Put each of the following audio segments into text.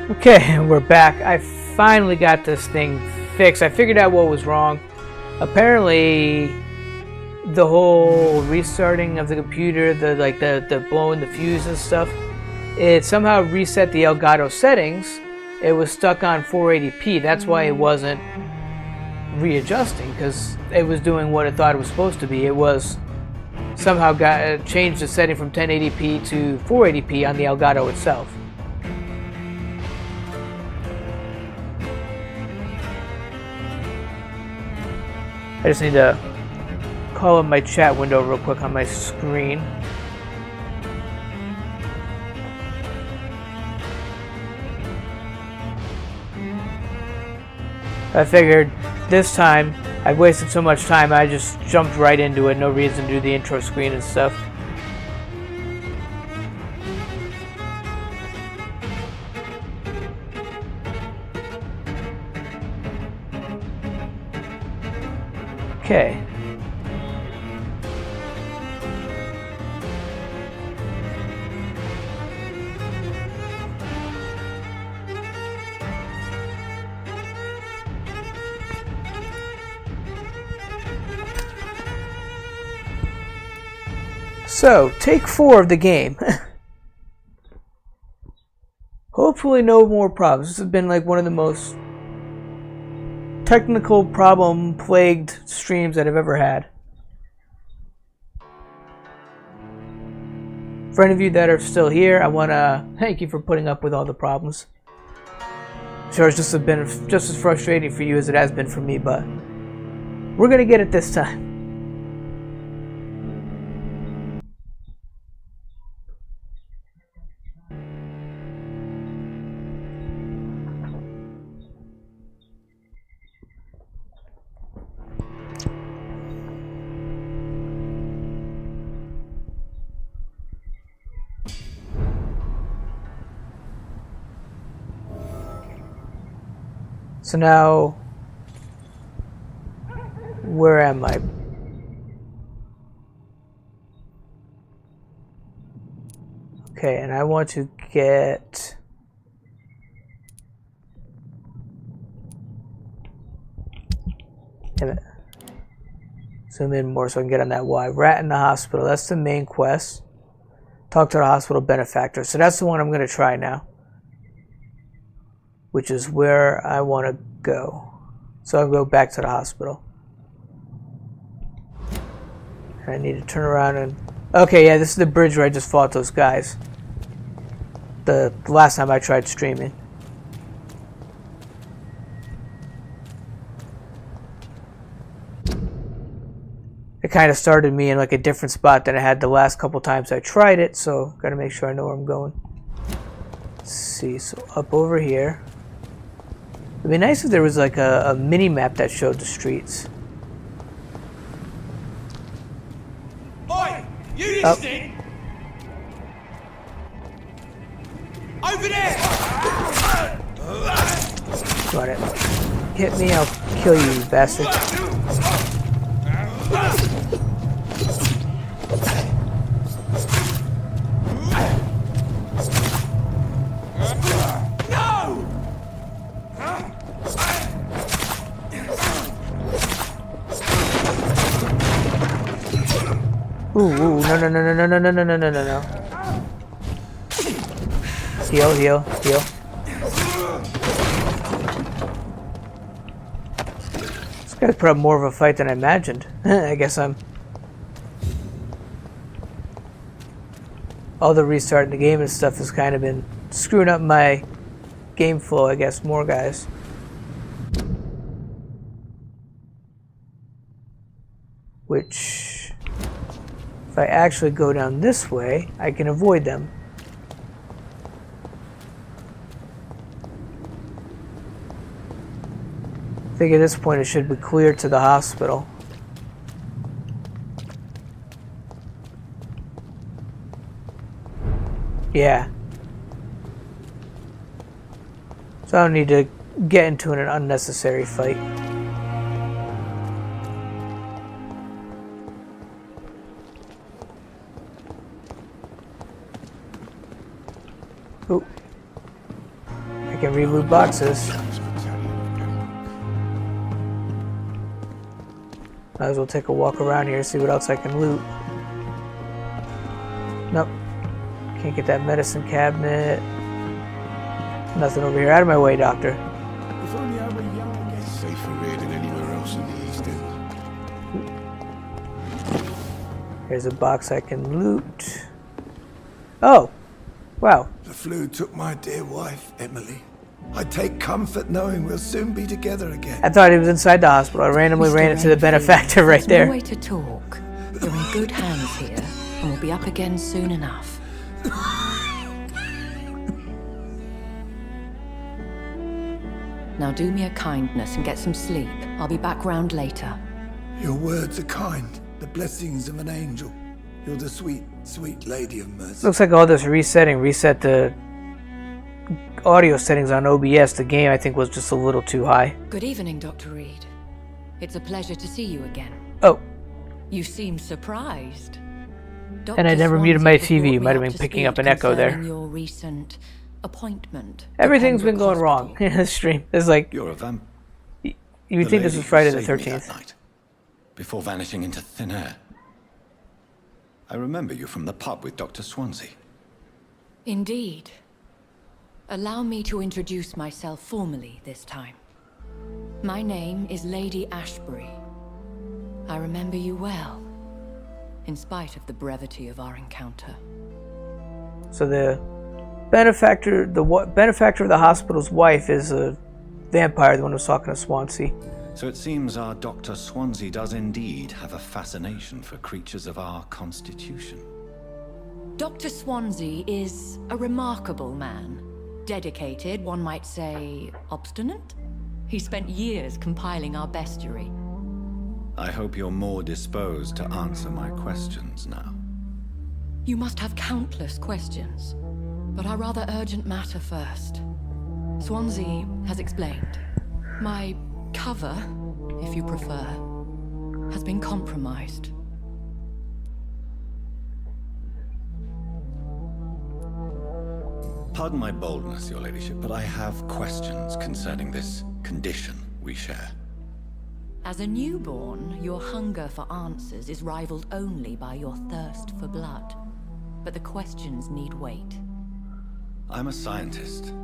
Okay, we're back. I finally got this thing fixed. I figured out what was wrong. Apparently, the whole restarting of the computer, the blowing the fuse and stuff, it somehow reset the Elgato settings. It was stuck on 480p. That's why it wasn't readjusting, because it was doing what it thought it was supposed to be. It was somehow changed the setting from 1080p to 480p on the Elgato itself. I just need to call up my chat window real quick on my screen. I figured this time I've wasted so much time, I just jumped right into it. No reason to do the intro screen and stuff. Okay. So, take 4 of the game. Hopefully no more problems. This has been like one of the most technical problem plagued streams that I've ever had. For any of you that are still here, I want to thank you for putting up with all the problems. I'm sure it's just been just as frustrating for you as it has been for me, but we're going to get it this time. So now, where am I? Okay, and I want to get... Damn it. Zoom in more so I can get on that Y. Rat in the hospital, that's the main quest. Talk to the hospital benefactor. So that's the one I'm going to try now, which is where I want to go. So I'll go back to the hospital. And I need to turn around and... Okay, yeah, this is the bridge where I just fought those guys. The last time I tried streaming. It kind of started me in like a different spot than I had the last couple times I tried it, so gotta make sure I know where I'm going. Let's see, so up over here. It'd be nice if there was like a mini map that showed the streets. Oi! You listening? Over there! Got it. Hit me, I'll kill you, you bastard. Ooh, no. Heal. This guy's put up more of a fight than I imagined. I guess all the restarting the game and stuff has kind of been screwing up my game flow, I guess, more guys. Which... if I actually go down this way, I can avoid them. I think at this point it should be clear to the hospital. Yeah. So I don't need to get into an unnecessary fight. I can reloot boxes. Might as well take a walk around here, see what else I can loot. Nope. Can't get that medicine cabinet. Nothing over here. Out of my way, doctor. If only I were young again. Safer here than anywhere else in the East End. Here's a box I can loot. Oh! Wow. The flu took my dear wife, Emily. I take comfort knowing we'll soon be together again. I thought he was inside the hospital. I randomly ran into the benefactor right there. No way to talk. You're in good hands here, and we'll be up again soon enough. Now do me a kindness and get some sleep. I'll be back round later. Your words are kind, the blessings of an angel. You're the sweet, sweet lady of mercy. Looks like all this resetting reset the audio settings on OBS. The game, I think, was just a little too high. Good evening, Dr. Reed. It's a pleasure to see you again. Oh. You seem surprised. And I never muted my TV. You might have been picking up an echo there. Your recent appointment. Everything's been going wrong in this stream. It's like You're a vamp. you would think this was Friday the 13th. That night, before vanishing into thin air. I remember you from the pub with Dr. Swansea. Indeed. Allow me to introduce myself formally this time. My name is Lady Ashbury. I remember you well, in spite of the brevity of our encounter. So the benefactor of the hospital's wife is a vampire, the one who was talking to Swansea. So it seems our Dr. Swansea does indeed have a fascination for creatures of our constitution. Dr. Swansea is a remarkable man. Dedicated, one might say, obstinate? He spent years compiling our bestiary. I hope you're more disposed to answer my questions now. You must have countless questions, but our rather urgent matter first. Swansea has explained. My cover, if you prefer, has been compromised. Pardon my boldness, your ladyship, but I have questions concerning this condition we share. As a newborn, your hunger for answers is rivaled only by your thirst for blood. But the questions need wait. I'm a scientist.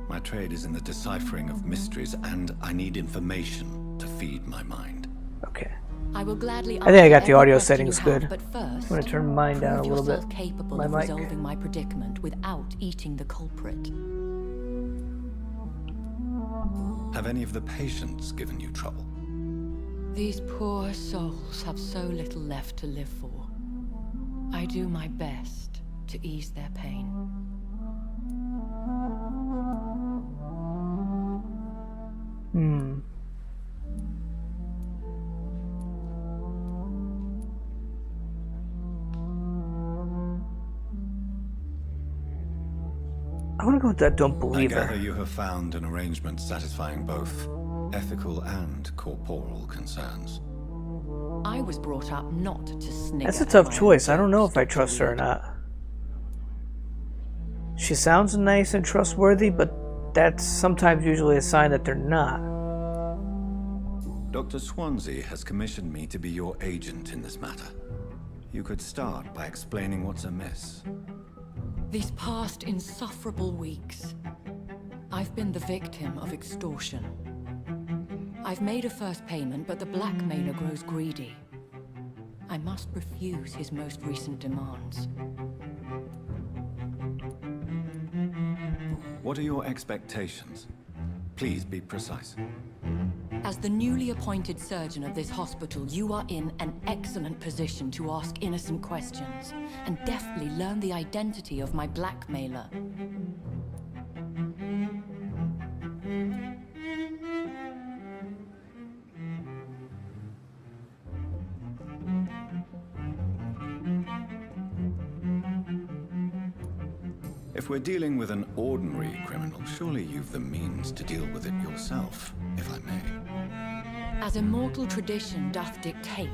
My trade is in the deciphering of mysteries, and I need information to feed my mind. Okay. I will gladly. I think I got the audio answer every settings question you good. have, But first, I'm gonna turn mine down a prove little bit. yourself capable My of mic. resolving my predicament without eating the culprit. Have any of the patients given you trouble? These poor souls have so little left to live for. I do my best to ease their pain. I want to go with that don't I believe gather her. you have found an arrangement satisfying both ethical and corporal concerns. I was brought up not to snigger. That's a at tough my choice. own I don't know jokes, if I Dr. trust her or Reed. not. She sounds nice and trustworthy, but that's sometimes usually a sign that they're not. Dr. Swansea has commissioned me to be your agent in this matter. You could start by explaining what's amiss. These past insufferable weeks, I've been the victim of extortion. I've made a first payment, but the blackmailer grows greedy. I must refuse his most recent demands. What are your expectations? Please be precise. As the newly appointed surgeon of this hospital, you are in an excellent position to ask innocent questions and deftly learn the identity of my blackmailer. If we're dealing with an ordinary criminal, surely you've the means to deal with it yourself, if I may. As immortal tradition doth dictate,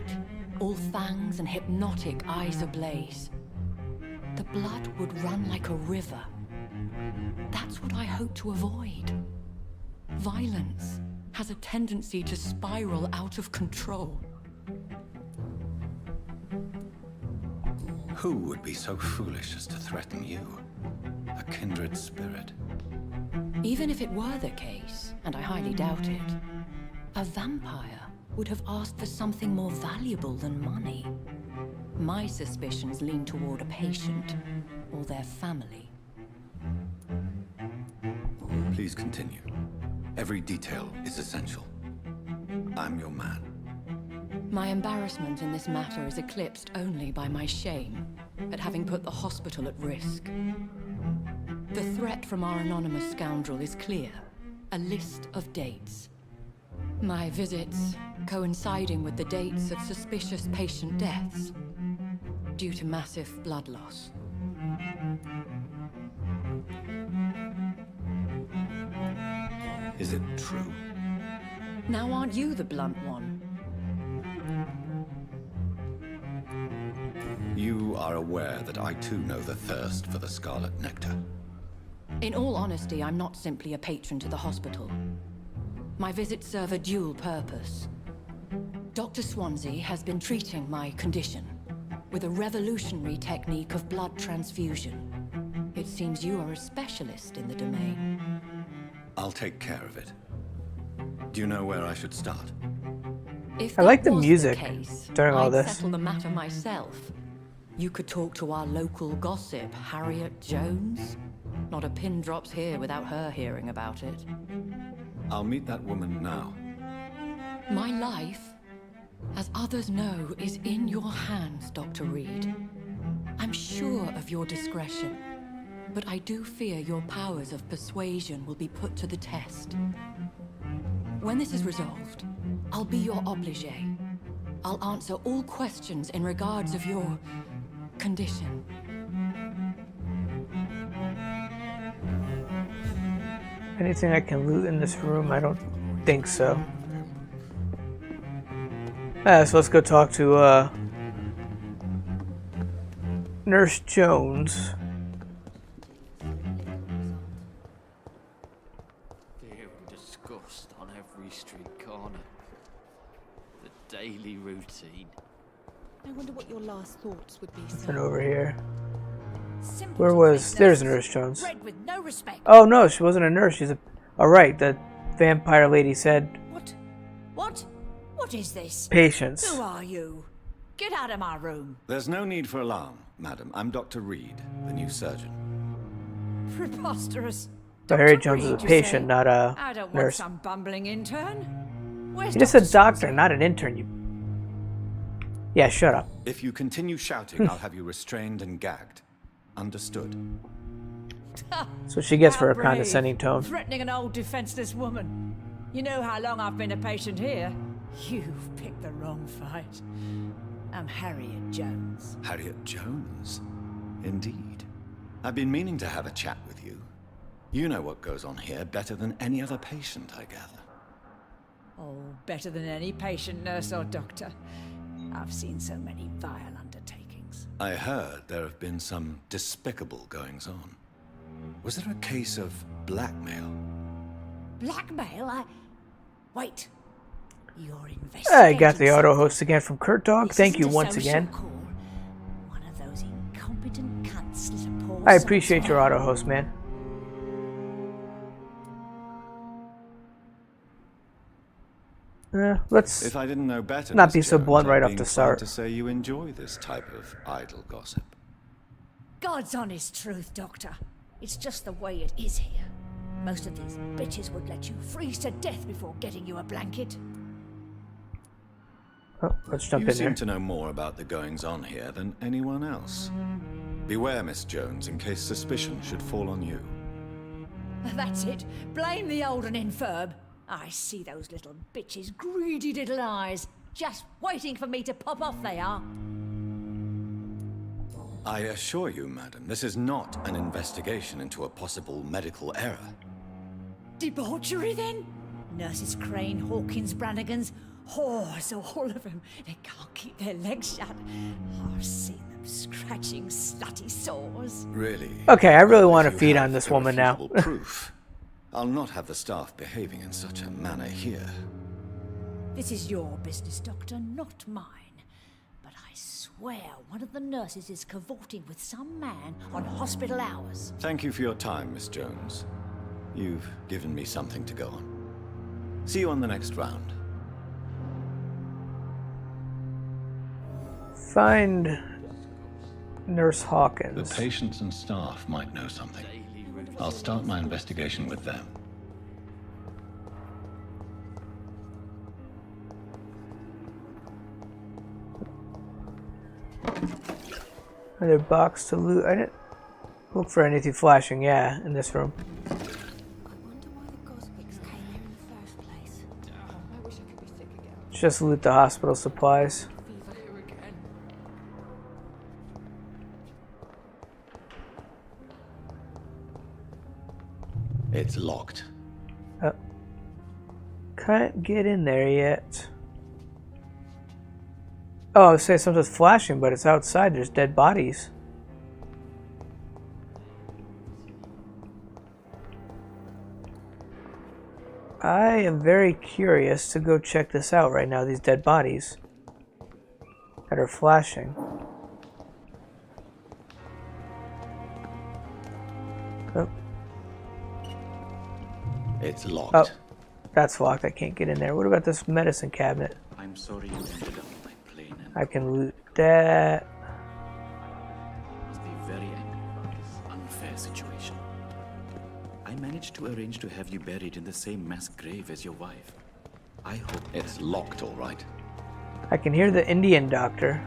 all fangs and hypnotic eyes ablaze. The blood would run like a river, That's what I hope to avoid. Violence has a tendency to spiral out of control. Who would be so foolish as to threaten you? A kindred spirit. Even if it were the case, and I highly doubt it, a vampire would have asked for something more valuable than money. My suspicions lean toward a patient or their family. Please continue. Every detail is essential. I'm your man. My embarrassment in this matter is eclipsed only by my shame at having put the hospital at risk. The threat from our anonymous scoundrel is clear. A list of dates. My visits coinciding with the dates of suspicious patient deaths due to massive blood loss. Is it true? Now aren't you the blunt one? You are aware that I too know the thirst for the scarlet nectar. In all honesty, I'm not simply a patron to the hospital. My visits serve a dual purpose. Dr. Swansea has been treating my condition with a revolutionary technique of blood transfusion. It seems you are a specialist in the domain. I'll take care of it. Do you know where I should start? If I like that the was music case, during all I'd this. settle the matter myself. You could talk to our local gossip, Harriet Jones. Not a pin drops here without her hearing about it. I'll meet that woman now. My life, as others know, is in your hands, Dr. Reed. I'm sure of your discretion, but I do fear your powers of persuasion will be put to the test. When this is resolved, I'll be your obligé. I'll answer all questions in regards of your condition. Anything I can loot in this room? I don't think so. So let's go talk to Nurse Jones. Fear and disgust on every street corner. The daily routine. I wonder what your last thoughts would be, And sir. over here. Simple Where to was... say, There's nurses. Nurse Jones. Bred with no respect. Oh no, she wasn't a nurse. She's a... Alright, the vampire lady said What? What? What is this? patience. Who are you? Get out of my room. There's no need for alarm, madam. I'm Dr. Reed, the new surgeon. Preposterous. So Harry Dr. Jones is a Reed, you patient, say? not a I don't want nurse. some bumbling intern. Where's You're just a Dr. doctor, Swansea? not an intern. You... Yeah, shut up. If you continue shouting, I'll have you restrained and gagged. Understood? So she gets for How her brave. condescending tone. Threatening an old defenseless woman. You know how long I've been a patient here? You've picked the wrong fight. I'm Harriet Jones. Harriet Jones? Indeed. I've been meaning to have a chat with you. You know what goes on here better than any other patient, I gather. Oh, better than any patient, nurse, or doctor. I've seen so many vile undertakings. I heard there have been some despicable goings-on. Was there a case of blackmail? Blackmail? Wait. You're investigating. I got the auto something. host again from Kurt Dog. This Thank you isn't a once social again. call. One of those incompetent cunts lit a poor I soul's appreciate your fire. auto host, man. Let's... If I didn't know better, Not Miss be so Jones, blunt I'd right be off the inclined start. to say you enjoy this type of idle gossip. God's honest truth, Doctor. It's just the way it is here. Most of these bitches would let you freeze to death before getting you a blanket. Oh, let's jump You in seem here. to know more about the goings-on here than anyone else. Beware, Miss Jones, in case suspicion should fall on you. That's it. Blame the old and infirm. I see those little bitches' greedy little eyes. Just waiting for me to pop off, they are. I assure you, madam, this is not an investigation into a possible medical error. Debauchery, then? Nurses Crane, Hawkins, Brannigans, whores, all of them. They can't keep their legs shut. I've seen them scratching slutty sores. Really? Okay, I really want to If you feed have on this woman now. irrefutable proof, I'll not have the staff behaving in such a manner here. This is your business, Doctor, not mine. But I swear one of the nurses is cavorting with some man on hospital hours. Thank you for your time, Miss Jones. You've given me something to go on. See you on the next round. Find Nurse The Hawkins. patients and staff might know something. I'll start my investigation with them. Another box to loot. I didn't look for anything flashing, yeah, in this room. I wonder why the Goswicks came here in the first place. I wish I could be sick again. Just loot the hospital supplies. Fever here again. It's locked. Can't get in there yet. Oh, I was saying something's flashing, but it's outside. There's dead bodies. I am very curious to go check this out right now, these dead bodies that are flashing. Oh, It's locked. oh, that's locked. I can't get in there. What about this medicine cabinet? I'm sorry you ended up on my plane and I can loot that. must be very angry about this unfair situation. I managed to arrange to have you buried in the same mass grave as your wife. I hope It's locked, all right. I can hear the Indian doctor.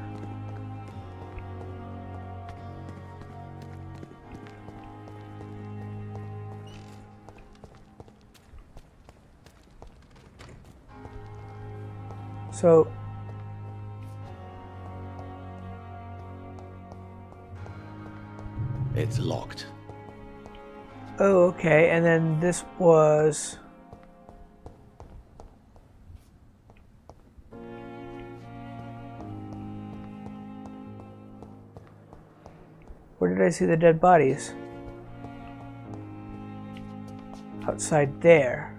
So It's locked. oh, okay, and then this was... Where did I see the dead bodies? Outside there.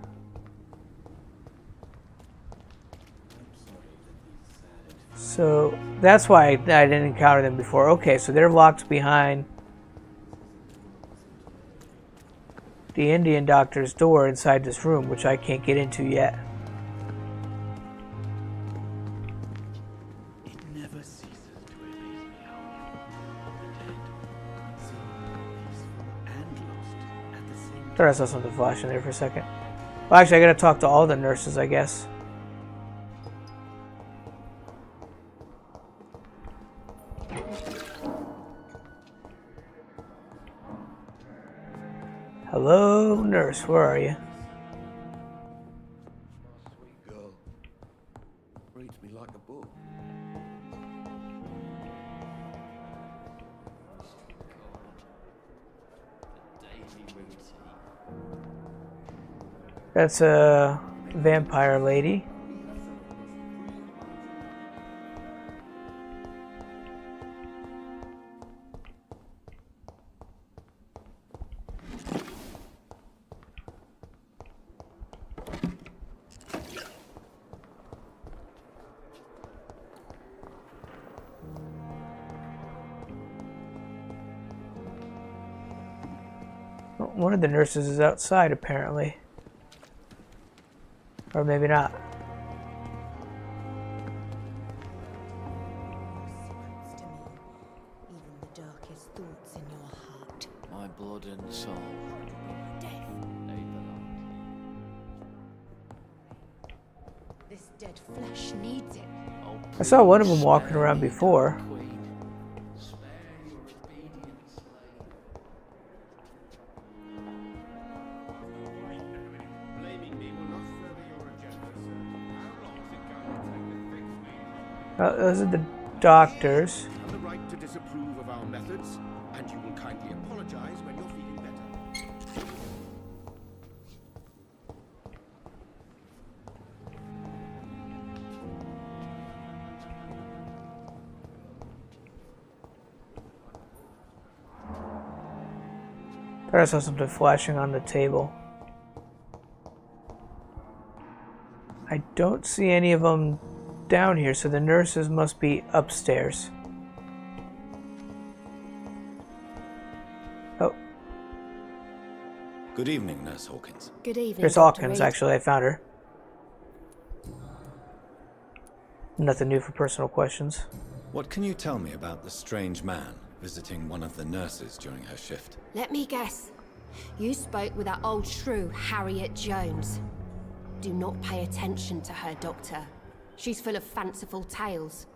So that's why I didn't encounter them before. Okay, so they're locked behind the Indian doctor's door inside this room, which I can't get into yet. it never ceases to amaze me how you, the dead, seem peaceful and lost at the same time. Thought I saw something flashing there for a second. Well, actually, I gotta talk to all the nurses, I guess. Hello, nurse. Where are you? Sweet girl. Reads me like a book. Daily routine. That's a vampire lady. One of the nurses is outside, apparently. Or maybe not. Secrets to me, even the darkest thoughts in your heart. My blood and soul. Death. They belong. This dead flesh needs it. Oh, I saw one of them please walking spare around me, before. Queen. Spare your obedient slave. Blaming me will not further your agenda, sir. How long is it going to take to fix me? Those are the doctors. You have the right to disapprove of our methods, and you will kindly apologize when you're feeling better. Thought I saw something flashing on the table. I don't see any of them down here, so the nurses must be upstairs. Oh. Good evening, Nurse Hawkins. Good evening, There's Dr. Hawkins, Reed. actually. I found her. Nothing new for personal questions. What can you tell me about the strange man visiting one of the nurses during her shift? Let me guess. You spoke with that old shrew, Harriet Jones. Do not pay attention to her, Doctor. She's full of fanciful tales.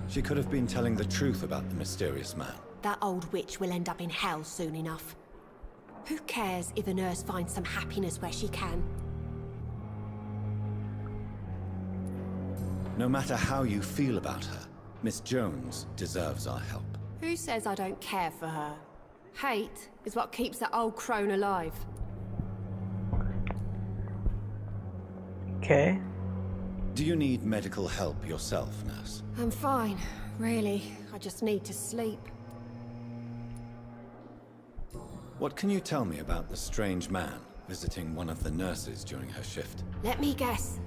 She could have been telling the truth about the mysterious man. That old witch will end up in hell soon enough. Who cares if a nurse finds some happiness where she can? No matter how you feel about her, Miss Jones deserves our help. Who says I don't care for her? Hate is what keeps that old crone alive. Okay. Do you need medical help yourself, nurse? I'm fine, really. I just need to sleep. What can you tell me about the strange man visiting one of the nurses during her shift? Let me guess.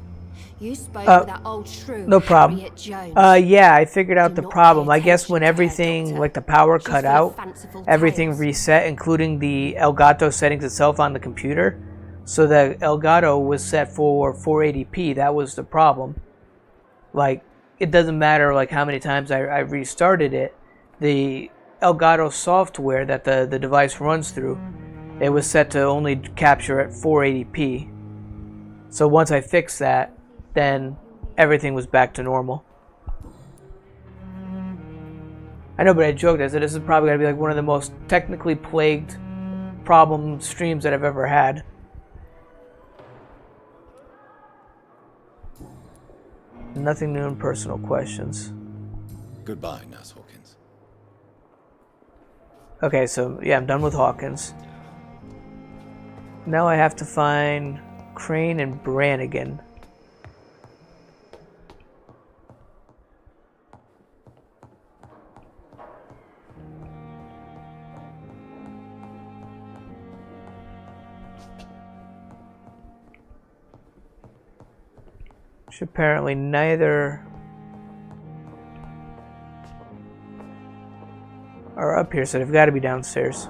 You spoke with that old shrew, No problem. Harriet Jones. Yeah, I figured out Do the not problem. pay I guess when attention to her, everything, Doctor. like the power She's cut full of out, fanciful everything tales. reset, including the Elgato settings itself on the computer. So the Elgato was set for 480p. That was the problem. Like, it doesn't matter like how many times I restarted it. The Elgato software that the device runs through, it was set to only capture at 480p. So once I fixed that, then everything was back to normal. I know, but I joked. I said this is probably going to be like one of the most technically plagued problem streams that I've ever had. Nothing new in personal questions. Goodbye, Nurse Hawkins. Okay, so yeah, I'm done with Hawkins. Now I have to find Crane and Brannigan. Which apparently neither are up here, so they've got to be downstairs.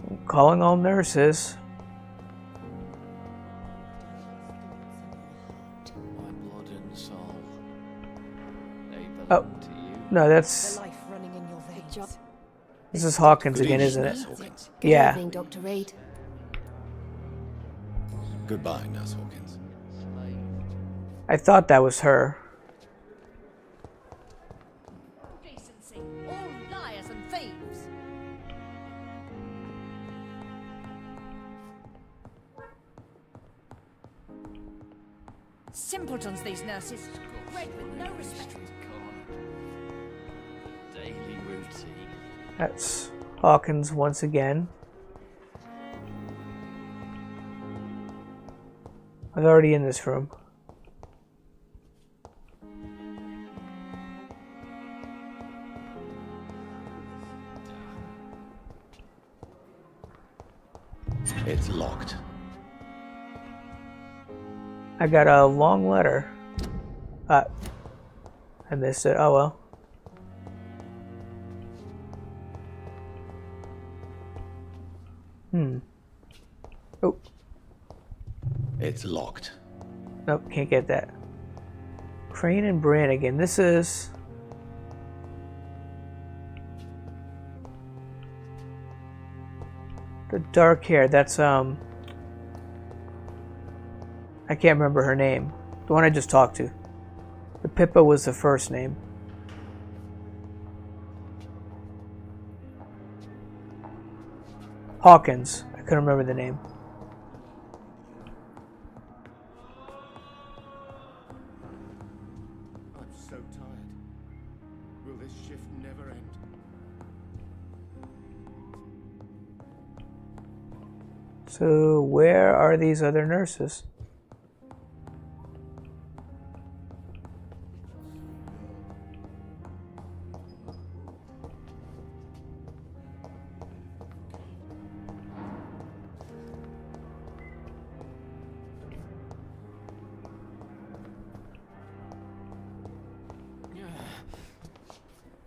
I'm calling all nurses. My blood and soul. They Oh, belong to you. no, that's... The life running in your veins. This is Hawkins Good again, evening, isn't it? Nurse Hawkins. Good Yeah. evening, Dr. Reed. Goodbye, Nurse Hawkins. I thought that was her. Decency. All liars and thieves. Simpletons, these nurses. Bred with no respect. Street corner. Daily routine. That's Hawkins once again. I was already in this room. It's locked. I got a long letter. I missed it. Oh well. Oh, It's locked. nope, can't get that. Crane and Brannigan. This is... the dark hair. That's, I can't remember her name. The one I just talked to. The Pippa was the first name. Hawkins. I couldn't remember the name. I'm so tired. Will this shift never end? So where are these other nurses?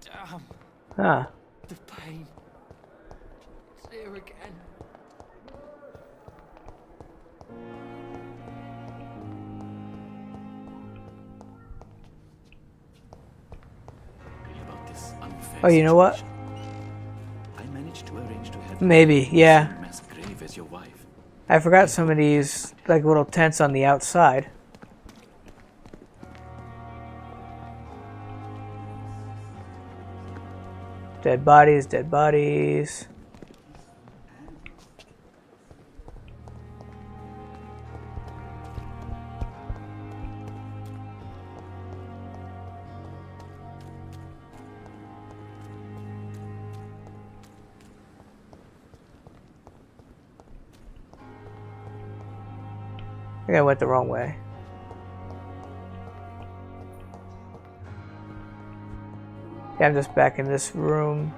Damn, Huh. the pain. It's here again. About this unfair Oh, you know what? situation. I managed to arrange to have Maybe, you yeah. in the same mass grave as your wife. I forgot some of these like little tents on the outside. Dead bodies, dead bodies. I think I went the wrong way. Yeah, I'm just back in this room.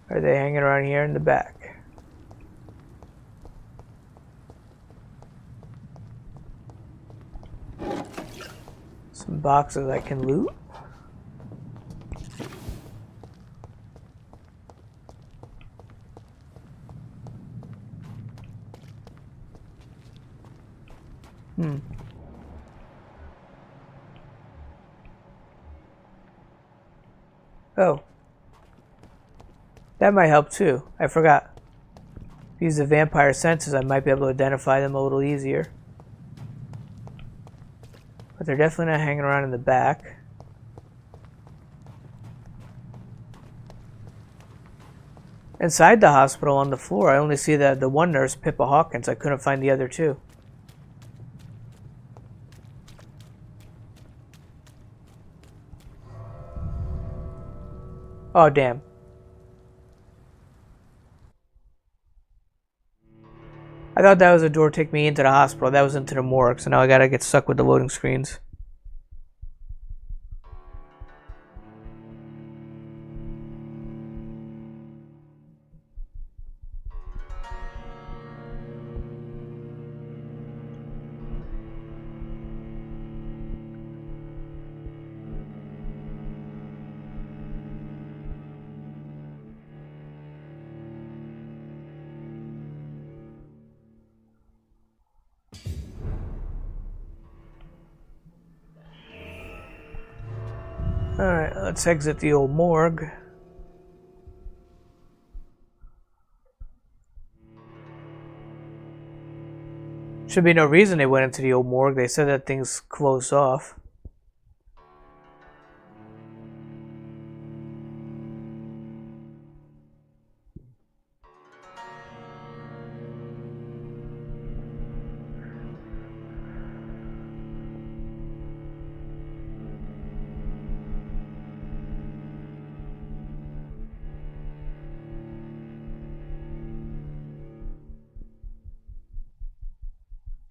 Are they hanging around here in the back? Some boxes I can loot. Oh. That might help too. I forgot. Use the vampire senses, I might be able to identify them a little easier. But they're definitely not hanging around in the back. Inside the hospital on the floor, I only see the one nurse, Pippa Hawkins. I couldn't find the other two. Oh, damn. I thought that was a door to take me into the hospital. That was into the morgue, so now I gotta get stuck with the loading screens. Alright, let's exit the old morgue. Should be no reason they went into the old morgue. They said that thing's closed off.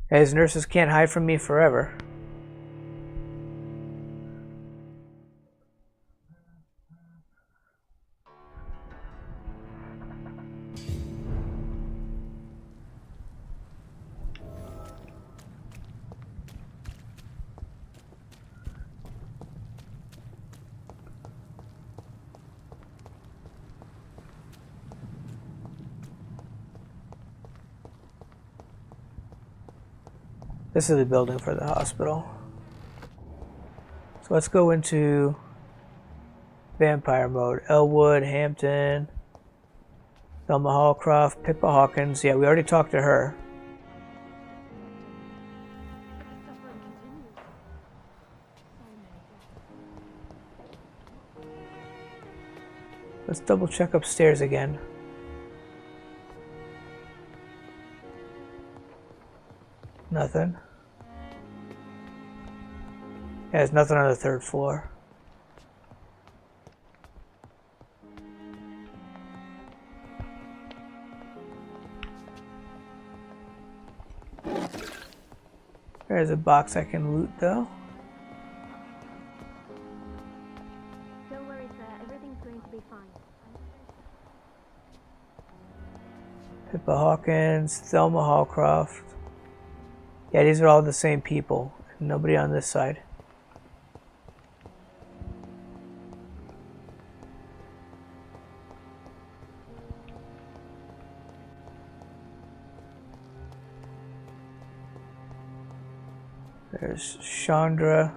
As nurses can't hide from me forever. This is the building for the hospital. So let's go into vampire mode. Elwood, Hampton, Thelma Hallcroft, Pippa Hawkins. Yeah, we already talked to her. Let's double check upstairs again. Nothing. Yeah, there's nothing on the 3rd floor. There's a box I can loot though. Don't worry, sir. Everything's going to be fine. Pippa Hawkins, Thelma Hallcroft. Yeah, these are all the same people. Nobody on this side. There's Chandra.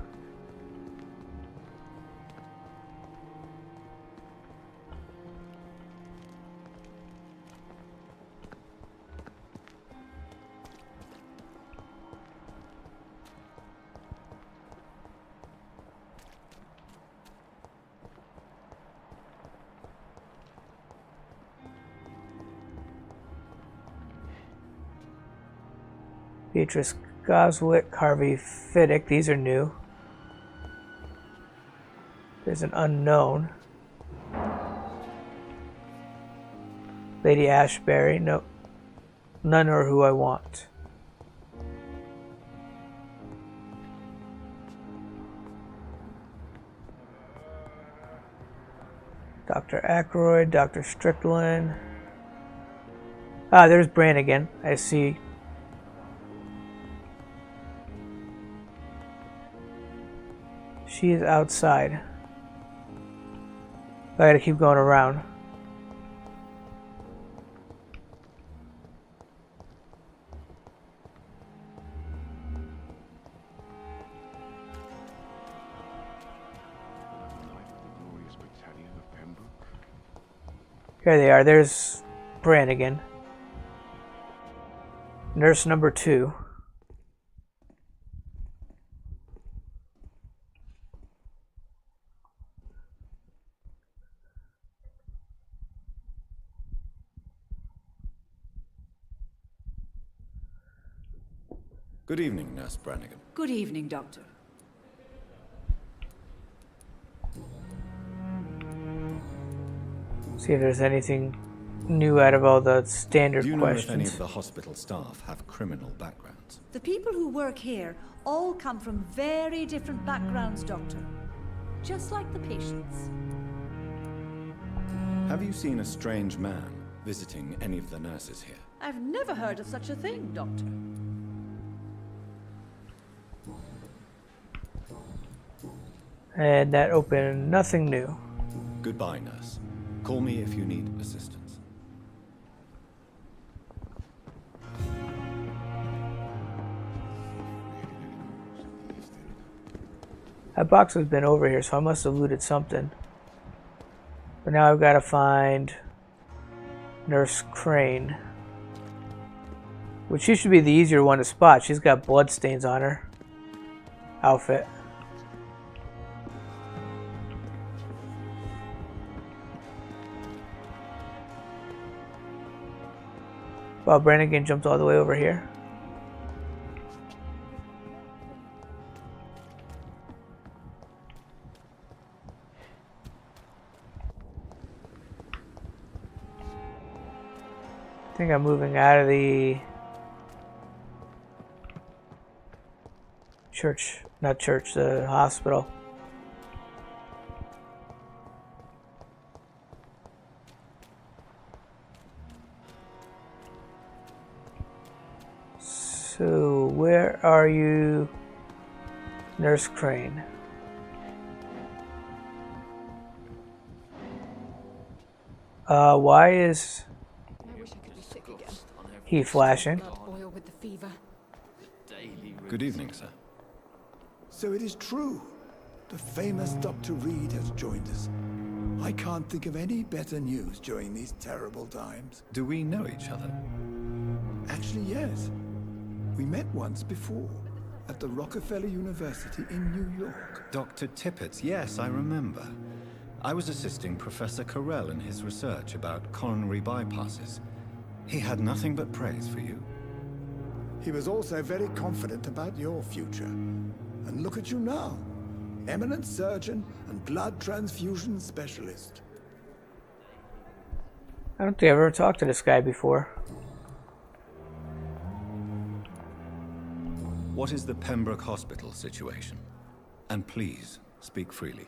Beatrice Goswick, Harvey Fiddick, these are new. There's an unknown. Lady Ashbury, no. None are who I want. Dr. Aykroyd, Dr. Strickland. Ah, there's Brannigan. I see. She is outside. I gotta keep going around. Here they are. There's Brannigan. Nurse number 2. Good evening, Nurse Brannigan. Good evening, Doctor. See if there's anything new out of all the standard Do you know questions. if any of the hospital staff have criminal backgrounds? The people who work here all come from very different backgrounds, Doctor. Just like the patients. Have you seen a strange man visiting any of the nurses here? I've never heard of such a thing, Doctor. And that opened nothing new. Goodbye, nurse. Call me if you need assistance. That box has been over here, so I must have looted something. But now I've got to find Nurse Crane. Which she should be the easier one to spot. She's got blood stains on her outfit. Wow, Brannigan jumped all the way over here. I think I'm moving out of the church, not church, the hospital. So, where are you, Nurse Crane? Why is he flashing? Oil with the fever. Good evening, sir. So it is true. The famous Dr. Reed has joined us. I can't think of any better news during these terrible times. Do we know each other? Actually, yes. We met once before, at the Rockefeller University in New York. Dr. Tippett, yes, I remember. I was assisting Professor Carell in his research about coronary bypasses. He had nothing but praise for you. He was also very confident about your future. And look at you now. Eminent surgeon and blood transfusion specialist. I don't think I've ever talked to this guy before. What is the Pembroke Hospital situation? And please, speak freely.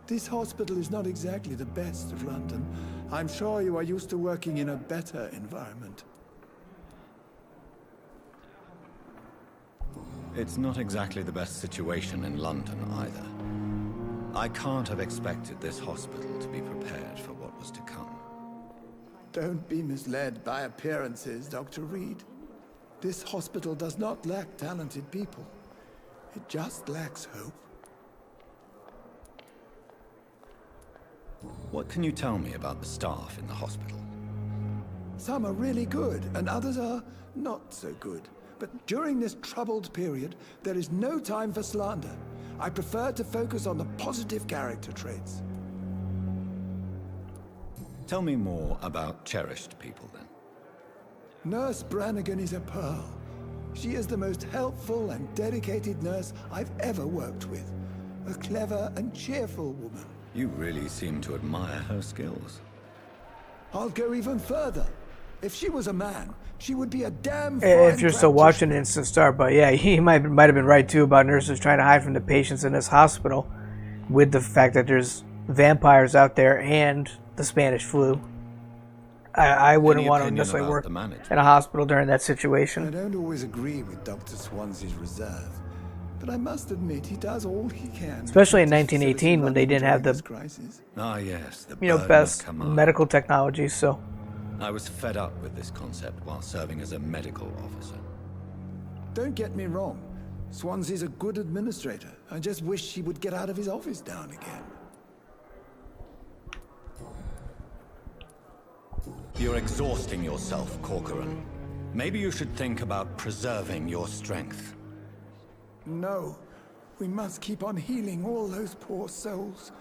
This hospital is not exactly the best of London. I'm sure you are used to working in a better environment. It's not exactly the best situation in London either. I can't have expected this hospital to be prepared for what was to come. Don't be misled by appearances, Dr. Reed. This hospital does not lack talented people. It just lacks hope. What can you tell me about the staff in the hospital? Some are really good, and others are not so good. But during this troubled period, there is no time for slander. I prefer to focus on the positive character traits. Tell me more about cherished people, then. Nurse Brannigan is a pearl. She is the most helpful and dedicated nurse I've ever worked with. A clever and cheerful woman. You really seem to admire her skills. I'll go even further. If she was a man, she would be a damn fine If you're still watching Instant Star, but yeah, he might have been right too about nurses trying to hide from the patients in this hospital with the fact that there's vampires out there and the Spanish flu. I wouldn't want to necessarily work in a hospital during that situation. I don't always agree with Dr. Swansea's reserve, but I must admit he does all he can. Especially in 1918 when they didn't have the Yes, the best medical technology, so I was fed up with this concept while serving as a medical officer. Don't get me wrong. Swansea's a good administrator. I just wish he would get out of his office now and again. You're exhausting yourself, Corcoran. Maybe you should think about preserving your strength. No. We must keep on healing all those poor souls.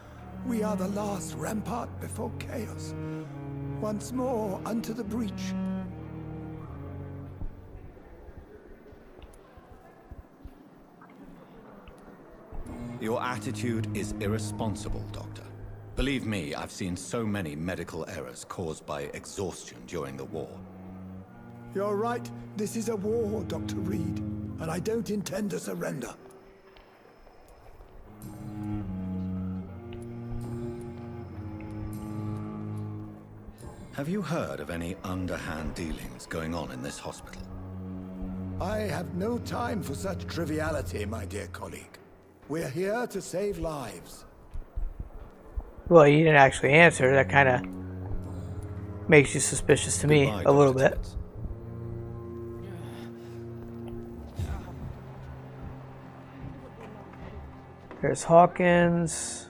We are the last rampart before chaos. Once more unto the breach. Your attitude is irresponsible, Doctor. Believe me, I've seen so many medical errors caused by exhaustion during the war. You're right. This is a war, Dr. Reed, and I don't intend to surrender. Have you heard of any underhand dealings going on in this hospital? I have no time for such triviality, my dear colleague. We're here to save lives. Well, you didn't actually answer. That kind of makes you suspicious to me a little bit. There's Hawkins.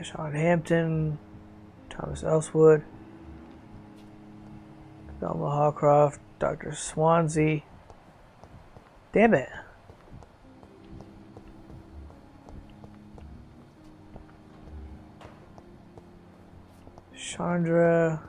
Sean Hampton. Thomas Ellswood. Thelma Hawcroft. Dr. Swansea. Damn it. Chandra.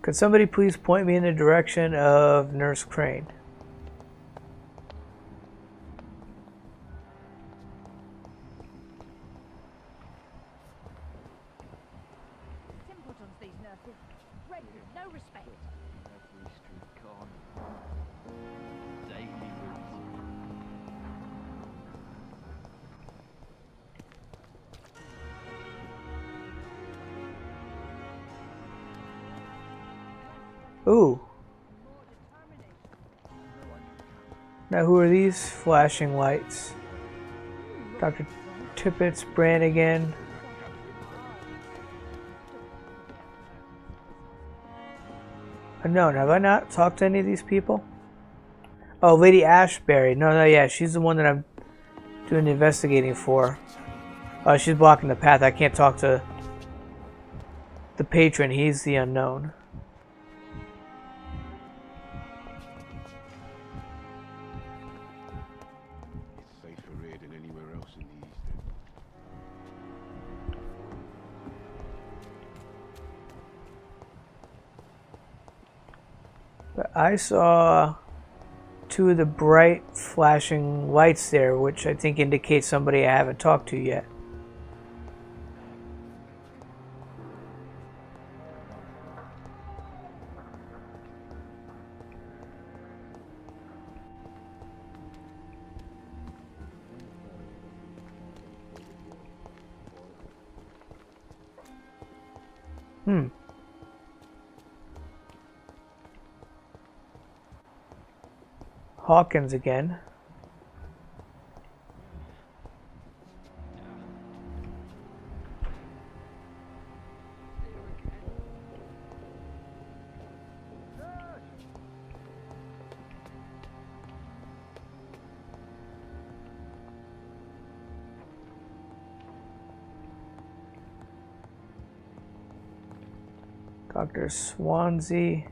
Could somebody please point me in the direction of Nurse Crane? Simpletons, these nurses. Regular, no respect. Every street corner. Daily route. Ooh. Now who are these flashing lights? Dr. Tippett's Brannigan. Unknown. Have I not talked to any of these people? Oh, Lady Ashbury. No, yeah, she's the one that I'm doing the investigating for. Oh, she's blocking the path. I can't talk to the patron. He's the unknown. It's safer here than anywhere else in the East. But I saw two of the bright flashing lights there, which I think indicates somebody I haven't talked to yet. Hawkins again. Dr. Swansea.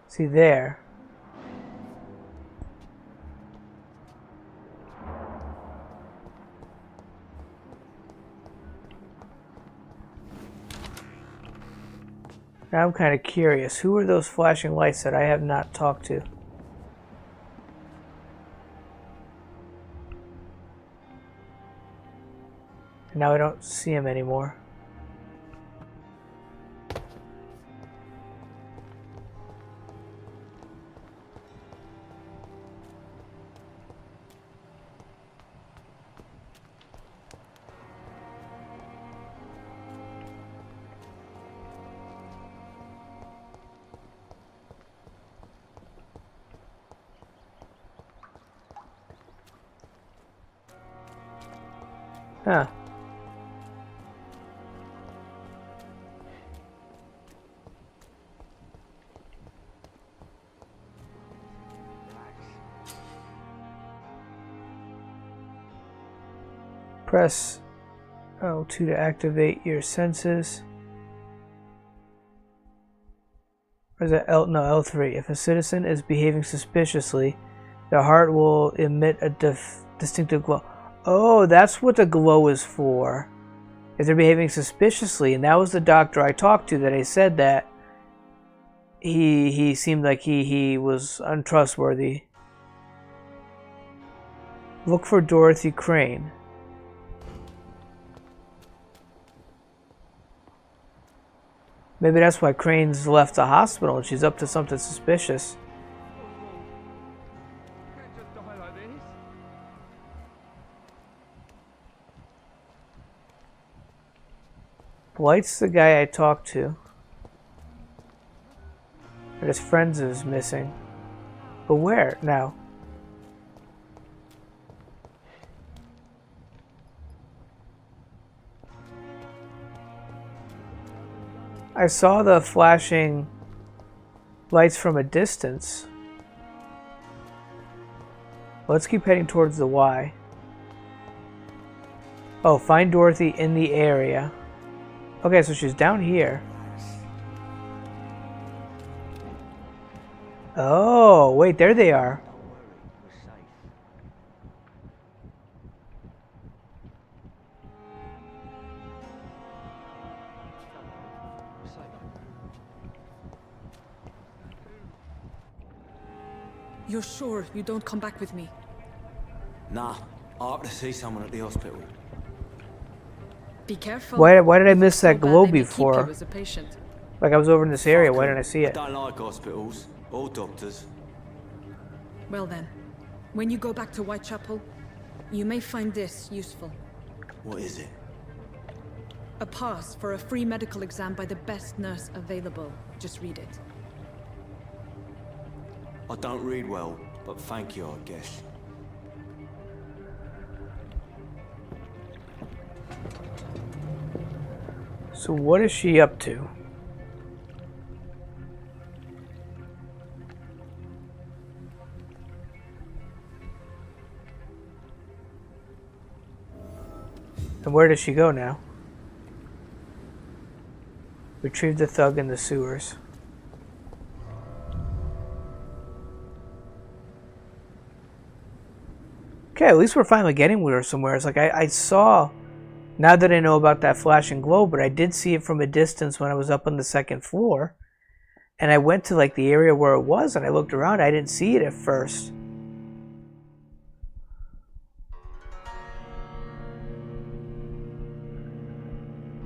See there. Now I'm kind of curious. Who are those flashing lights that I have not talked to? And now I don't see him anymore. Huh. Press L2 to activate your senses. Or is that L? No, L3. If a citizen is behaving suspiciously, the heart will emit a distinctive glow. Oh, that's what the glow is for. If they're behaving suspiciously, and that was the doctor I talked to that I said that he seemed like he was untrustworthy. Look for Dorothy Crane. Maybe that's why Crane's left the hospital and she's up to something suspicious. White's the guy I talked to. But his friends is missing. But where now? I saw the flashing lights from a distance. Let's keep heading towards the Y. Oh, find Dorothy in the area. Okay, so she's down here. Oh, wait, there they are. You're sure you don't come back with me? Nah, I have to see someone at the hospital. Be careful. Why did I miss that glow They may keep before? you as a patient. Like I was over in this area. Why didn't I see I it? don't like hospitals or doctors. Well then, when you go back to Whitechapel, you may find this useful. What is it? A pass for a free medical exam by the best nurse available. Just read it. I don't read well, but thank you, I guess. So what is she up to? And where does she go now? Retrieve the thug in the sewers. Okay, at least we're finally getting with her somewhere. It's like I saw, now that I know about that flashing glow, but I did see it from a distance when I was up on the second floor. And I went to like the area where it was and I looked around. I didn't see it at first.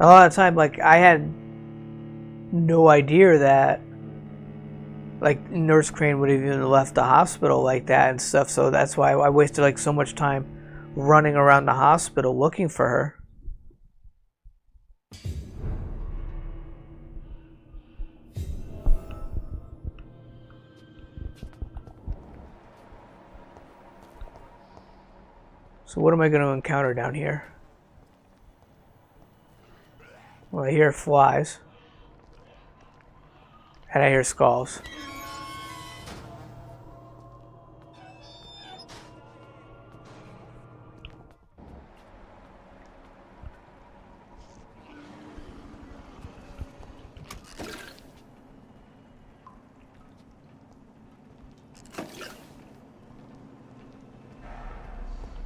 A lot of the time, like, I had no idea that, like, Nurse Crane would have even left the hospital like that and stuff, so that's why I wasted, like, so much time running around the hospital looking for her. So what am I going to encounter down here? Well, I hear flies. And I hear skulls.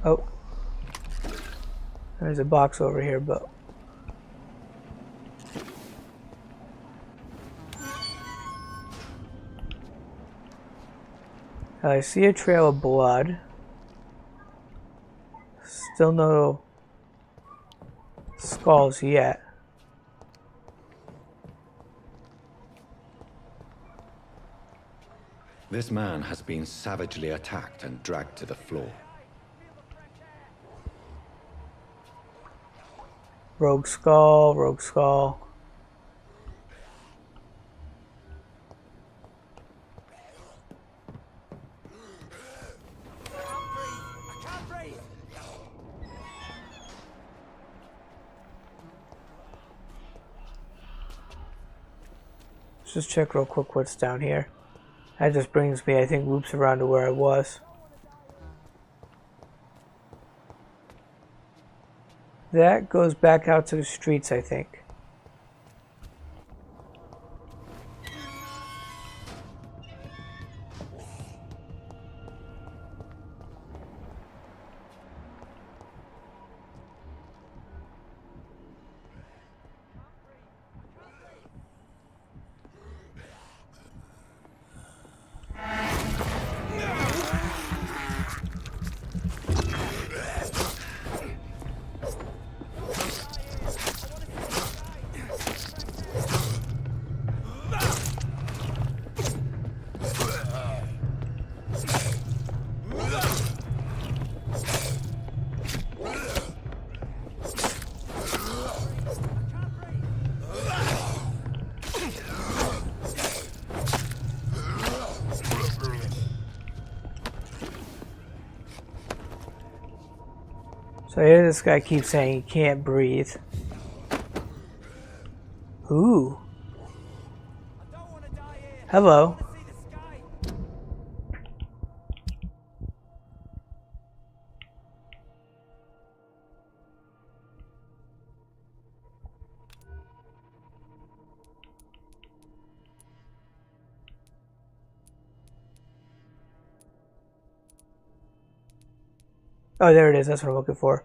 Oh. There's a box over here, but... I see a trail of blood. Still no skulls yet. This man has been savagely attacked and dragged to the floor. Rogue skull, rogue skull. Let's just check real quick what's down here. That just brings me, I think, loops around to where I was. That goes back out to the streets, I think. So here this guy keeps saying he can't breathe. Ooh. Hello. Oh, there it is. That's what I'm looking for.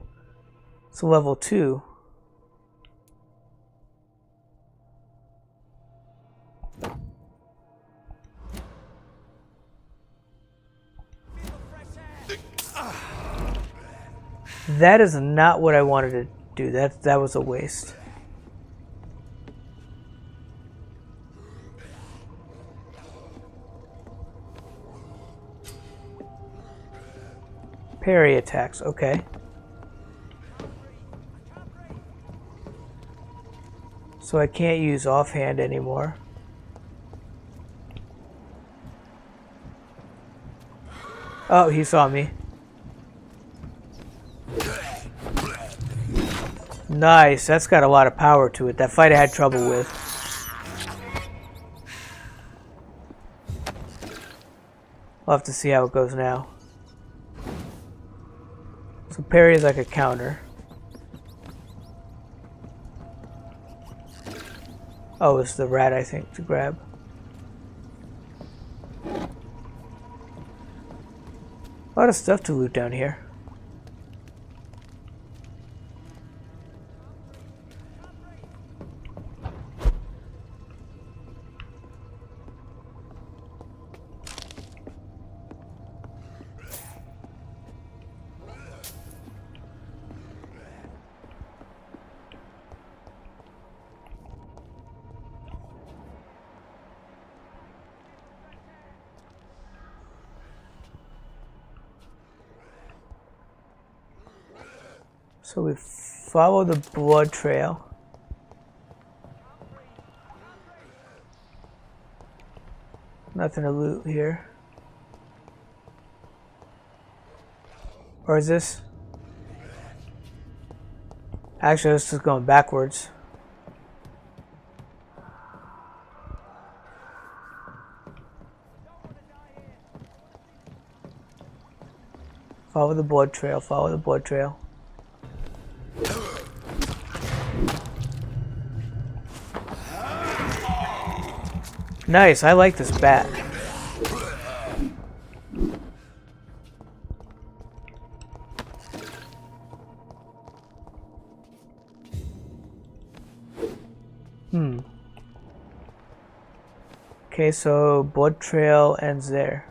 It's level 2. That is not what I wanted to do. That was a waste. Parry attacks, okay. So I can't use offhand anymore. Oh, he saw me. Nice, that's got a lot of power to it. That fight I had trouble with. We'll have to see how it goes now. So parry is like a counter. Oh, it's the rat, I think, to grab. A lot of stuff to loot down here. So we follow the blood trail. Nothing to loot here. Or is this? Actually, this is going backwards. Follow the blood trail, follow the blood trail. Nice, I like this bat. Okay, so blood trail ends there.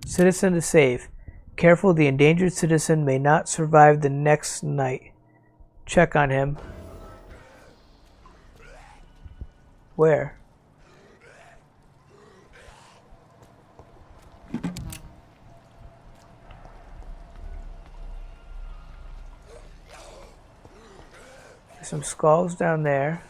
Citizen to save. Careful, the endangered citizen may not survive the next night. Check on him. Where? There's some skulls down there.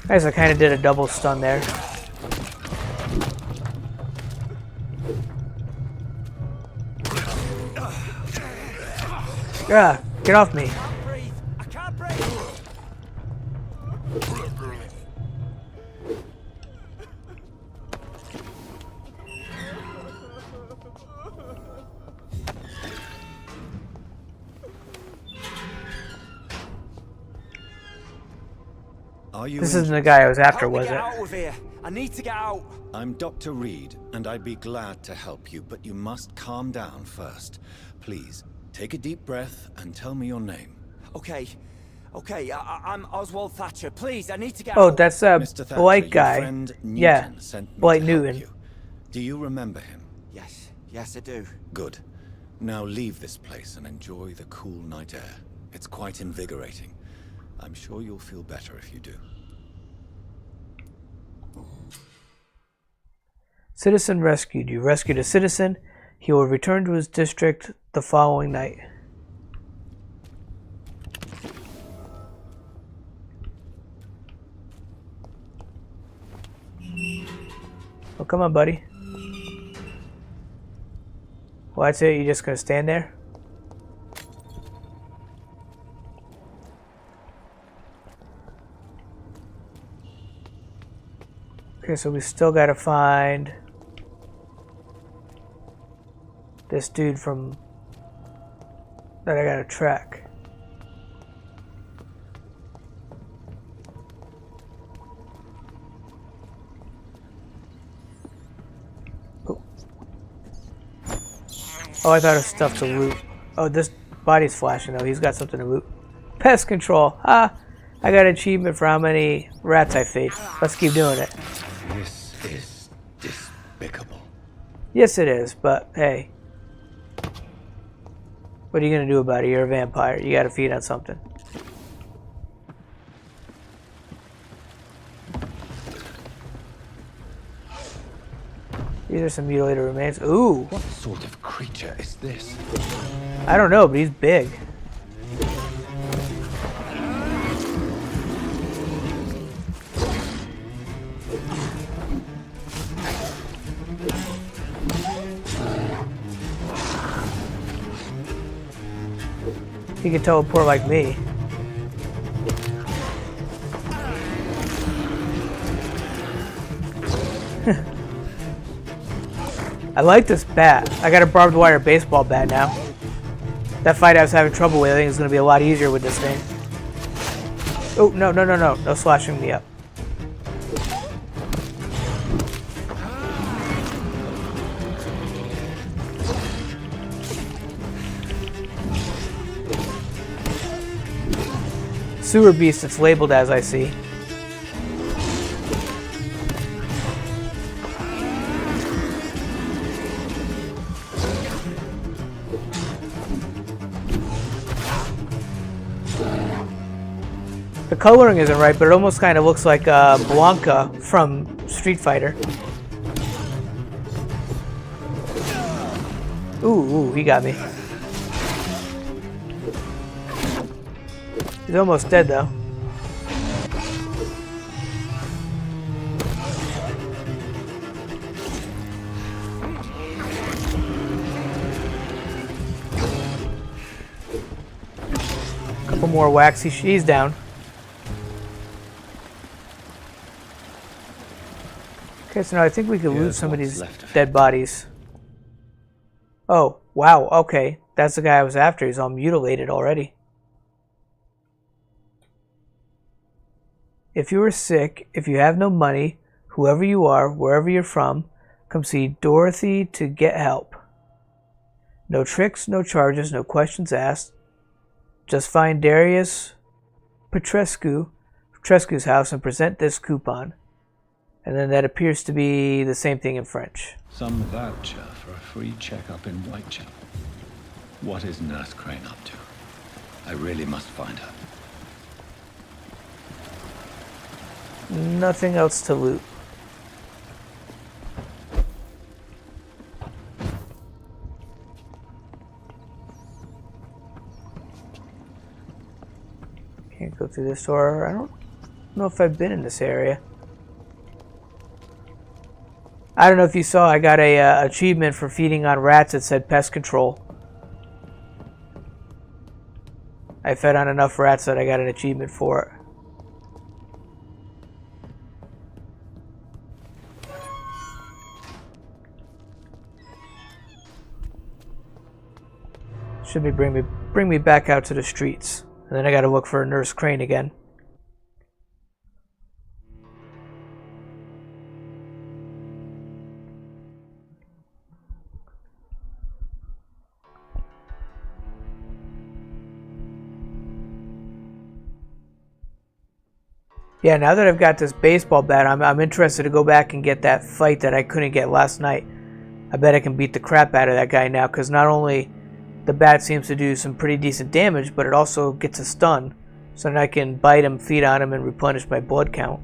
Guys, I kind of did a double stun there. Yeah, get off me. This isn't the guy I was after, was it? Out of here. I need to get out. I'm Dr. Reed, and I'd be glad to help you, but you must calm down first. Please, take a deep breath and tell me your name. Okay. Okay, I'm Oswald Thatcher. Please, I need to get out. Oh, that's Mr. Thatcher, Blight guy. Your friend Newton yeah, sent me Blight to Newton. help you. Do you remember him? Yes, yes I do. Good. Now leave this place and enjoy the cool night air. It's quite invigorating. I'm sure you'll feel better if you do. Citizen rescued. You rescued a citizen. He will return to his district the following night. Oh, come on, buddy. Well, that's it. You're just gonna stand there? Okay, so we still gotta find this dude from that I gotta track. Oh, I thought it was stuff to loot. Oh, this body's flashing though. He's got something to loot. Pest control. Ah, I got an achievement for how many rats I feed. Let's keep doing it. This is despicable. Yes, it is, but hey. What are you gonna do about it? You're a vampire. You gotta feed on something. These are some mutilated remains. Ooh! What sort of creature is this? I don't know, but he's big. He can teleport like me. I like this bat. I got a barbed wire baseball bat now. That fight I was having trouble with, I think is going to be a lot easier with this thing. Oh, no, no, no, no. No slashing me up. Sewer beast, it's labeled as, I see. The coloring isn't right, but it almost kind of looks like Blanca from Street Fighter. Ooh, he got me. He's almost dead, though. Couple more whacks. He's down. Okay, so now I think we could loot some of these dead bodies. Oh, wow, okay. That's the guy I was after. He's all mutilated already. If you are sick, if you have no money, whoever you are, wherever you're from, come see Dorothy to get help. No tricks, no charges, no questions asked. Just find Darius Petrescu's house and present this coupon. And then that appears to be the same thing in French. Some voucher for a free checkup in Whitechapel. What is Nurse Crane up to? I really must find her. Nothing else to loot. Can't go through this door. I don't know if I've been in this area. I don't know if you saw, I got a achievement for feeding on rats that said pest control. I fed on enough rats that I got an achievement for it. Should be bring me back out to the streets. And then I gotta look for Nurse Crane again. Yeah, now that I've got this baseball bat, I'm interested to go back and get that fight that I couldn't get last night. I bet I can beat the crap out of that guy now, because not only the bat seems to do some pretty decent damage, but it also gets a stun. So then I can bite him, feed on him, and replenish my blood count.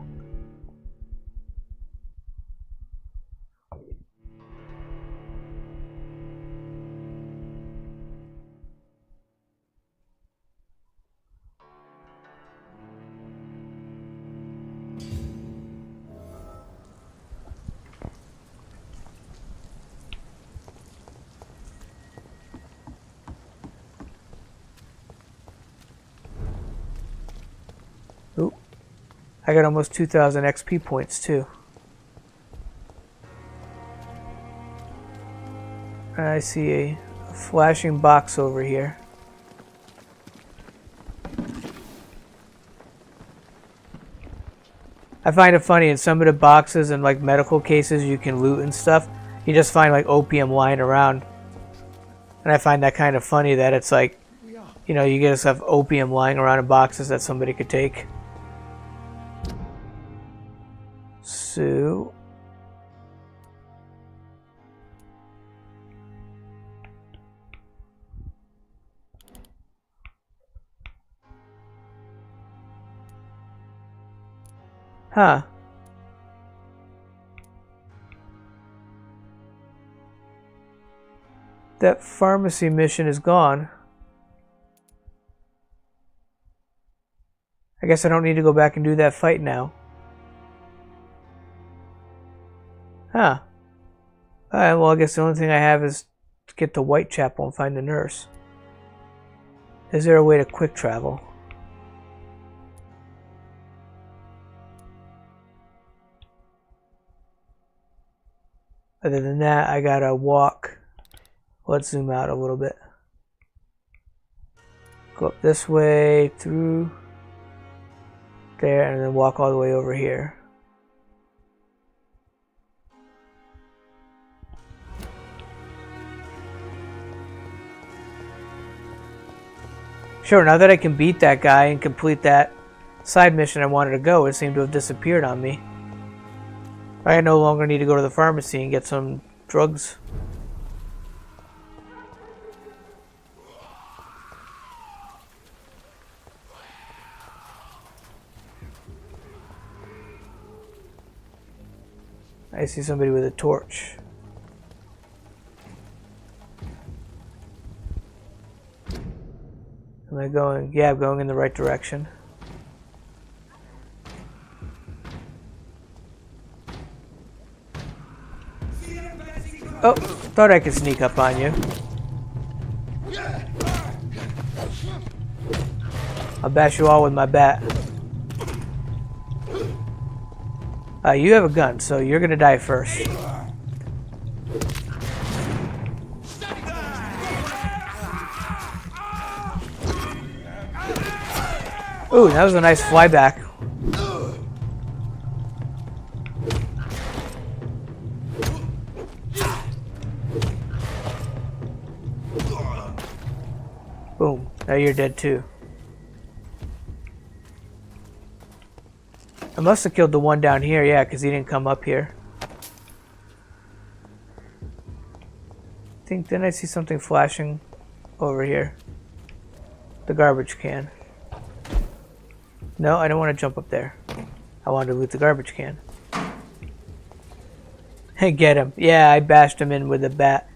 Ooh, I got almost 2,000 XP points too. I see a flashing box over here. I find it funny, in some of the boxes and like medical cases you can loot and stuff, you just find like opium lying around. And I find that kind of funny that it's like, you know, you get yourself opium lying around in boxes that somebody could take. So... Huh. That pharmacy mission is gone. I guess I don't need to go back and do that fight now. Huh. Alright, well I guess the only thing I have is to get to Whitechapel and find the nurse. Is there a way to quick travel? Other than that, I gotta walk. Let's zoom out a little bit. Go up this way, through there, and then walk all the way over here. Sure, now that I can beat that guy and complete that side mission I wanted to go, it seemed to have disappeared on me. I no longer need to go to the pharmacy and get some drugs. I see somebody with a torch. Am I going? Yeah, I'm going in the right direction. Oh, thought I could sneak up on you. I'll bash you all with my bat. You have a gun, so you're gonna die first. Ooh, that was a nice flyback. Boom. Now you're dead too. I must have killed the one down here, yeah, because he didn't come up here. Didn't I see something flashing over here? The garbage can. No, I don't want to jump up there. I wanted to loot the garbage can. Hey, get him. Yeah, I bashed him in with a bat.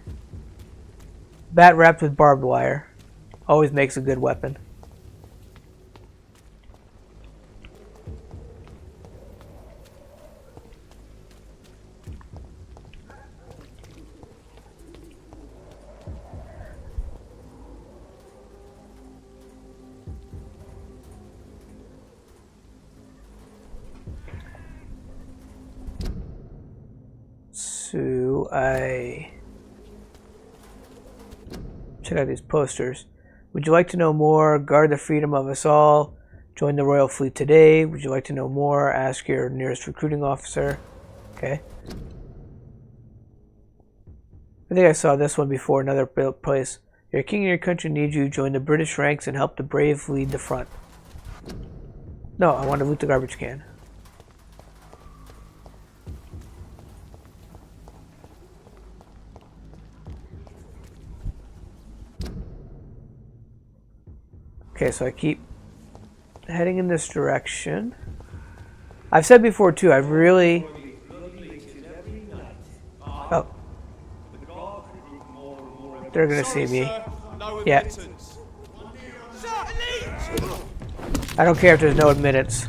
Bat wrapped with barbed wire. Always makes a good weapon. So I check out these posters. Would you like to know more? Guard the freedom of us all. Join the Royal Fleet today. Would you like to know more? Ask your nearest recruiting officer. Okay. I think I saw this one before, another place. Your king and your country need you. Join the British ranks and help the brave lead the front. No, I want to loot the garbage can. Okay, so I keep heading in this direction. I've said before too, I really... Oh. They're gonna see me. Yeah. I don't care if there's no admittance.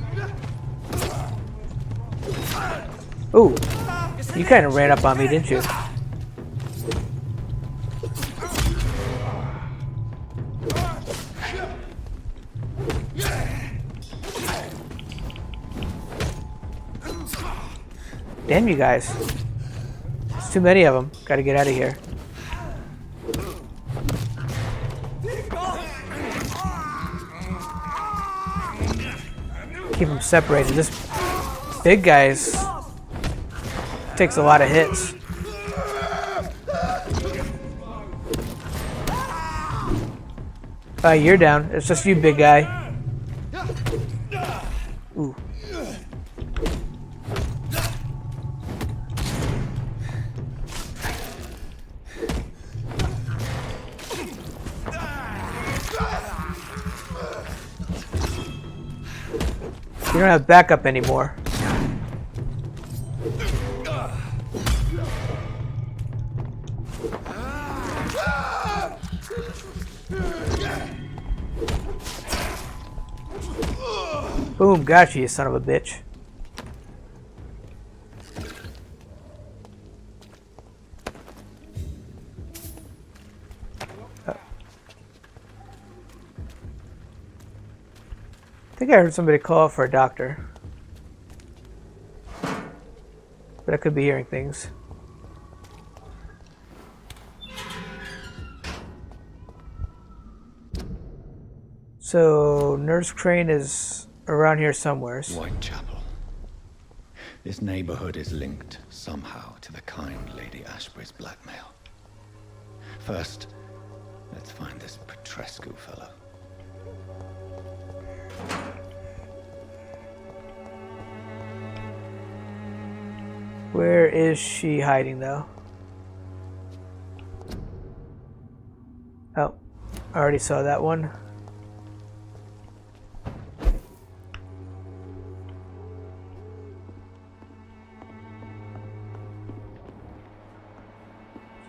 Ooh. You kind of ran up on me, didn't you? Damn you guys. There's too many of them. Gotta get out of here. Keep them separated. This big guy's takes a lot of hits. You're down. It's just you, big guy. Ooh. You don't have backup anymore. Boom, gotcha, you son of a bitch. I think I heard somebody call for a doctor. But I could be hearing things. So, Nurse Crane is around here somewhere. Whitechapel. This neighborhood is linked somehow to the kind Lady Ashbury's blackmail. First, let's find this Petrescu fellow. Where is she hiding, though? Oh, I already saw that one.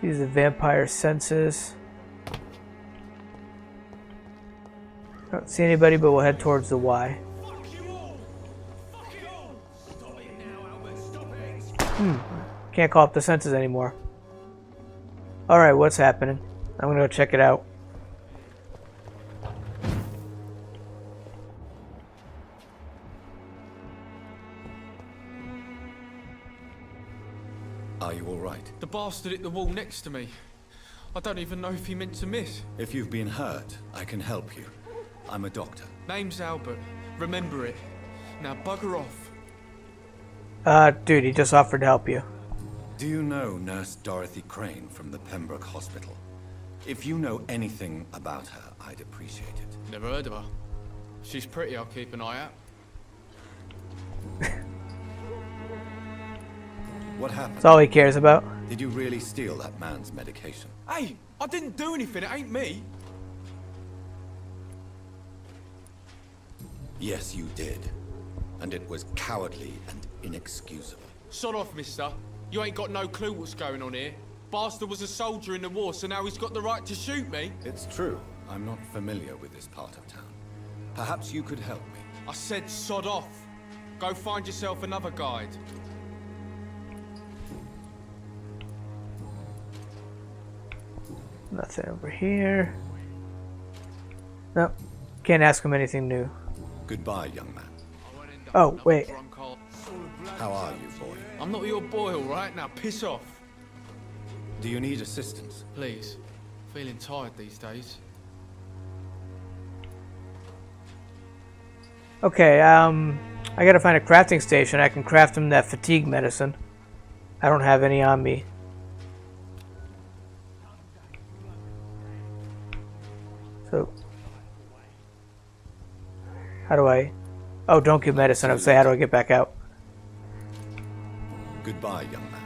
Use the vampire senses. Don't see anybody, but we'll head towards the Y. Can't call up the senses anymore. Alright, what's happening? I'm gonna go check it out. Are you alright? The bastard hit the wall next to me. I don't even know if he meant to miss. If you've been hurt, I can help you. I'm a doctor. Name's Albert. Remember it. Now bugger off. Dude, he just offered to help you. Do you know Nurse Dorothy Crane from the Pembroke Hospital? If you know anything about her, I'd appreciate it. Never heard of her. She's pretty, I'll keep an eye out. What happened? That's all he cares about. Did you really steal that man's medication? Hey, I didn't do anything, it ain't me. Yes, you did. And it was cowardly and inexcusable. Sod off, mister. You ain't got no clue what's going on here. Bastard was a soldier in the war, so now he's got the right to shoot me. It's true. I'm not familiar with this part of town. Perhaps you could help me. I said sod off. Go find yourself another guide. Nothing over here. Nope. Can't ask him anything new. Goodbye, young man. Oh, wait. How are you, boy? I'm not your boy, all right? Now piss off. Do you need assistance? Please. Feeling tired these days. Okay, I gotta find a crafting station. I can craft him that fatigue medicine. I don't have any on me. So, how do I... Oh, don't give medicine. I would say, how do I get back out? Goodbye, young man.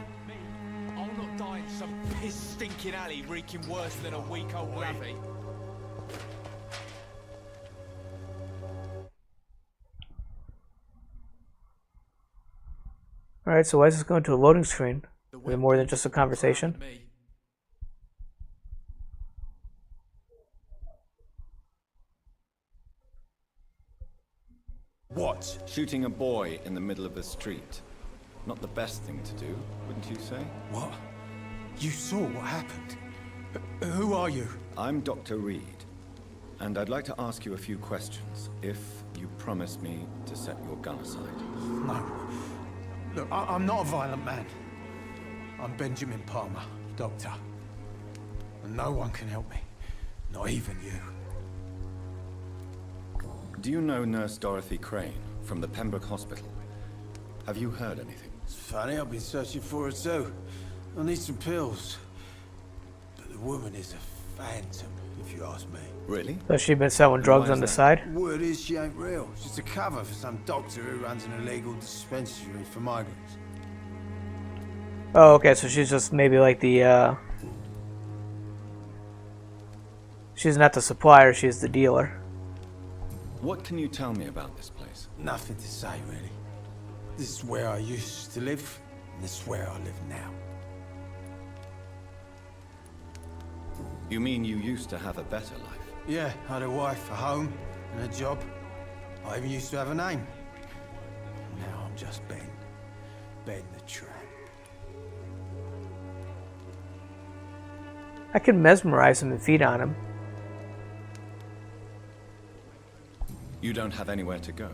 I'll not die in some piss-stinking alley reeking worse than a week-old lavvy. Alright, so why is this going to a loading screen? Is it more than just a conversation? What? Shooting a boy in the middle of the street. Not the best thing to do, wouldn't you say? What? You saw what happened? Who are you? I'm Dr. Reed, and I'd like to ask you a few questions, if you promise me to set your gun aside. No. Look, I'm not a violent man. I'm Benjamin Palmer, doctor. And no one can help me. Not even you. Do you know Nurse Dorothy Crane from the Pembroke Hospital? Have you heard anything? It's funny, I've been searching for her too. I need some pills. But the woman is a phantom, if you ask me. Really? So she's been selling drugs on the side? Word is she ain't real. She's a cover for some doctor who runs an illegal dispensary for migrants. Oh, okay, so she's just maybe like the, she's not the supplier, she's the dealer. What can you tell me about this place? Nothing to say, really. This is where I used to live, and this is where I live now. You mean you used to have a better life? Yeah, I had a wife, a home, and a job. I even used to have a name. Now I'm just Ben. Ben the Tramp. I could mesmerize him and feed on him. You don't have anywhere to go?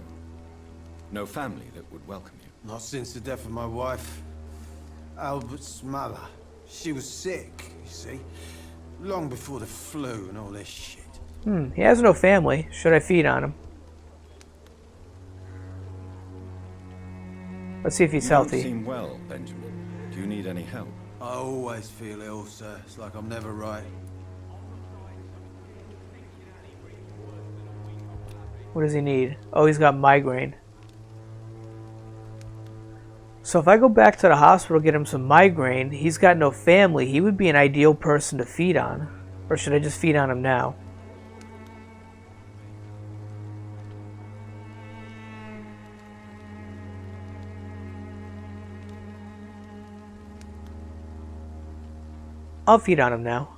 No family that would welcome you? Not since the death of my wife, Albert's mother. She was sick, you see. Long before the flu and all this shit. He has no family. Should I feed on him? Let's see if he's healthy. You don't seem well, Benjamin. Do you need any help? I always feel ill, sir. It's like I'm never right. What does he need? Oh, he's got migraine. So if I go back to the hospital, get him some migraine, he's got no family, he would be an ideal person to feed on. Or should I just feed on him now? I'll feed on him now.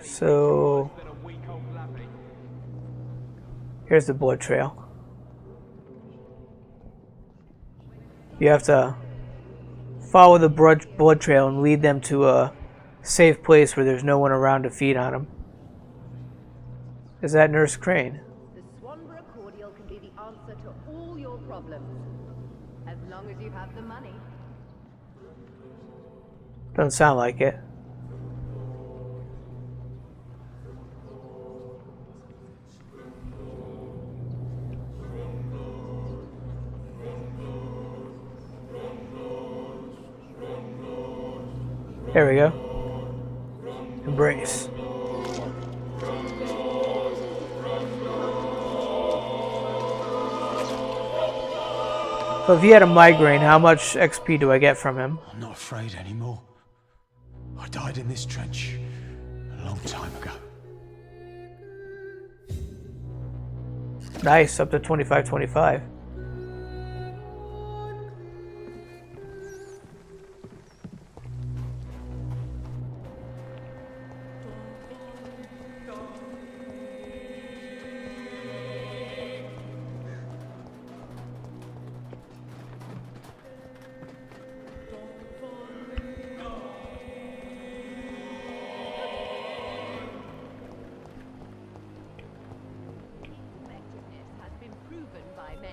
So here's the blood trail. You have to follow the blood trail and lead them to a safe place where there's no one around to feed on them. Is that Nurse Crane? The Swanborough cordial can be the answer to all your problems, as long as you have the money. Doesn't sound like it. There we go. Embrace. So if he had a migraine, how much XP do I get from him? I'm not afraid anymore. I died in this trench a long time ago. Nice, up to 25-25.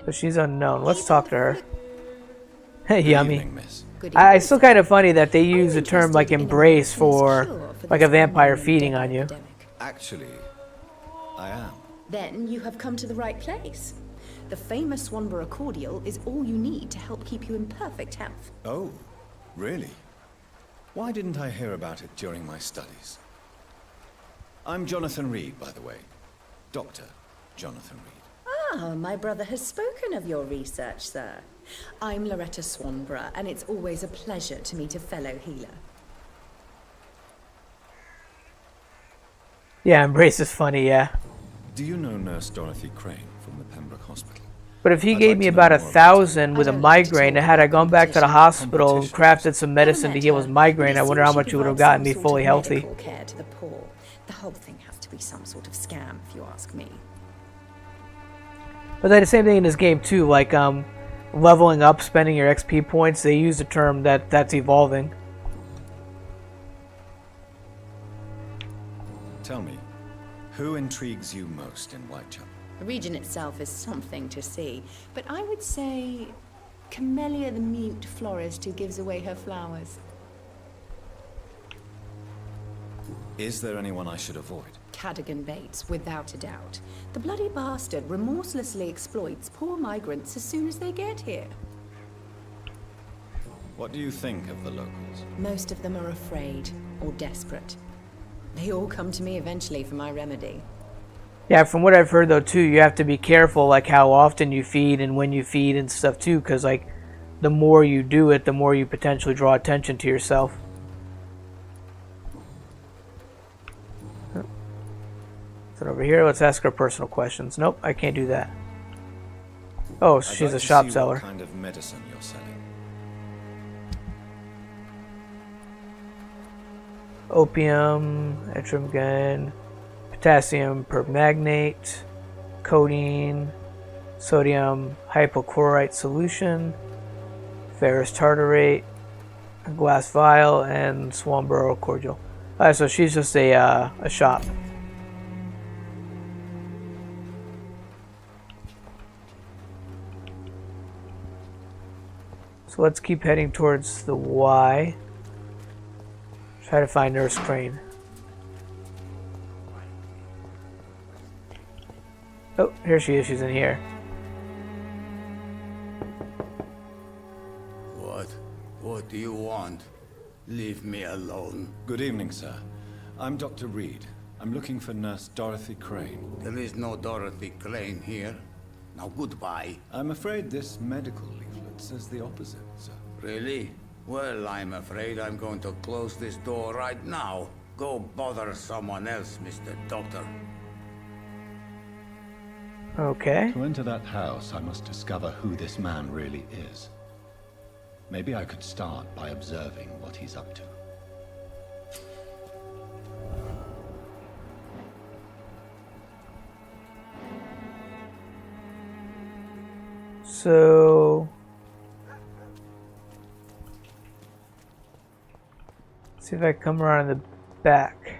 But she's unknown. Let's talk to her. Yummy. I still kind of funny that they use a term like embrace for like a vampire feeding on you. Actually, I am. Then you have come to the right place. The famous Swanborough cordial is all you need to help keep you in perfect health. Oh, really? Why didn't I hear about it during my studies? I'm Jonathan Reed, by the way. Dr. Jonathan Reed. Ah, my brother has spoken of your research, sir. I'm Loretta Swanborough, and it's always a pleasure to meet a fellow healer. Yeah, embrace is funny, yeah. Do you know Nurse Dorothy Crane from the Pembroke Hospital? But if he gave me about 1,000 with a migraine, and had I gone back to the hospital and crafted some medicine to heal his migraine, I wonder how much it would have gotten me fully healthy. Care to the poor. The whole thing has to be some sort of scam, if you ask me. But then the same thing in this game too, like leveling up, spending your XP points, they use the term that's evolving. Tell me, who intrigues you most in Whitechapel? The region itself is something to see, but I would say Camellia the mute florist who gives away her flowers. Is there anyone I should avoid? Cadogan Bates, without a doubt. The bloody bastard remorselessly exploits poor migrants as soon as they get here. What do you think of the locals? Most of them are afraid, or desperate. They all come to me eventually for my remedy. Yeah, from what I've heard though too, you have to be careful like how often you feed and when you feed and stuff too, because like the more you do it, the more you potentially draw attention to yourself. Is it over here? Let's ask her personal questions. Nope, I can't do that. Oh, she's a shop seller. What kind of medicine you're selling? Opium, etrimogen, potassium permanganate, codeine, sodium hypochlorite solution, ferrous tartarate, a glass vial, and Swanborough cordial. So she's just a shop. So let's keep heading towards the Y. Try to find Nurse Crane. Oh, here she is. She's in here. What do you want? Leave me alone. Good evening, sir. I'm Dr. Reed. I'm looking for Nurse Dorothy Crane. There is no Dorothy Crane here. Now goodbye. I'm afraid this medical leaflet says the opposite, sir. Really? Well, I'm afraid I'm going to close this door right now. Go bother someone else, Mr. Doctor. Okay. To enter that house, I must discover who this man really is. Maybe I could start by observing what he's up to. So... see if I come around in the back.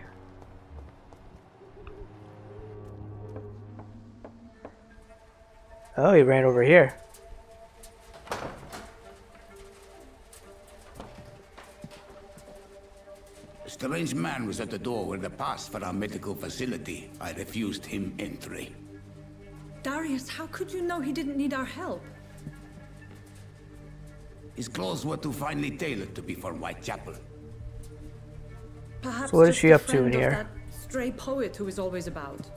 Oh, he ran over here. A strange man was at the door with a pass for our medical facility. I refused him entry. Darius, how could you know he didn't need our help? His clothes were too finely tailored to be for Whitechapel. Perhaps so what is just she a up to friend in of here? That stray poet who is always about.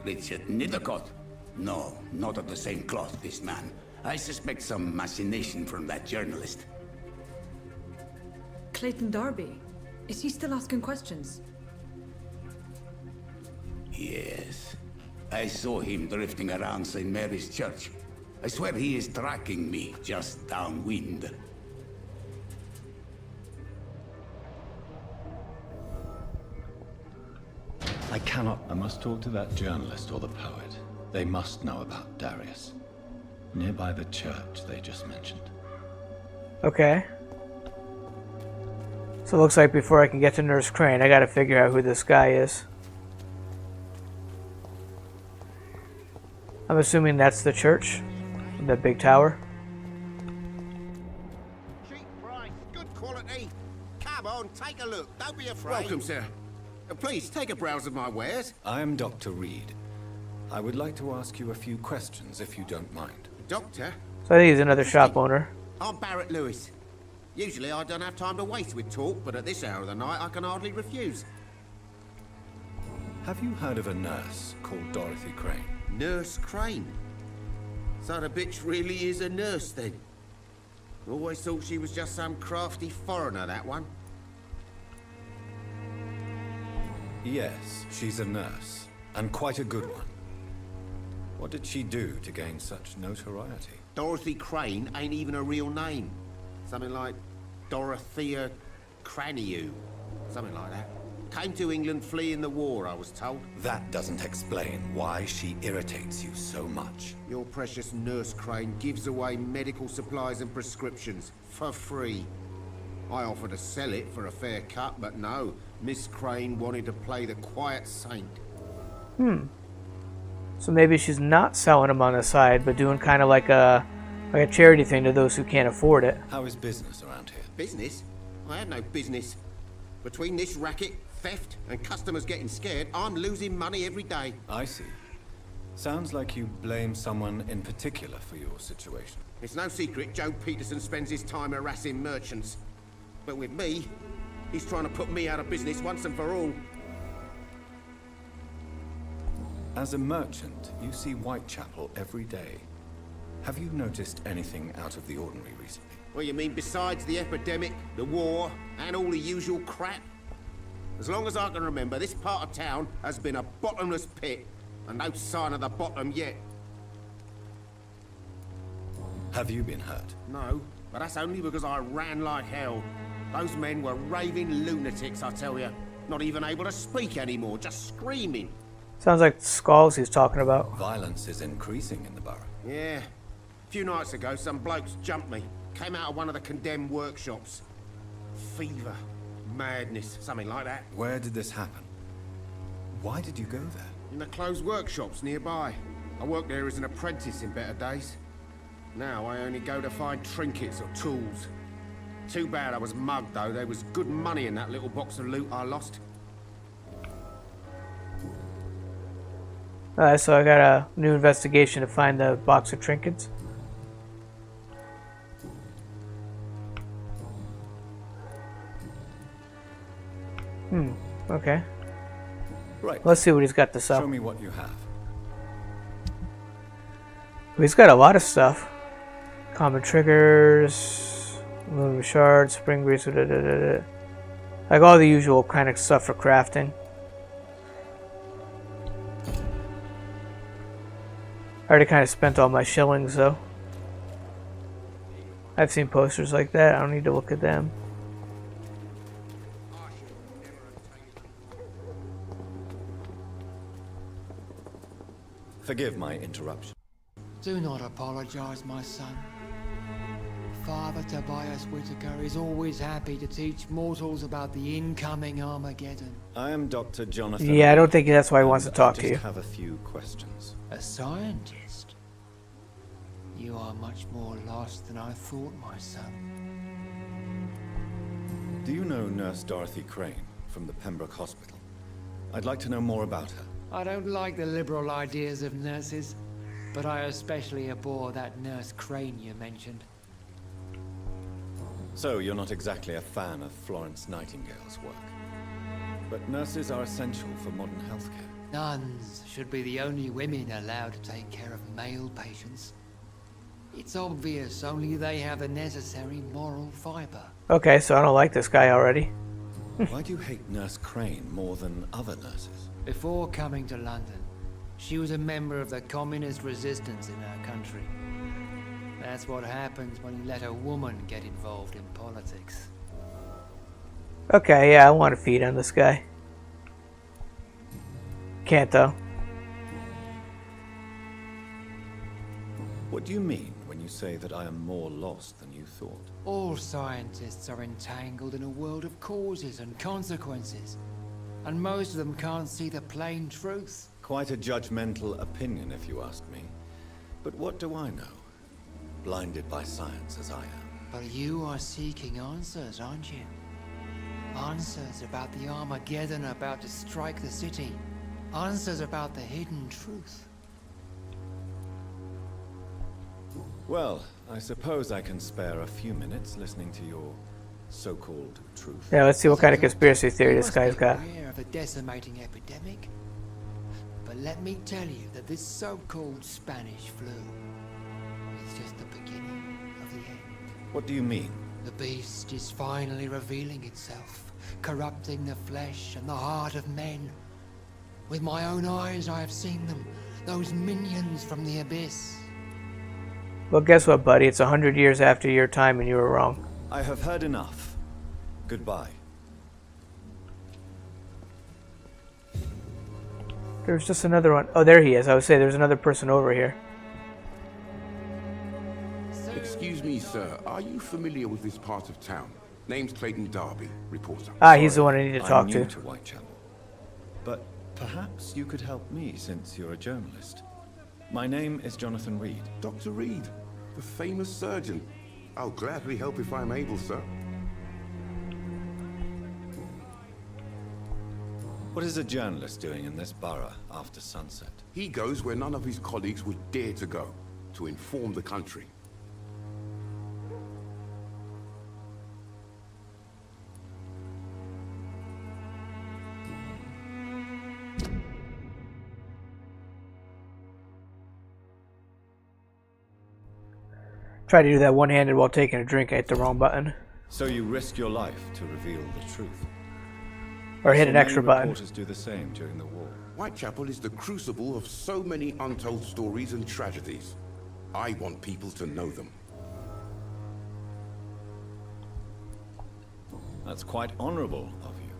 Richard Nithercott? No, not of the same cloth, this man. I suspect some machination from that journalist. Clayton Darby. Is he still asking questions? Yes. I saw him drifting around St. Mary's Church. I swear he is tracking me just downwind. I cannot. I must talk to that journalist or the poet. They must know about Darius. Nearby the church they just mentioned. Okay. So it looks like before I can get to Nurse Crane, I gotta figure out who this guy is. I'm assuming that's the church, that big tower. Cheap price, good quality. Come on, take a look. Don't be afraid. Welcome, sir. Please, take a browse of my wares. I am Dr. Reed. I would like to ask you a few questions, if you don't mind. Doctor? So I think he's another shop owner. I'm Barrett Lewis. Usually I don't have time to waste with talk, but at this hour of the night I can hardly refuse. Have you heard of a nurse called Dorothy Crane? Nurse Crane? So the bitch really is a nurse, then? Always thought she was just some crafty foreigner, that one. Yes, she's a nurse, and quite a good one. What did she do to gain such notoriety? Dorothy Crane ain't even a real name. Something like Dorothea Craniu. Something like that. Came to England fleeing the war, I was told. That doesn't explain why she irritates you so much. Your precious Nurse Crane gives away medical supplies and prescriptions for free. I offered to sell it for a fair cut, but no. Miss Crane wanted to play the quiet saint. So maybe she's not selling them on the side, but doing kind of like a charity thing to those who can't afford it. How is business around here? Business? I have no business. Between this racket, theft and customers getting scared, I'm losing money every day. I see. Sounds like you blame someone in particular for your situation. It's no secret Joe Peterson spends his time harassing merchants. But with me, he's trying to put me out of business once and for all. As a merchant, you see Whitechapel every day. Have you noticed anything out of the ordinary recently? What you mean besides the epidemic, the war, and all the usual crap? As long as I can remember, this part of town has been a bottomless pit, and no sign of the bottom yet. Have you been hurt? No, but that's only because I ran like hell. Those men were raving lunatics, I tell you. Not even able to speak anymore, just screaming. Sounds like the skulls he's talking about. Violence is increasing in the borough. Yeah. A few nights ago, some blokes jumped me. Came out of one of the condemned workshops. Fever, madness, something like that. Where did this happen? Why did you go there? In the closed workshops nearby. I worked there as an apprentice in better days. Now I only go to find trinkets or tools. Too bad I was mugged, though. There was good money in that little box of loot I lost. Alright, so I got a new investigation to find the box of trinkets. Okay. Right. Let's see what he's got to sell. Show me what you have. He's got a lot of stuff. Common triggers, aluminum shards, spring grease, like all the usual kind of stuff for crafting. I already kind of spent all my shillings though. I've seen posters like that. I don't need to look at them. Forgive my interruption. Do not apologize, my son. Father Tobias Whitaker is always happy to teach mortals about the incoming Armageddon. I am Dr. Jonathan. Yeah, I don't think that's why he wants to talk to you. I just have a few questions. A scientist? You are much more lost than I thought, my son. Do you know Nurse Dorothy Crane from the Pembroke Hospital? I'd like to know more about her. I don't like the liberal ideas of nurses, but I especially abhor that Nurse Crane you mentioned. So, you're not exactly a fan of Florence Nightingale's work. But nurses are essential for modern healthcare. Nuns should be the only women allowed to take care of male patients. It's obvious only they have the necessary moral fiber. Okay, so I don't like this guy already. Why do you hate Nurse Crane more than other nurses? Before coming to London, she was a member of the communist resistance in our country. That's what happens when you let a woman get involved in politics. Okay, yeah, I want to feed on this guy. Can't though. What do you mean when you say that I am more lost than you thought? All scientists are entangled in a world of causes and consequences, and most of them can't see the plain truth. Quite a judgmental opinion, if you ask me. But what do I know? Blinded by science as I am. But you are seeking answers, aren't you? Answers about the Armageddon about to strike the city. Answers about the hidden truth. Well, I suppose I can spare a few minutes listening to your so-called truth. Yeah, let's see what kind of conspiracy theory this guy's got. Aware of a decimating epidemic, but let me tell you that this so-called Spanish flu is just the beginning of the end. What do you mean? The beast is finally revealing itself, corrupting the flesh and the heart of men. With my own eyes, I have seen them, those minions from the abyss. Well, guess what, buddy? It's 100 years after your time and you were wrong. I have heard enough. Goodbye. There's just another one. Oh, there he is. I would say there's another person over here. Excuse me, sir. Are you familiar with this part of town? Name's Clayton Darby, reporter. Ah, he's the one I need to talk I'm to. new to Whitechapel. But perhaps you could help me since you're a journalist. My name is Jonathan Reed. Dr. Reed, the famous surgeon. I'll gladly help if I'm able, sir. What is a journalist doing in this borough after sunset? He goes where none of his colleagues would dare to go, to inform the country. Try to do that one-handed while taking a drink. I hit the wrong button. So you risk your life to reveal the truth. Or hit an extra button. Reporters do the same during the war. Whitechapel is the crucible of so many untold stories and tragedies. I want people to know them. That's quite honorable of you.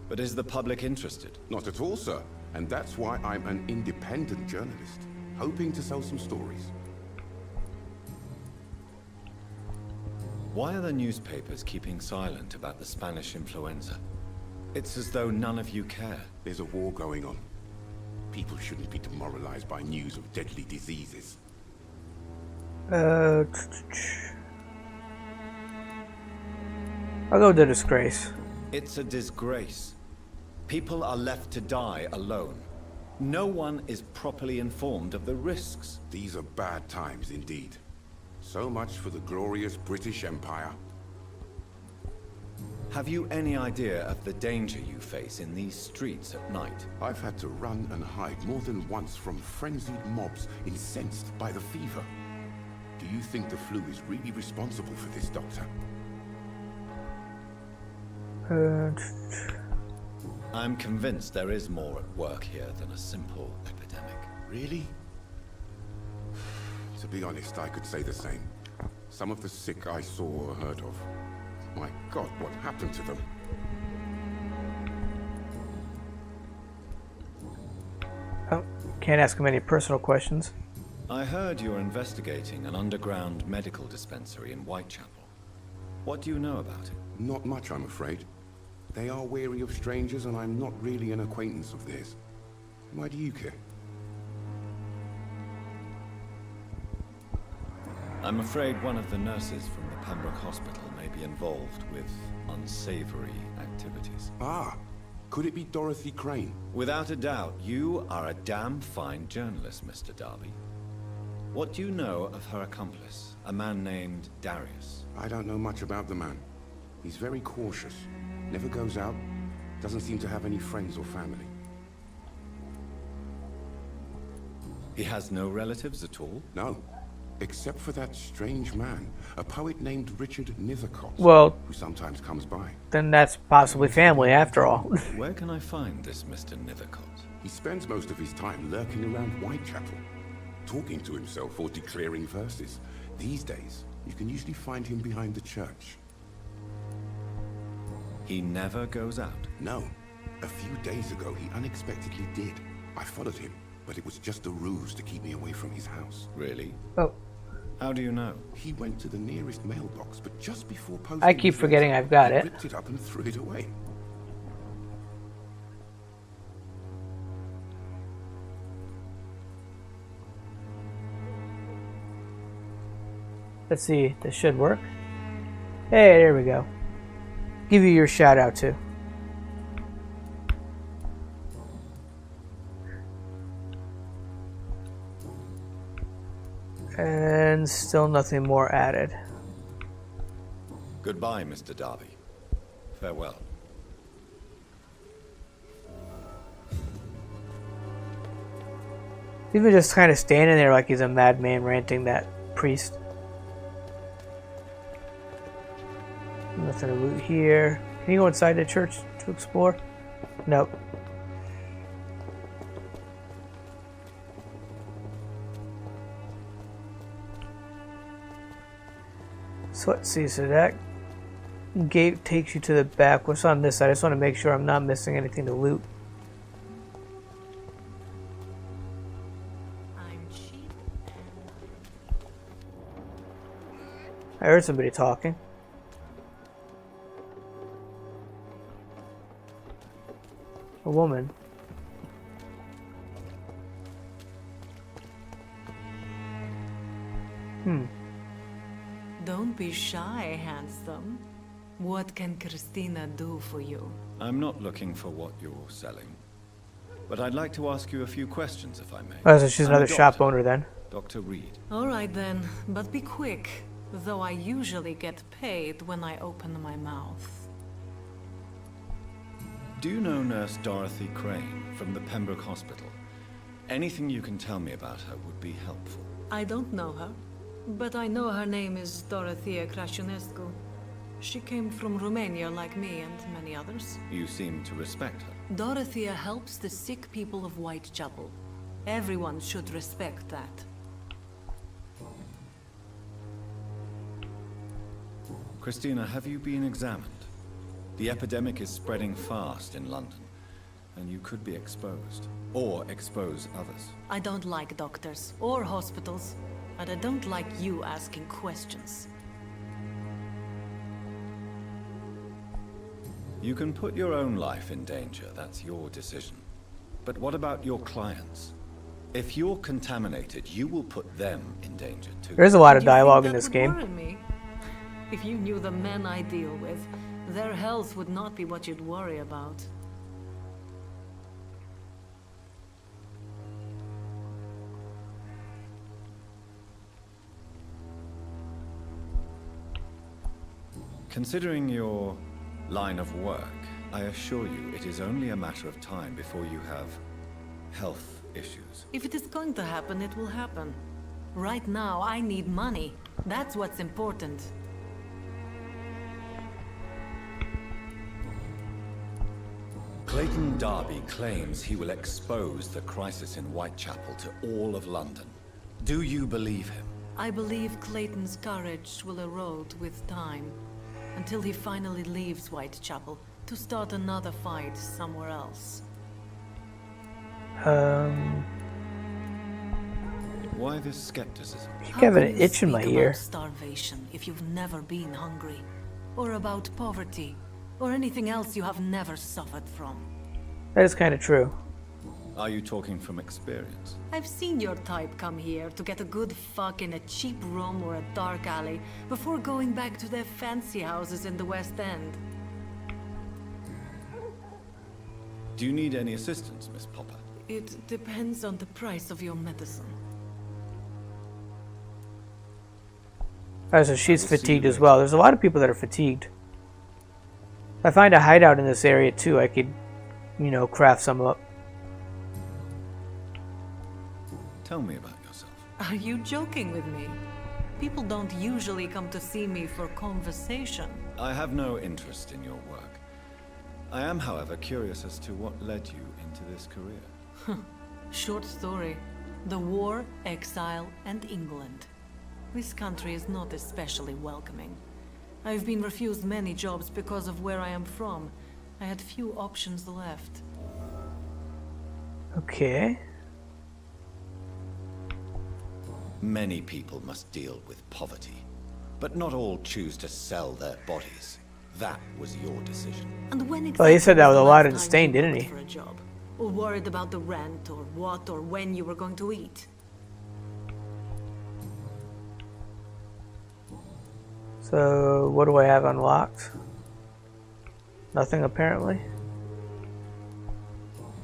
But is the public interested? Not at all, sir. And that's why I'm an independent journalist, hoping to sell some stories. Why are the newspapers keeping silent about the Spanish influenza? It's as though none of you care. There's a war going on. People shouldn't be demoralized by news of deadly diseases. I'll go with the disgrace. It's a disgrace. People are left to die alone. No one is properly informed of the risks. These are bad times indeed. So much for the glorious British Empire. Have you any idea of the danger you face in these streets at night? I've had to run and hide more than once from frenzied mobs incensed by the fever. Do you think the flu is really responsible for this, Doctor? I'm convinced there is more at work here than a simple epidemic. Really? To be honest, I could say the same. Some of the sick I saw or heard of. My God, what happened to them? Oh, can't ask him any personal questions. I heard you're investigating an underground medical dispensary in Whitechapel. What do you know about it? Not much, I'm afraid. They are wary of strangers, and I'm not really an acquaintance of theirs. Why do you care? I'm afraid one of the nurses from the Pembroke Hospital may be involved with unsavory activities. Ah, could it be Dorothy Crane? Without a doubt, you are a damn fine journalist, Mr. Darby. What do you know of her accomplice, a man named Darius? I don't know much about the man. He's very cautious, never goes out, doesn't seem to have any friends or family. He has no relatives at all? No. Except for that strange man, a poet named Richard Nethercott, well, who sometimes comes by. Then that's possibly family after all. Where can I find this Mr. Nethercott? He spends most of his time lurking around Whitechapel, talking to himself or declaring verses. These days, you can usually find him behind the church. He never goes out? No. A few days ago, he unexpectedly did. I followed him, but it was just a ruse to keep me away from his house. Really? Oh. How do you know? He went to the nearest mailbox, but just before posting I keep forgetting I've got it. He ripped it up and threw it away. Let's see, this should work. Hey, there we go. Give you your shout out too. And still nothing more added. Goodbye, Mr. Darby. Farewell. Even just kind of standing there like he's a madman ranting, that priest. Nothing to loot here. Can you go inside the church to explore? Nope. So let's see, so that gate takes you to the back. What's on this side? I just want to make sure I'm not missing anything to loot. I heard somebody talking. A woman. Don't be shy, handsome. What can Christina do for you? I'm not looking for what you're selling, but I'd like to ask you a few questions, if I may. Oh, so she's I'm a another shop doctor, owner then. Dr. Reed. All right then, but be quick, though I usually get paid when I open my mouth. Do you know Nurse Dorothy Crane from the Pembroke Hospital? Anything you can tell me about her would be helpful. I don't know her, but I know her name is Dorothea Crăciunescu. She came from Romania like me and many others. You seem to respect her. Dorothea helps the sick people of Whitechapel. Everyone should respect that. Christina, have you been examined? The epidemic is spreading fast in London, and you could be exposed, or expose others. I don't like doctors or hospitals, and I don't like you asking questions. You can put your own life in danger, that's your decision. But what about your clients? If you're contaminated, you will put them in danger too. There's a lot of Do you think dialogue in that this would game. worry me? If you knew the men I deal with, their health would not be what you'd worry about. Considering your line of work, I assure you it is only a matter of time before you have health issues. If it is going to happen, it will happen. Right now, I need money. That's what's important. Clayton Darby claims he will expose the crisis in Whitechapel to all of London. Do you believe him? I believe Clayton's courage will erode with time, until he finally leaves Whitechapel to start another fight somewhere else. Why this skepticism? I have an itch in my Speak ear. about starvation if you've never been hungry, or about poverty, or anything else you have never suffered from. That is kind of true. Are you talking from experience? I've seen your type come here to get a good fuck in a cheap room or a dark alley before going back to their fancy houses in the West End. Do you need any assistance, Miss Popper? It depends on the price of your medicine. Oh, so she's fatigued as well. There's a lot of people that are fatigued. If I find a hideout in this area too, I could, you know, craft some up. Tell me about yourself. Are you joking with me? People don't usually come to see me for conversation. I have no interest in your work. I am, however, curious as to what led you into this career. Short story. The war, exile, and England. This country is not especially welcoming. I've been refused many jobs because of where I am from. I had few options left. Okay. Many people must deal with poverty, but not all choose to sell their bodies. That was your decision. And when Well, he said that with a lot of was the last disdain, time you didn't worked he? for a job? Or worried about the rent, or what, or when you were going to eat? So, what do I have unlocked? Nothing, apparently.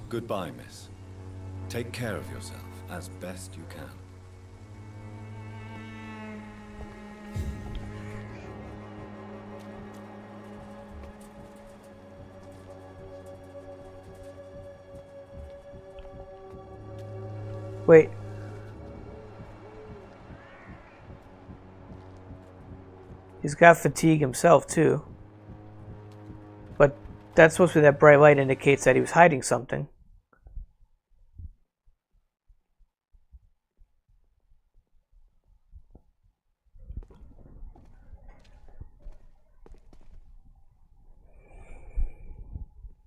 Goodbye, miss. Take care of yourself as best you can. Wait. He's got fatigue himself, too. But that's supposed to be that bright light indicates that he was hiding something.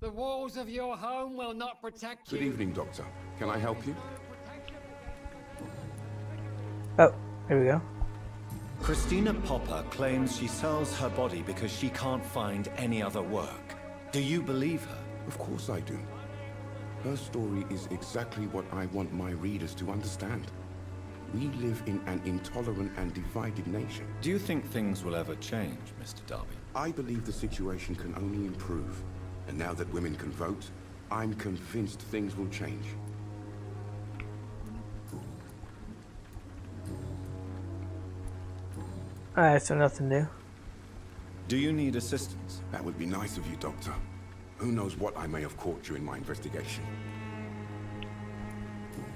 The walls of your home will not protect you. Good evening, Doctor. Can I help you? Oh, there we go. Christina Popper claims she sells her body because she can't find any other work. Do you believe her? Of course I do. Her story is exactly what I want my readers to understand. We live in an intolerant and divided nation. Do you think things will ever change, Mr. Darby? I believe the situation can only improve. And now that women can vote, I'm convinced things will change. Alright, so nothing new. Do you need assistance? That would be nice of you, Doctor. Who knows what I may have caught during my investigation.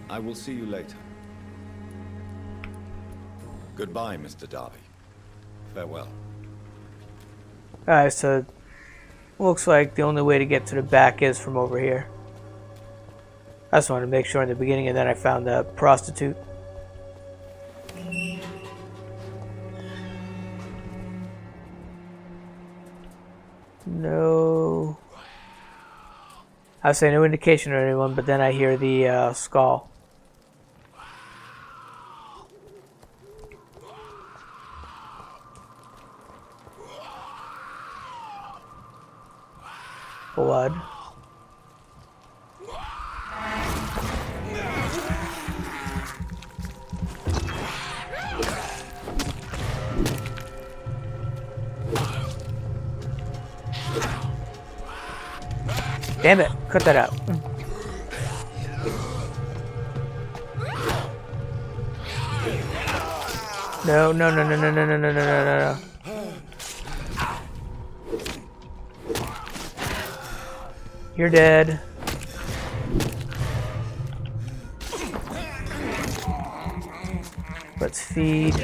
I will see you later. Goodbye, Mr. Darby. Farewell. Alright, so looks like the only way to get to the back is from over here. I just wanted to make sure in the beginning, and then I found the prostitute. No. I would say no indication of anyone, but then I hear the skull. Blood. Damn it, cut that out. No, no, no, no, no, no, no, no, no, no, no. You're dead. Let's feed.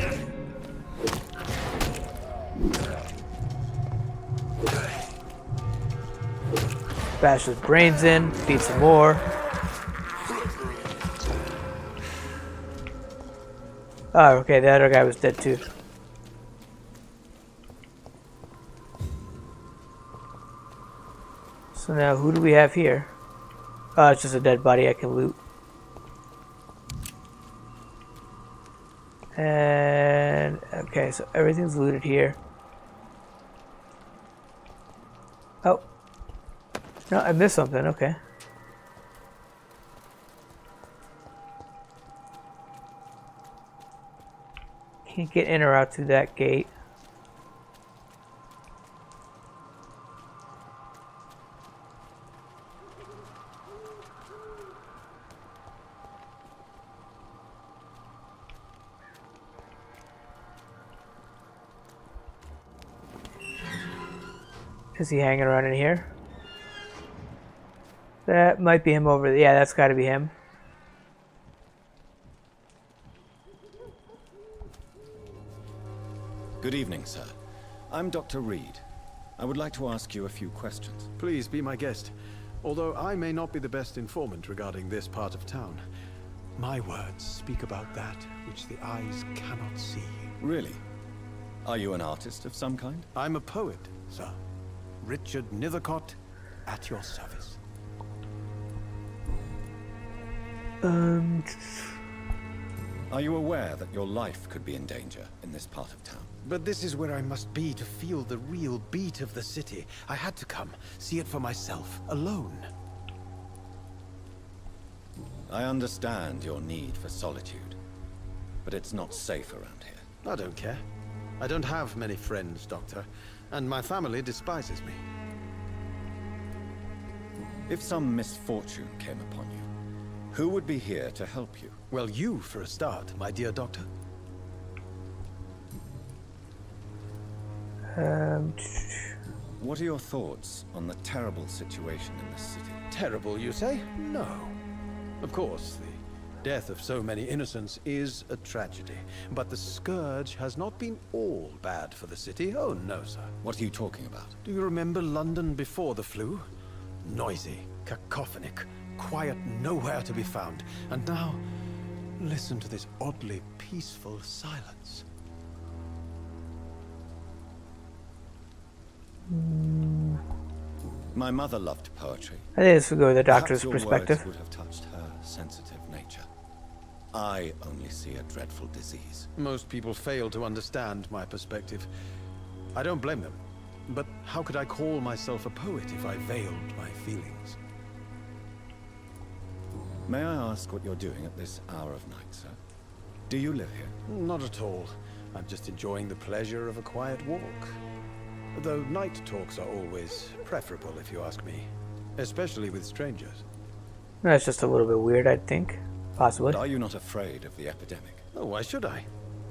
Bash his brains in, feed some more. Oh, okay, the other guy was dead too. So now, who do we have here? Oh, it's just a dead body I can loot. And, okay, so everything's looted here. Oh. No, I missed something, okay. Can't get in or out through that gate. Is he hanging around in here? That might be him over there. Yeah, that's got to be him. Good evening, sir. I'm Dr. Reed. I would like to ask you a few questions. Please be my guest. Although I may not be the best informant regarding this part of town, my words speak about that which the eyes cannot see. Really? Are you an artist of some kind? I'm a poet, sir. Richard Nethercott, at your service. Are you aware that your life could be in danger in this part of town? But this is where I must be to feel the real beat of the city. I had to come, see it for myself, alone. I understand your need for solitude, but it's not safe around here. I don't care. I don't have many friends, Doctor, and my family despises me. If some misfortune came upon you, who would be here to help you? Well, you for a start, my dear Doctor. What are your thoughts on the terrible situation in this city? Terrible, you say? No. Of course, the death of so many innocents is a tragedy. But the scourge has not been all bad for the city. Oh, no, sir. What are you talking about? Do you remember London before the flu? Noisy, cacophonic, quiet nowhere to be found. And now, listen to this oddly peaceful silence. My mother loved poetry. I think this would go with the doctor's Perhaps your perspective. words would have touched her sensitive nature. I only see a dreadful disease. Most people fail to understand my perspective. I don't blame them. But how could I call myself a poet if I veiled my feelings? May I ask what you're doing at this hour of night, sir? Do you live here? Not at all. I'm just enjoying the pleasure of a quiet walk. Though night talks are always preferable, if you ask me. Especially with strangers. That's just a little bit weird, I think. Possibly. But are you not afraid of the epidemic? Oh, why should I?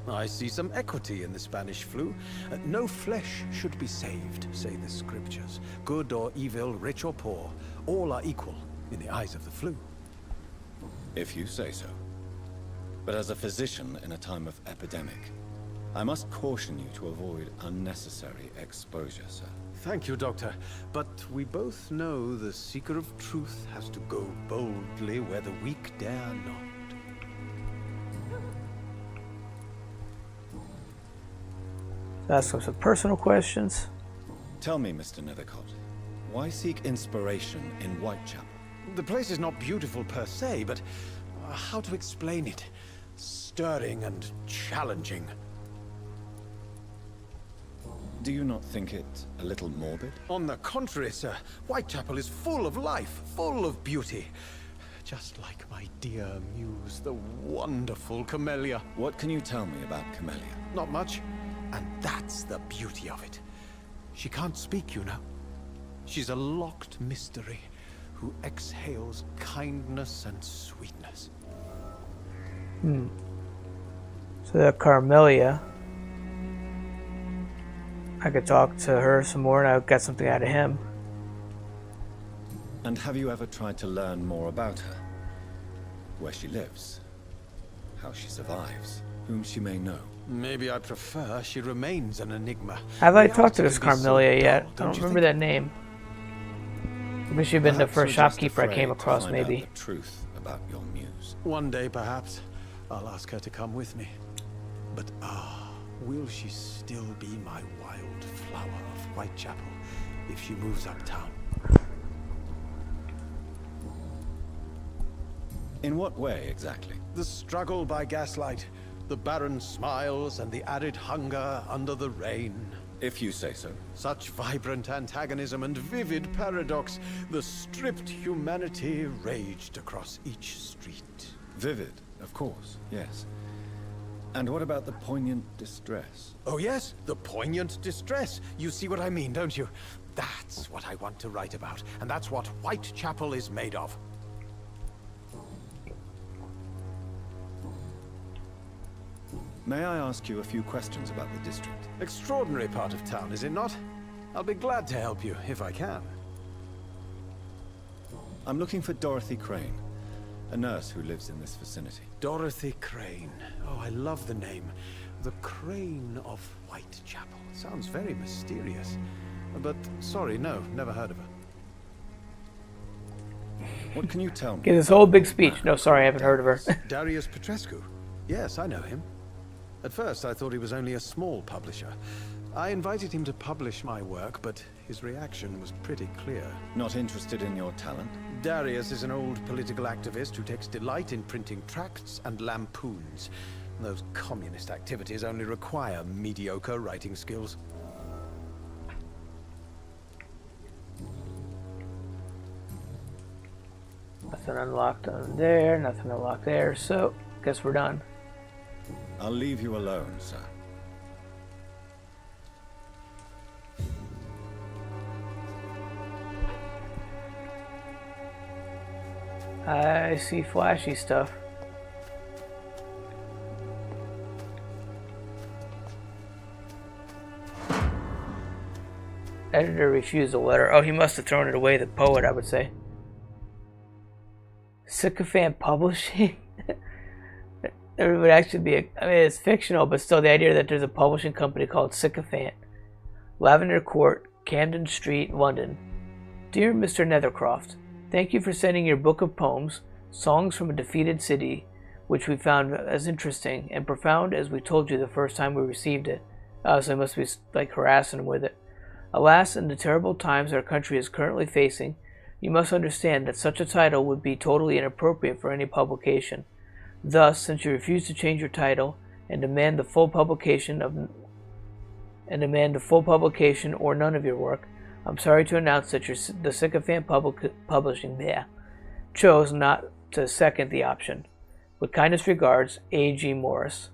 I see some equity in the Spanish flu. No flesh should be saved, say the scriptures. Good or evil, rich or poor, all are equal in the eyes of the flu. If you say so. But as a physician in a time of epidemic, I must caution you to avoid unnecessary exposure, sir. Thank you, Doctor. But we both know the seeker of truth has to go boldly where the weak dare not. Ask him some personal questions. Tell me, Mr. Nethercott, why seek inspiration in Whitechapel? The place is not beautiful per se, but how to explain it? Stirring and challenging. Do you not think it a little morbid? On the contrary, sir. Whitechapel is full of life, full of beauty. Just like my dear muse, the wonderful Camellia. What can you tell me about Camellia? Not much. And that's the beauty of it. She can't speak, you know. She's a locked mystery who exhales kindness and sweetness. So that Carmelia, I could talk to her some more and I'll get something out of him. And have you ever tried to learn more about her? Where she lives? How she survives? Whom she may know? Maybe I prefer she remains an enigma. Have I talked to this Carmelia yet? I don't remember that name. Maybe she'd been the first shopkeeper I came across, maybe. The truth about your muse. One day, perhaps, I'll ask her to come with me. But will she still be my wild flower of Whitechapel if she moves uptown? In what way, exactly? The struggle by gaslight, the barren smiles, and the arid hunger under the rain. If you say so. Such vibrant antagonism and vivid paradox, the stripped humanity raged across each street. Vivid, of course, yes. And what about the poignant distress? Oh yes, the poignant distress. You see what I mean, don't you? That's what I want to write about, and that's what Whitechapel is made of. May I ask you a few questions about the district? Extraordinary part of town, is it not? I'll be glad to help you, if I can. I'm looking for Dorothy Crane, a nurse who lives in this vicinity. Dorothy Crane. Oh, I love the name. The Crane of Whitechapel. Sounds very mysterious. But, sorry, no, never heard of her. What can you tell me? Give this whole big speech. No, sorry, I haven't heard of her. Darius Petrescu. Yes, I know him. At first, I thought he was only a small publisher. I invited him to publish my work, but his reaction was pretty clear. Not interested in your talent? Darius is an old political activist who takes delight in printing tracts and lampoons. Those communist activities only require mediocre writing skills. Nothing unlocked on there, nothing unlocked there, so guess we're done. I'll leave you alone, sir. I see flashy stuff. Editor refused the letter. Oh, he must have thrown it away, the poet, I would say. Sycophant Publishing? There would actually be I mean, it's fictional, but still the idea that there's a publishing company called Sycophant. Lavender Court, Camden Street, London. Dear Mr. Nethercroft, thank you for sending your book of poems, Songs from a Defeated City, which we found as interesting and profound as we told you the first time we received it. So I must be like harassing him with it. Alas, in the terrible times our country is currently facing, you must understand that such a title would be totally inappropriate for any publication. Thus, since you refuse to change your title and demand the full publication or none of your work, I'm sorry to announce that the Sycophant Publishing there chose not to second the option. With kindest regards, A.G. Morris.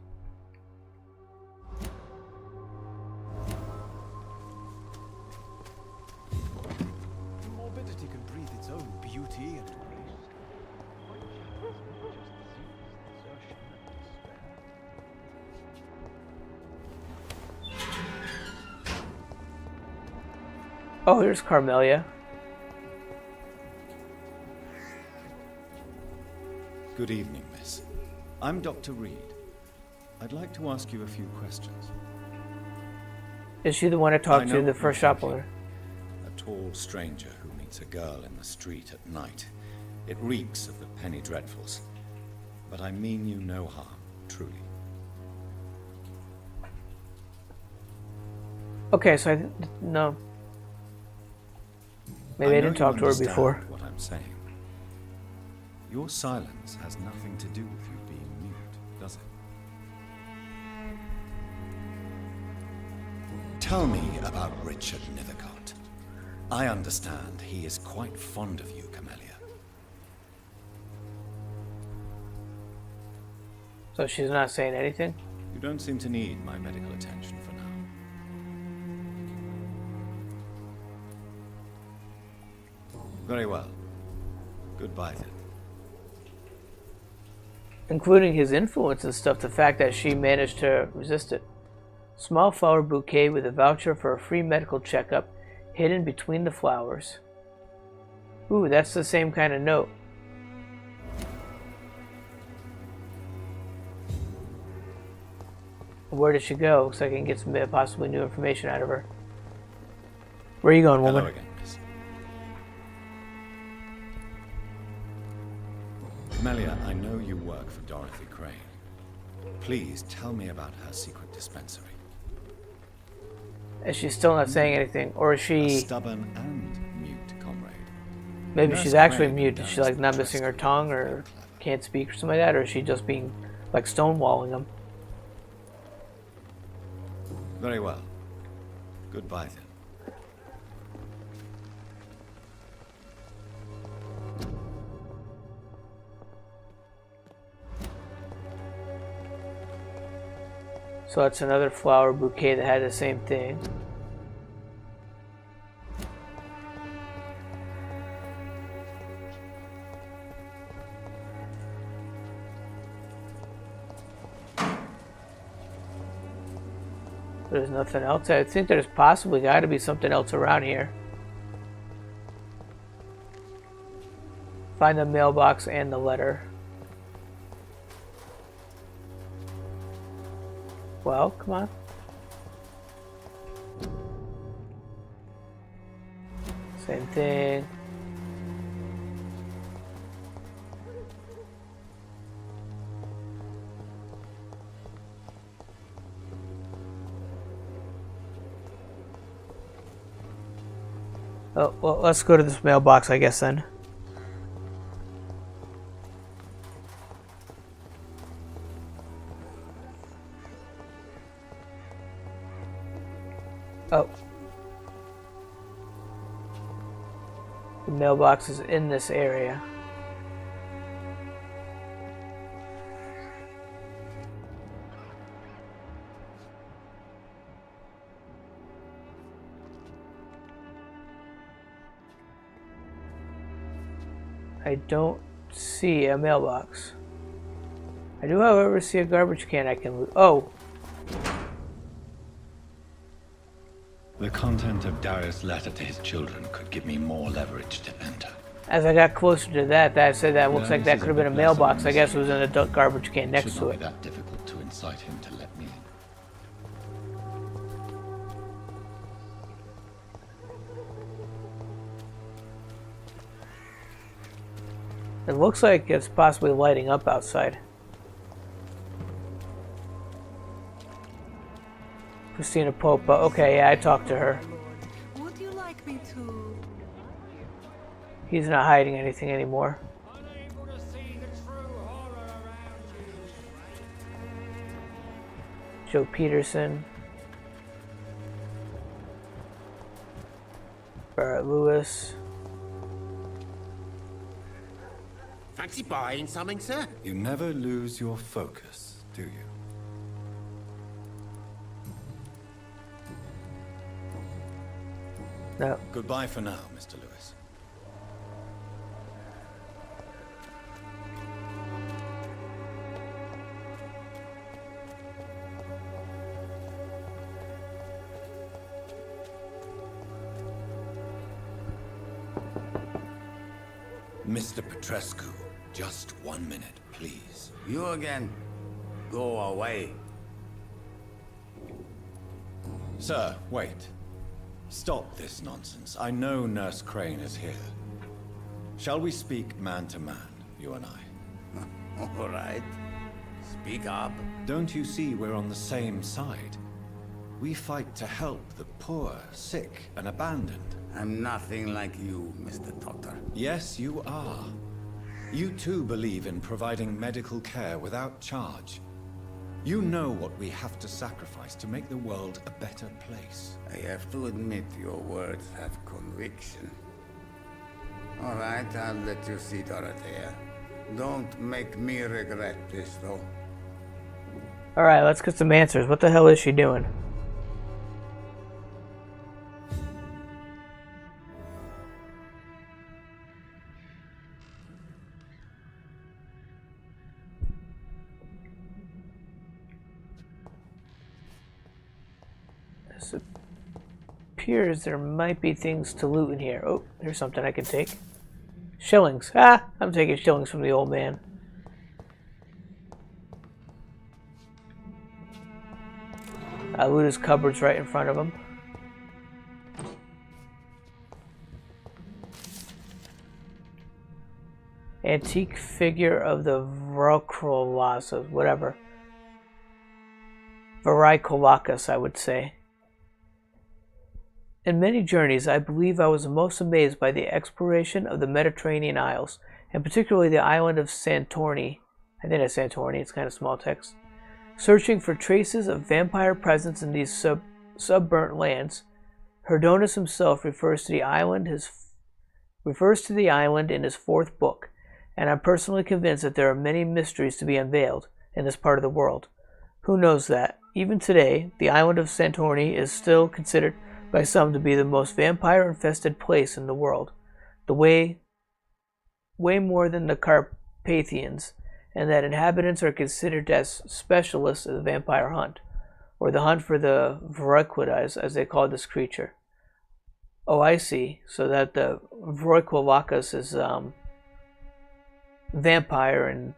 Oh, here's Carmelia. Good evening, miss. I'm Dr. Reed. I'd like to ask you a few questions. Is she the one I talked to, the first shop owner? A tall stranger who meets a girl in the street at night. It reeks of the penny dreadfuls. But I mean you no harm, truly. Okay, so no. Maybe I didn't talk to her before. What I'm saying. Your silence has nothing to do with you being mute, does it? Tell me about Richard Nethercott. I understand he is quite fond of you, Camellia. So she's not saying anything? You don't seem to need my medical attention for now. Very well. Goodbye then. Including his influence and stuff, the fact that she managed to resist it. Small flower bouquet with a voucher for a free medical checkup hidden between the flowers. Ooh, that's the same kind of note. Where did she go? Looks like I can get some possibly new information out of her. Where are you going, woman? Hello again, miss. Camellia, I know you work for Dorothy Crane. Please tell me about her secret dispensary. Is she still not saying anything? Or is she... A stubborn and mute comrade. Maybe she's actually mute. Is she like not missing her tongue or can't speak or something like that? Or is she just being like stonewalling them? Very well. Goodbye then. So it's another flower bouquet that had the same thing. There's nothing else. I think there's possibly got to be something else around here. Find the mailbox and the letter. Well, come on. Same thing. Oh, well, let's go to this mailbox, I guess, then. Oh. The mailbox is in this area. I don't see a mailbox. I do, however, see a garbage can I can loot. Oh! The content of Darius' letter to his children could give me more leverage to enter. As I got closer to that, I said that looks like that could have been a mailbox. I guess it was in a garbage can next to it. Should not be that difficult to incite him to let me in. It looks like it's possibly lighting up outside. Christina Pope. Okay, yeah, I talked to her. Would you like me to? He's not hiding anything anymore. Joe Peterson. Barrett Lewis. Fancy buying something, sir? You never lose your focus, do you? No. Goodbye for now, Mr. Lewis. Mr. Petrescu, just 1 minute, please. You again? Go away. Sir, wait. Stop this nonsense. I know Nurse Crane is here. Shall we speak man to man, you and I? All right. Speak up. Don't you see we're on the same side? We fight to help the poor, sick, and abandoned. I'm nothing like you, Mr. Doctor. Yes, you are. You too believe in providing medical care without charge. You know what we have to sacrifice to make the world a better place. I have to admit your words have conviction. All right, I'll let you see Dorothea. Don't make me regret this, though. Alright, let's get some answers. What the hell is she doing? It appears there might be things to loot in here. Oh, there's something I can take. Shillings. Ah, I'm taking shillings from the old man. I loot his cupboards right in front of him. Antique figure of the Varicolakas, whatever. Varicolakas, I would say. In many journeys, I believe I was most amazed by the exploration of the Mediterranean Isles, and particularly the island of Santorini. I think that's Santorini, it's kind of small text. Searching for traces of vampire presence in these subburnt lands, Herdonus himself refers to the island in his 4th book, and I'm personally convinced that there are many mysteries to be unveiled in this part of the world. Who knows that? Even today, the island of Santorini is still considered by some to be the most vampire-infested place in the world, way more than the Carpathians, and that inhabitants are considered as specialists in the vampire hunt, or the hunt for the Varicolakas, as they call this creature. Oh, I see. So that the Varicolakas is vampire, and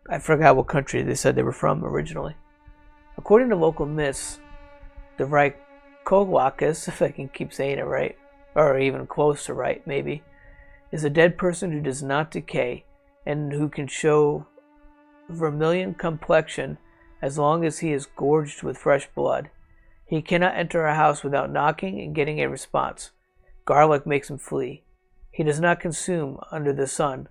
I forgot what country they said they were from originally. According to local myths, the Varicolakas, if I can keep saying it right, or even close to right, maybe, is a dead person who does not decay and who can show vermilion complexion as long as he is gorged with fresh blood. He cannot enter a house without knocking and getting a response. Garlic makes him flee. He does not consume under the sun,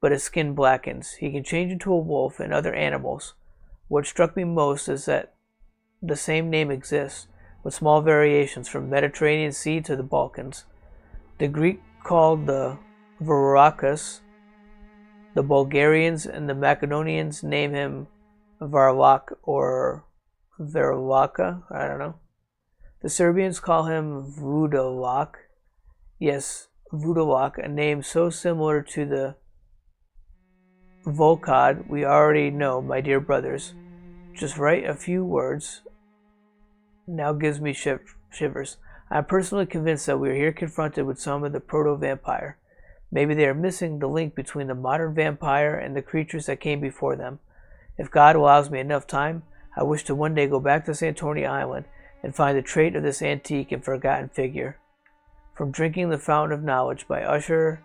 but his skin blackens. He can change into a wolf and other animals. What struck me most is that the same name exists, with small variations from Mediterranean Sea to the Balkans. The Greek called the Varlakas, the Bulgarians and the Macedonians name him Varlak or Verlaka, I don't know. The Serbians call him Vudalak. Yes, Vudalak, a name so similar to the Volkod we already know, my dear brothers. Just write a few words. Now gives me shivers. I am personally convinced that we are here confronted with some of the proto-vampire. Maybe they are missing the link between the modern vampire and the creatures that came before them. If God allows me enough time, I wish to one day go back to Santorini Island and find the trait of this antique and forgotten figure. From Drinking the Fountain of Knowledge by Usher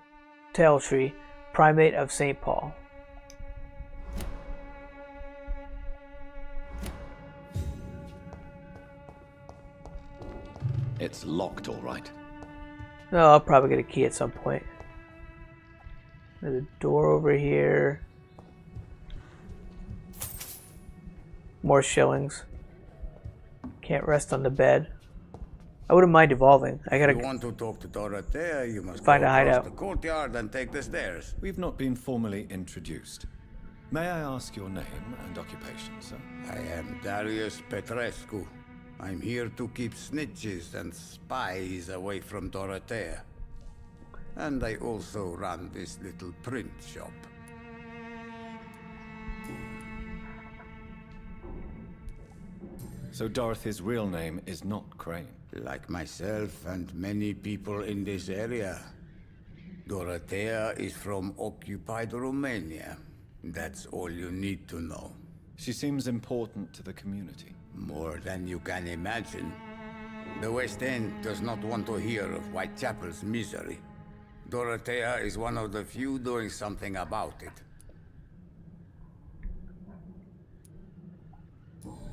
Tailtree, Primate of St. Paul. It's locked, all right. No, I'll probably get a key at some point. There's a door over here. More shillings. Can't rest on the bed. I wouldn't mind evolving. I gotta. If you want to talk to Dorothea, you must find go a across hideout. the courtyard and take the stairs. We've not been formally introduced. May I ask your name and occupation, sir? I am Darius Petrescu. I'm here to keep snitches and spies away from Dorothea. And I also run this little print shop. So Dorothy's real name is not Crane? Like myself and many people in this area. Dorothea is from occupied Romania. That's all you need to know. She seems important to the community. More than you can imagine. The West End does not want to hear of Whitechapel's misery. Dorothea is one of the few doing something about it.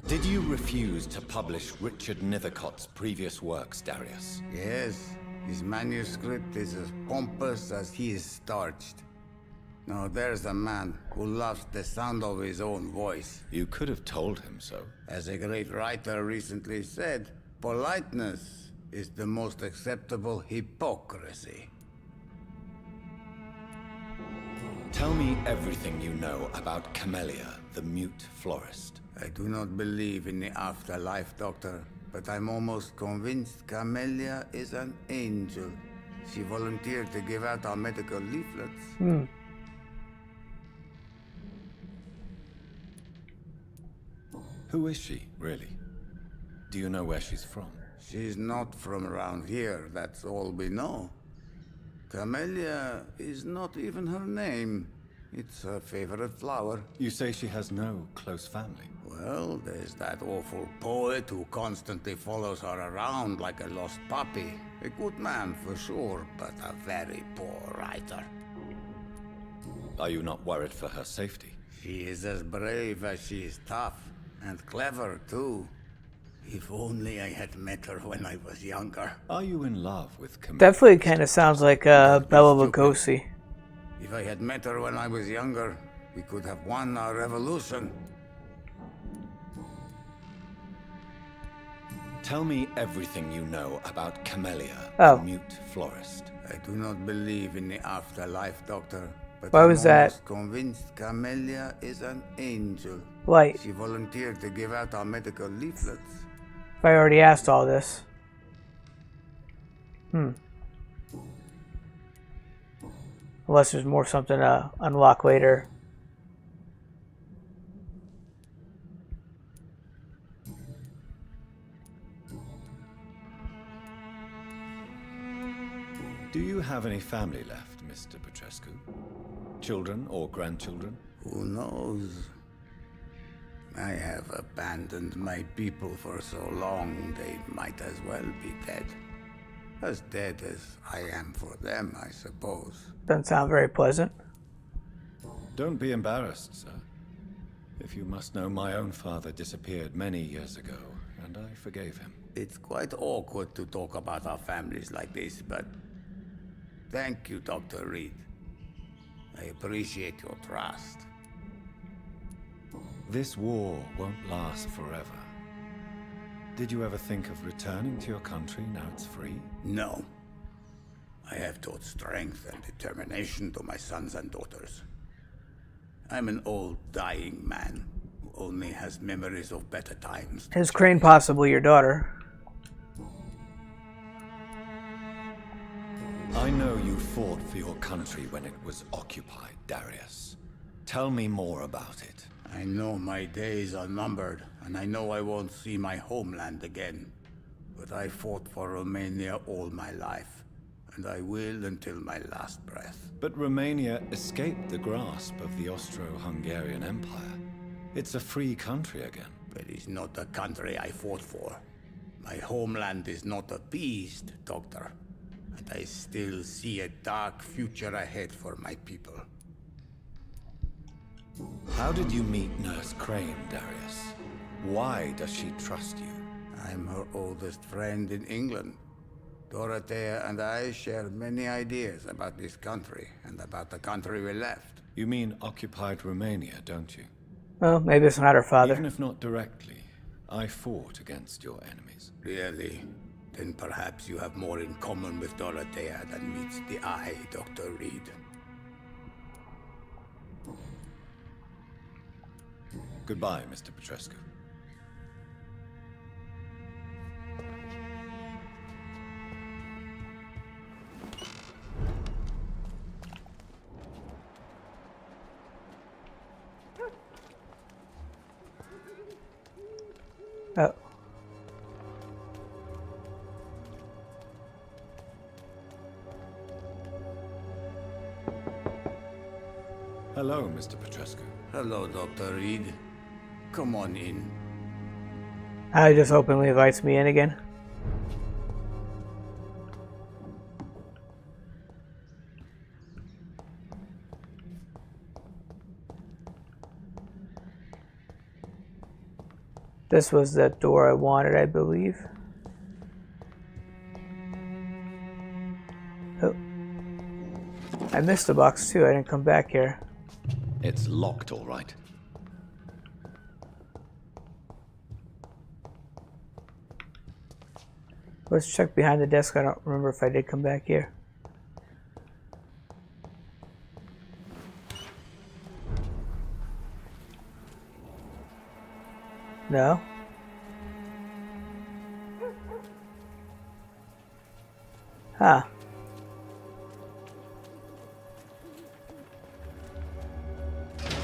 Did you refuse to publish Richard Nethercott's previous works, Darius? Yes, his manuscript is as pompous as he is starched. Now there's a man who loves the sound of his own voice. You could have told him so. As a great writer recently said, politeness is the most acceptable hypocrisy. Tell me everything you know about Camellia, the mute florist. I do not believe in the afterlife, Doctor, but I'm almost convinced Camellia is an angel. She volunteered to give out our medical leaflets. Who is she, really? Do you know where she's from? She's not from around here, that's all we know. Camellia is not even her name. It's her favorite flower. You say she has no close family? Well, there's that awful poet who constantly follows her around like a lost puppy. A good man for sure, but a very poor writer. Are you not worried for her safety? She is as brave as she is tough. And clever, too. If only I had met her when I was younger. Are you in love with Camellia? Definitely kind of sounds like Bela Lugosi. If I had met her when I was younger, we could have won our revolution. Tell me everything you know about Camellia, the mute florist. I do not believe in the afterlife, Doctor. But Why was that? I'm convinced Camellia is an angel. Light. She volunteered to give out our medical leaflets. If I already asked all this. Unless there's more something to unlock later. Do you have any family left, Mr. Petrescu? Children or grandchildren? Who knows? I have abandoned my people for so long, they might as well be dead. As dead as I am for them, I suppose. Doesn't sound very pleasant. Don't be embarrassed, sir. If you must know, my own father disappeared many years ago, and I forgave him. It's quite awkward to talk about our families like this, but thank you, Dr. Reed. I appreciate your trust. This war won't last forever. Did you ever think of returning to your country now it's free? No. I have taught strength and determination to my sons and daughters. I'm an old, dying man who only has memories of better times. Is Crane possibly your daughter? I know you fought for your country when it was occupied, Darius. Tell me more about it. I know my days are numbered, and I know I won't see my homeland again. But I fought for Romania all my life, and I will until my last breath. But Romania escaped the grasp of the Austro-Hungarian Empire. It's a free country again. But it's not the country I fought for. My homeland is not appeased, Doctor. And I still see a dark future ahead for my people. How did you meet Nurse Crane, Darius? Why does she trust you? I'm her oldest friend in England. Dorothea and I share many ideas about this country and about the country we left. You mean occupied Romania, don't you? Well, maybe it's not her father. Even if not directly, I fought against your enemies. Really? Then perhaps you have more in common with Dorothea than meets the eye, Dr. Reed. Goodbye, Mr. Petrescu. Oh. Hello, Mr. Petrescu. Hello, Dr. Reed. Come on in. I just openly invites me in again. This was the door I wanted, I believe. Oh. I missed the box too, I didn't come back here. It's locked, all right. Let's check behind the desk. I don't remember if I did come back here. No? Huh.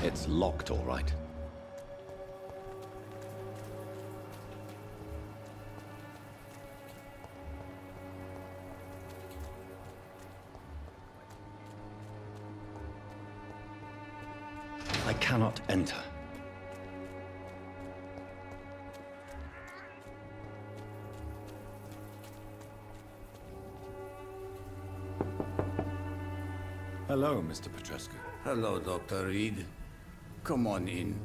It's locked, all right. I cannot enter. Hello, Mr. Petrescu. Hello, Dr. Reed. Come on in.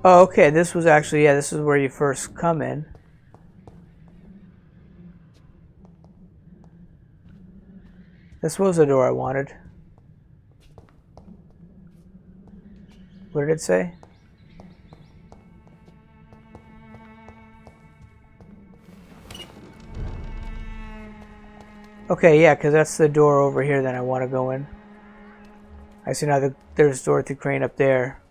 Oh, okay, this was actually, yeah, this is where you first come in. This was the door I wanted. What did it say? Okay, yeah, because that's the door over here that I want to go in. I see now there's Dorothy Crane up there.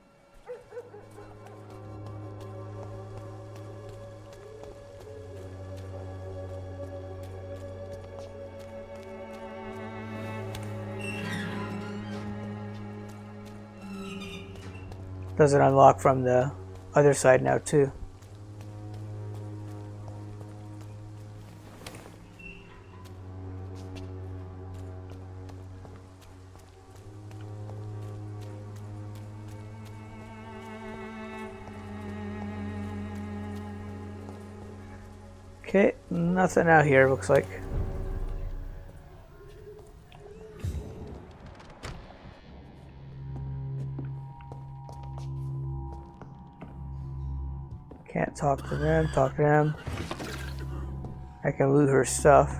Does it unlock from the other side now too? Okay, nothing out here looks like. Can't talk to them, I can loot her stuff.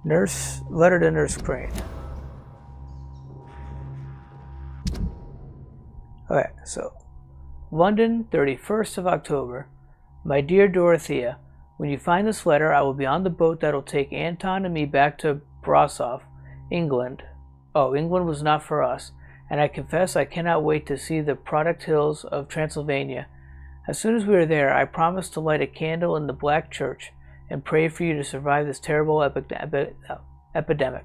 Nurse, letter to Nurse Crane. Okay, so London, 31st of October. My dear Dorothea, when you find this letter, I will be on the boat that'll take Anton and me back to Brasov, England. Oh, England was not for us, and I confess I cannot wait to see the Product Hills of Transylvania. As soon as we are there, I promise to light a candle in the Black Church and pray for you to survive this terrible epidemic.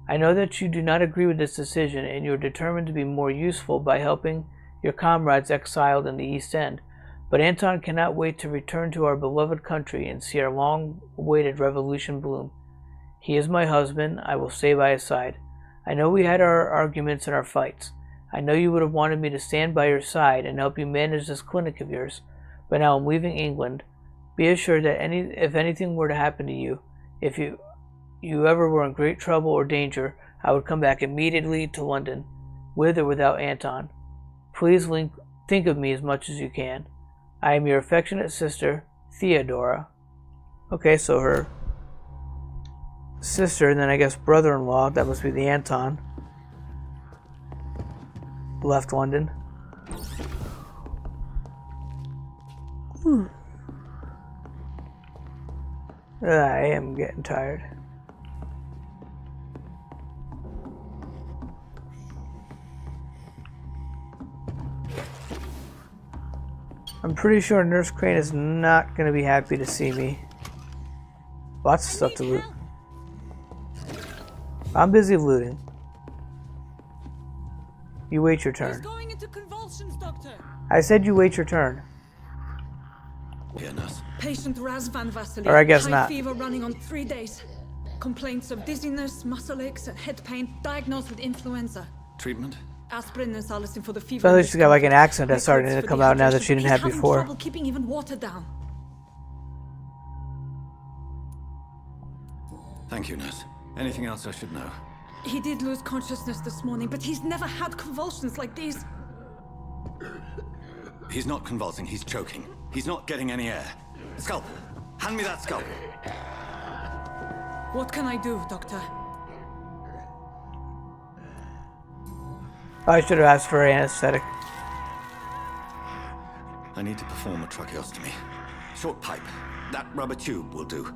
I know that you do not agree with this decision, and you are determined to be more useful by helping your comrades exiled in the East End, but Anton cannot wait to return to our beloved country and see our long-awaited revolution bloom. He is my husband. I will stay by his side. I know we had our arguments and our fights. I know you would have wanted me to stand by your side and help you manage this clinic of yours, but now I'm leaving England. Be assured that if anything were to happen to you, if you ever were in great trouble or danger, I would come back immediately to London, with or without Anton. Please think of me as much as you can. I am your affectionate sister, Theodora. Okay, so her sister, and then I guess brother-in-law, that must be the Anton, left London. I am getting tired. I'm pretty sure Nurse Crane is not going to be happy to see me. Lots of stuff to loot. I'm busy looting. You wait your turn. Going into convulsions, Doctor. I said you wait your turn. Here, nurse. Patient Raz Van Vasily. Or I guess High not. fever running on 3 days. Complaints of dizziness, muscle aches, and head pain. Diagnosed with influenza. Treatment? Aspirin and salicin for the fever. So she's got like an accent that's starting to come out now that she didn't have He's having before. trouble keeping even water down. Thank you, nurse. Anything else I should know? He did lose consciousness this morning, but he's never had convulsions like these. He's not convulsing, he's choking. He's not getting any air. Scalpel! Hand me that scalpel! What can I do, Doctor? I should have asked for anesthetic. I need to perform a tracheostomy. Short pipe. That rubber tube will do.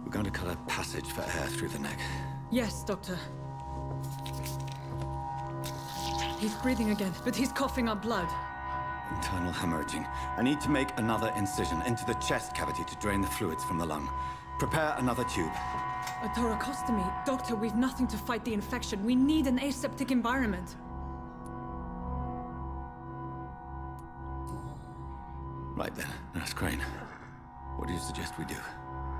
We're going to cut a passage for air through the neck. Yes, Doctor. He's breathing again, but he's coughing up blood. Internal hemorrhaging. I need to make another incision into the chest cavity to drain the fluids from the lung. Prepare another tube. A thoracostomy? Doctor, we've nothing to fight the infection. We need an aseptic environment. Right then, Nurse Crane. What do you suggest we do?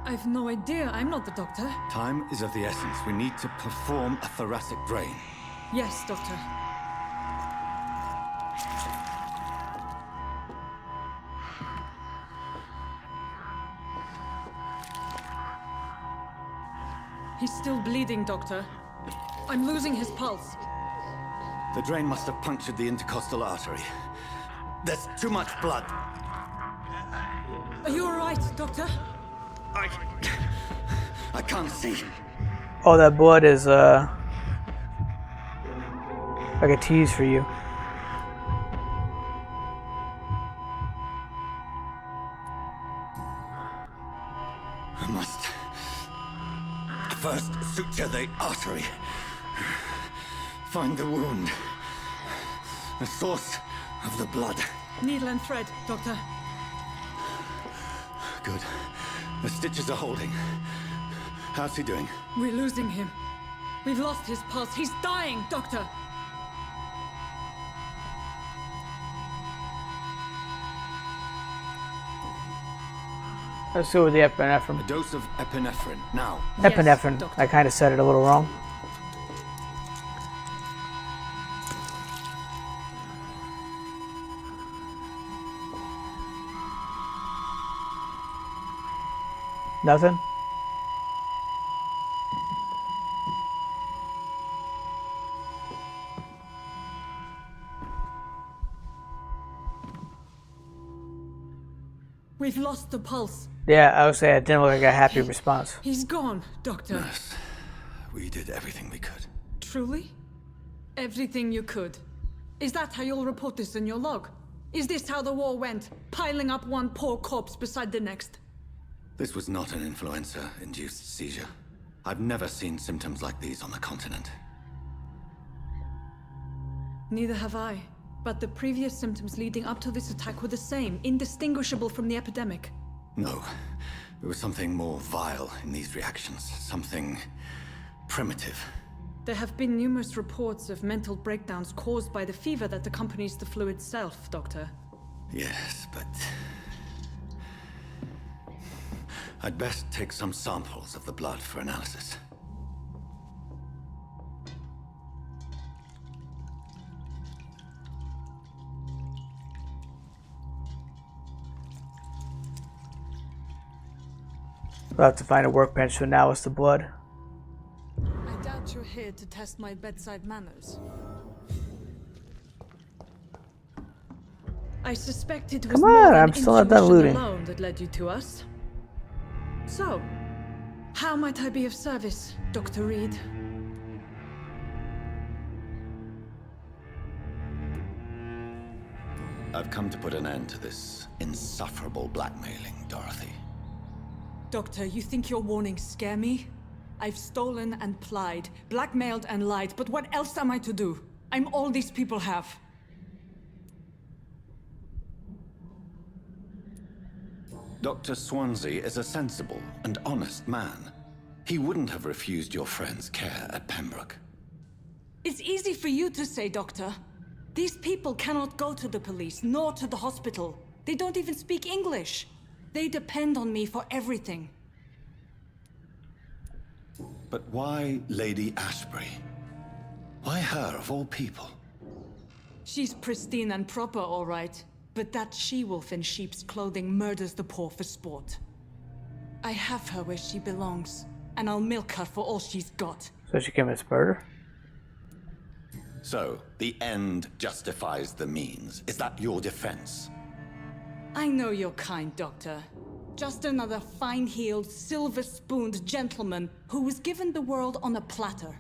I've no idea. I'm not the doctor. Time is of the essence. We need to perform a thoracic drain. Yes, Doctor. He's still bleeding, Doctor. I'm losing his pulse. The drain must have punctured the intercostal artery. There's too much blood. Are you all right, Doctor? I can't see. Oh, that blood is like a tease for you. I must first suture the artery. Find the wound. The source of the blood. Needle and thread, Doctor. Good. The stitches are holding. How's he doing? We're losing him. We've lost his pulse. He's dying, Doctor. Let's go with the epinephrine. A dose of epinephrine, now. Epinephrine. Yes, I kind of said it a little wrong. Nothing? We've lost the pulse. Yeah, I would say it didn't look like a happy response. He's gone, Doctor. Nurse, we did everything we could. Truly? Everything you could. Is that how you'll report this in your log? Is this how the war went? Piling up one poor corpse beside the next? This was not an influenza-induced seizure. I've never seen symptoms like these on the continent. Neither have I. But the previous symptoms leading up to this attack were the same, indistinguishable from the epidemic. No. There was something more vile in these reactions. Something primitive. There have been numerous reports of mental breakdowns caused by the fever that accompanies the flu itself, Doctor. Yes, but... I'd best take some samples of the blood for analysis. We'll have to find a workbench to analyze the blood. I doubt you're here to test my bedside manners. I suspect it was Come more on, than I'm still not done intuition looting. alone that led you to us. So, how might I be of service, Dr. Reed? I've come to put an end to this insufferable blackmailing, Dorothy. Doctor, you think your warnings scare me? I've stolen and plied, blackmailed and lied, but what else am I to do? I'm all these people have. Dr. Swansea is a sensible and honest man. He wouldn't have refused your friend's care at Pembroke. It's easy for you to say, Doctor. These people cannot go to the police, nor to the hospital. They don't even speak English. They depend on me for everything. But why Lady Ashbury? Why her, of all people? She's pristine and proper, all right. But that she-wolf in sheep's clothing murders the poor for sport. I have her where she belongs, and I'll milk her for all she's got. So she commits murder? So, the end justifies the means. Is that your defense? I know you're kind, Doctor. Just another fine-heeled, silver-spooned gentleman who was given the world on a platter.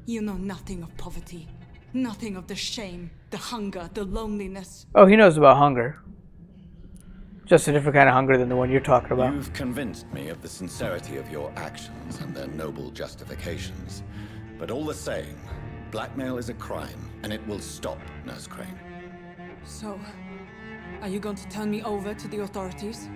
You know nothing of poverty. Nothing of the shame, the hunger, the loneliness. Oh, he knows about hunger. Just a different kind of hunger than the one you're talking about. You've convinced me of the sincerity of your actions and their noble justifications. But all the same, blackmail is a crime, and it will stop, Nurse Crane. So, are you going to turn me over to the authorities?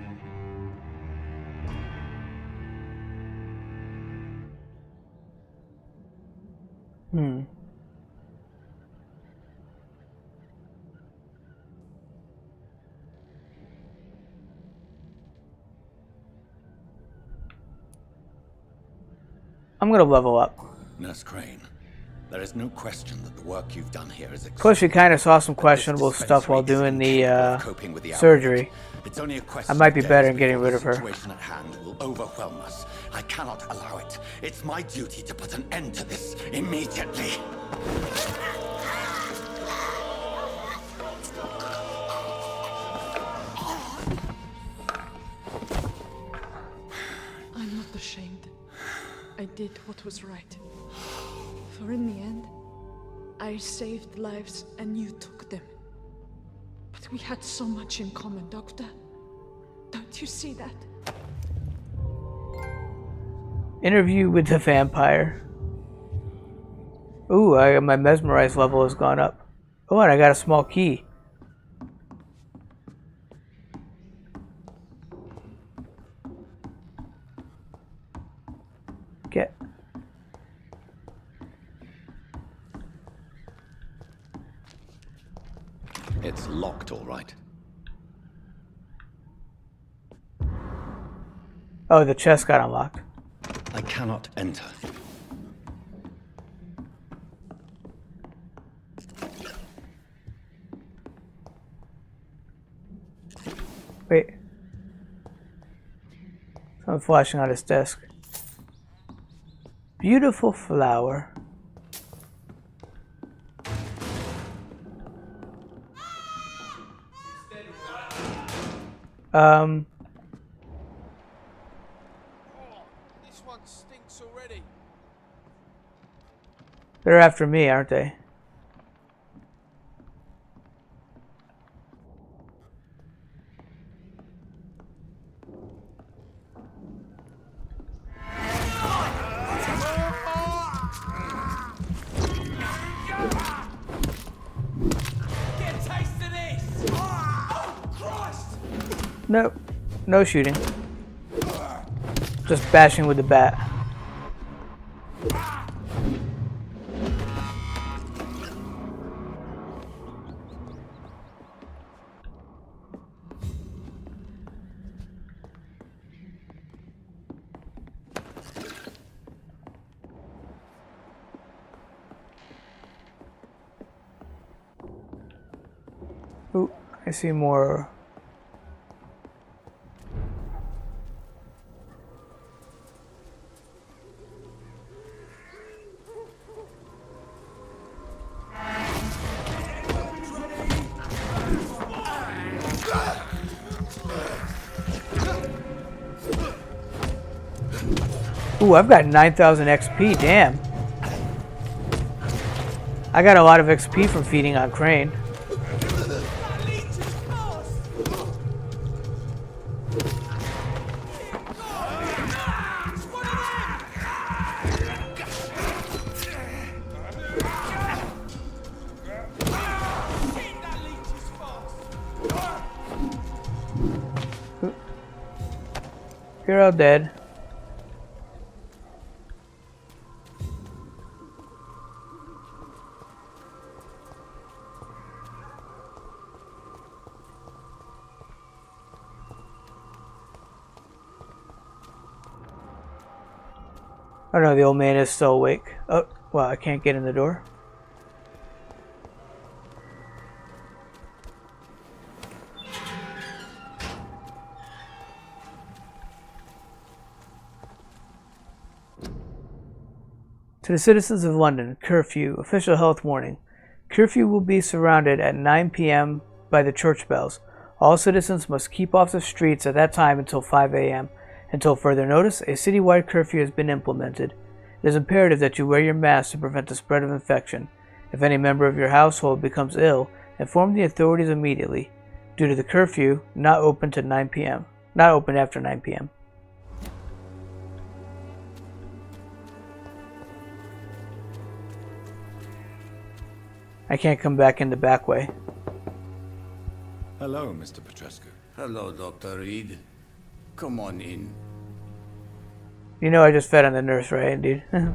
I'm gonna level up. Nurse Crane, there is no question that the work you've done here is Plus, you kind of saw some questionable stuff while doing the surgery. I might be better in getting rid of her. The situation at hand will overwhelm us. I cannot allow it. It's my duty to put an end to this immediately. I'm not ashamed. I did what was right. For in the end, I saved lives and you took them. But we had so much in common, Doctor. Don't you see that? Interview with the vampire. Ooh, my mesmerized level has gone up. Oh, and I got a small key. Get. It's locked, all right. Oh, the chest got unlocked. I cannot enter. Wait. Something flashing on his desk. Beautiful flower. This one stinks already. They're after me, aren't they? Get a taste of this! Oh, Christ! Nope. No shooting. Just bashing with the bat. Ooh, I see more. Ooh, I've got 9,000 XP, damn. I got a lot of XP from feeding on Crane. You're all dead. Oh no, the old man is still awake. Oh, well, I can't get in the door. To the citizens of London, curfew, official health warning. Curfew will be surrounded at 9 p.m. by the church bells. All citizens must keep off the streets at that time until 5 a.m. Until further notice, a citywide curfew has been implemented. It is imperative that you wear your mask to prevent the spread of infection. If any member of your household becomes ill, inform the authorities immediately. Due to the curfew, not open to 9 p.m. Not open after 9 p.m. I can't come back in the back way. Hello, Mr. Petrescu. Hello, Dr. Reed. Come on in. You know I just fed on the nurse, right, dude? So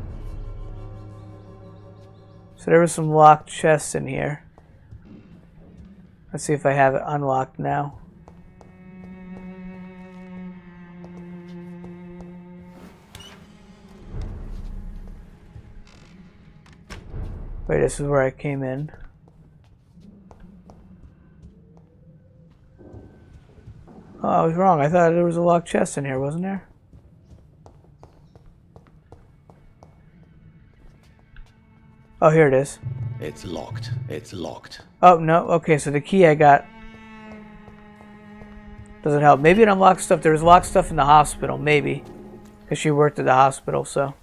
there were some locked chests in here. Let's see if I have it unlocked now. Wait, this is where I came in. Oh, I was wrong. I thought there was a locked chest in here, wasn't there? Oh, here it is. It's locked. It's locked. Oh, no. Okay, so the key I got doesn't help. Maybe it unlocks stuff. There was locked stuff in the hospital, maybe. Because she worked at the hospital, so.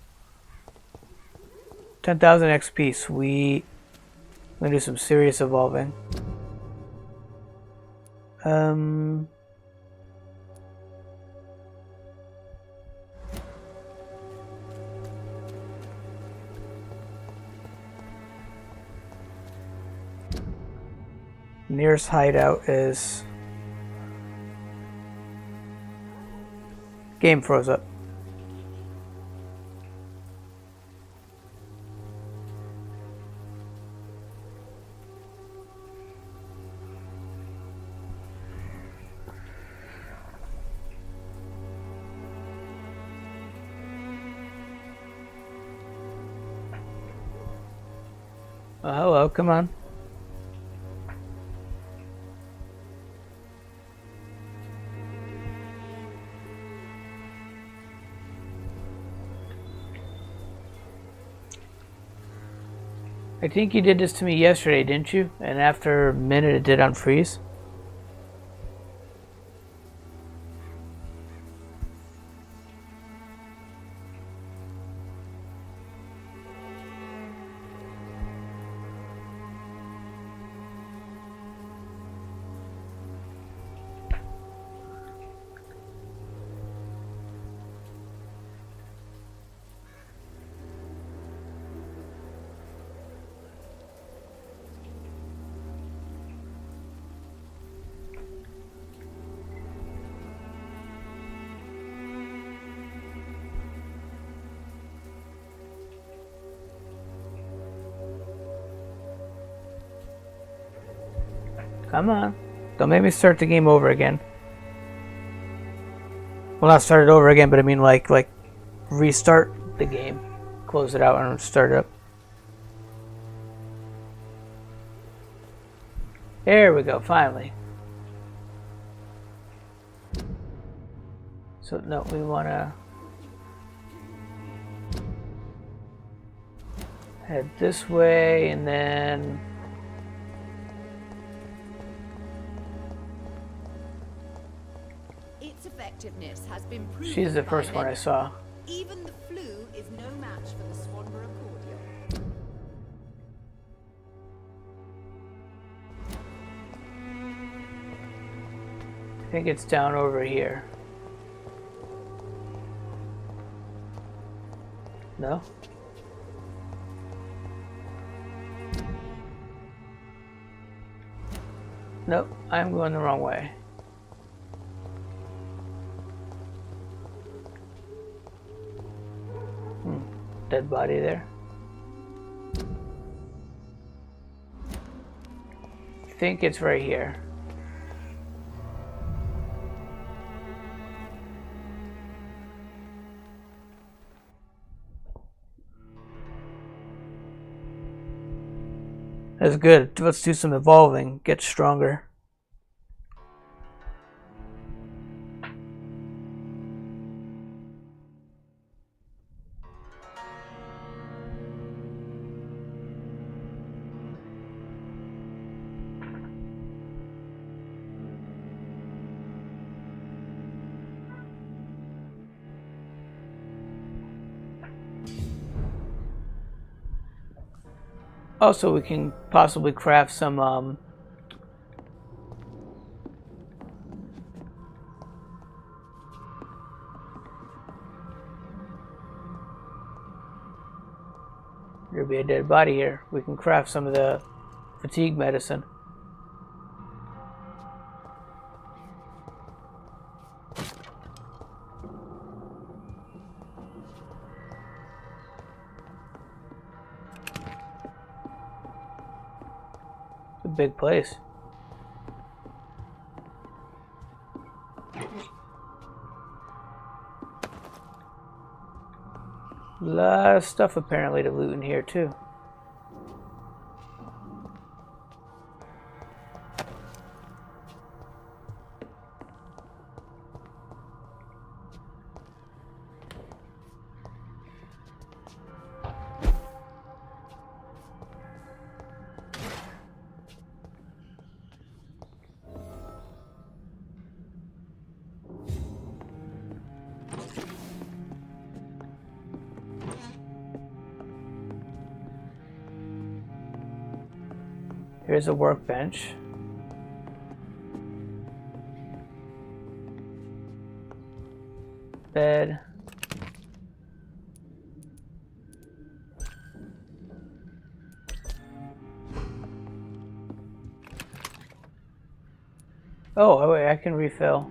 10,000 XP, sweet. I'm gonna do some serious evolving. Nearest hideout is... Game froze up. Oh, hello, come on. I think you did this to me yesterday, didn't you? And after a minute it did unfreeze. Come on. Don't make me start the game over again. Well, not start it over again, but I mean like restart the game. Close it out and start it up. There we go, finally. So, no, we want to head this way and then... Its effectiveness has been proven. She's the first one I saw. Even the flu is no match for the Swanborough cordial. I think it's down over here. No? Nope, I'm going the wrong way. dead body there. I think it's right here. That's good. Let's do some evolving. Get stronger. Also, we can possibly craft some there'll be a dead body here. We can craft some of the fatigue medicine. It's a big place. A lot of stuff apparently to loot in here too. Here's a workbench. Bed. Oh, wait, I can refill.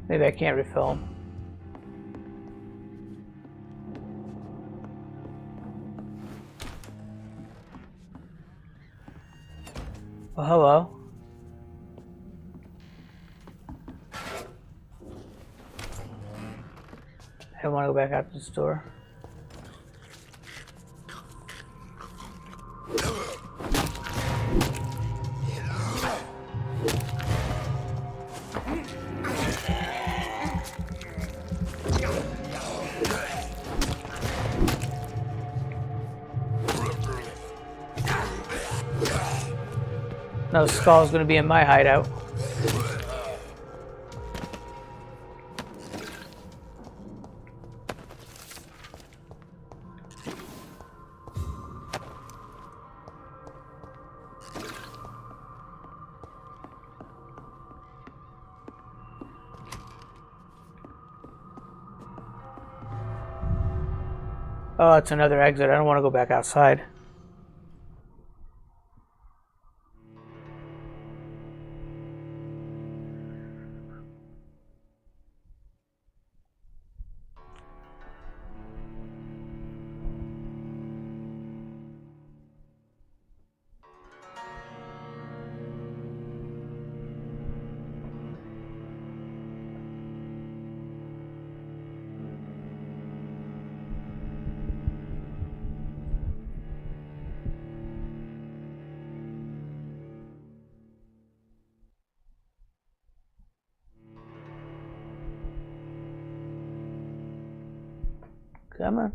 Maybe I can't refill them. Well, hello. I want to go back out to the store. No skull's gonna be in my hideout. Oh, it's another exit. I don't want to go back outside. Come on.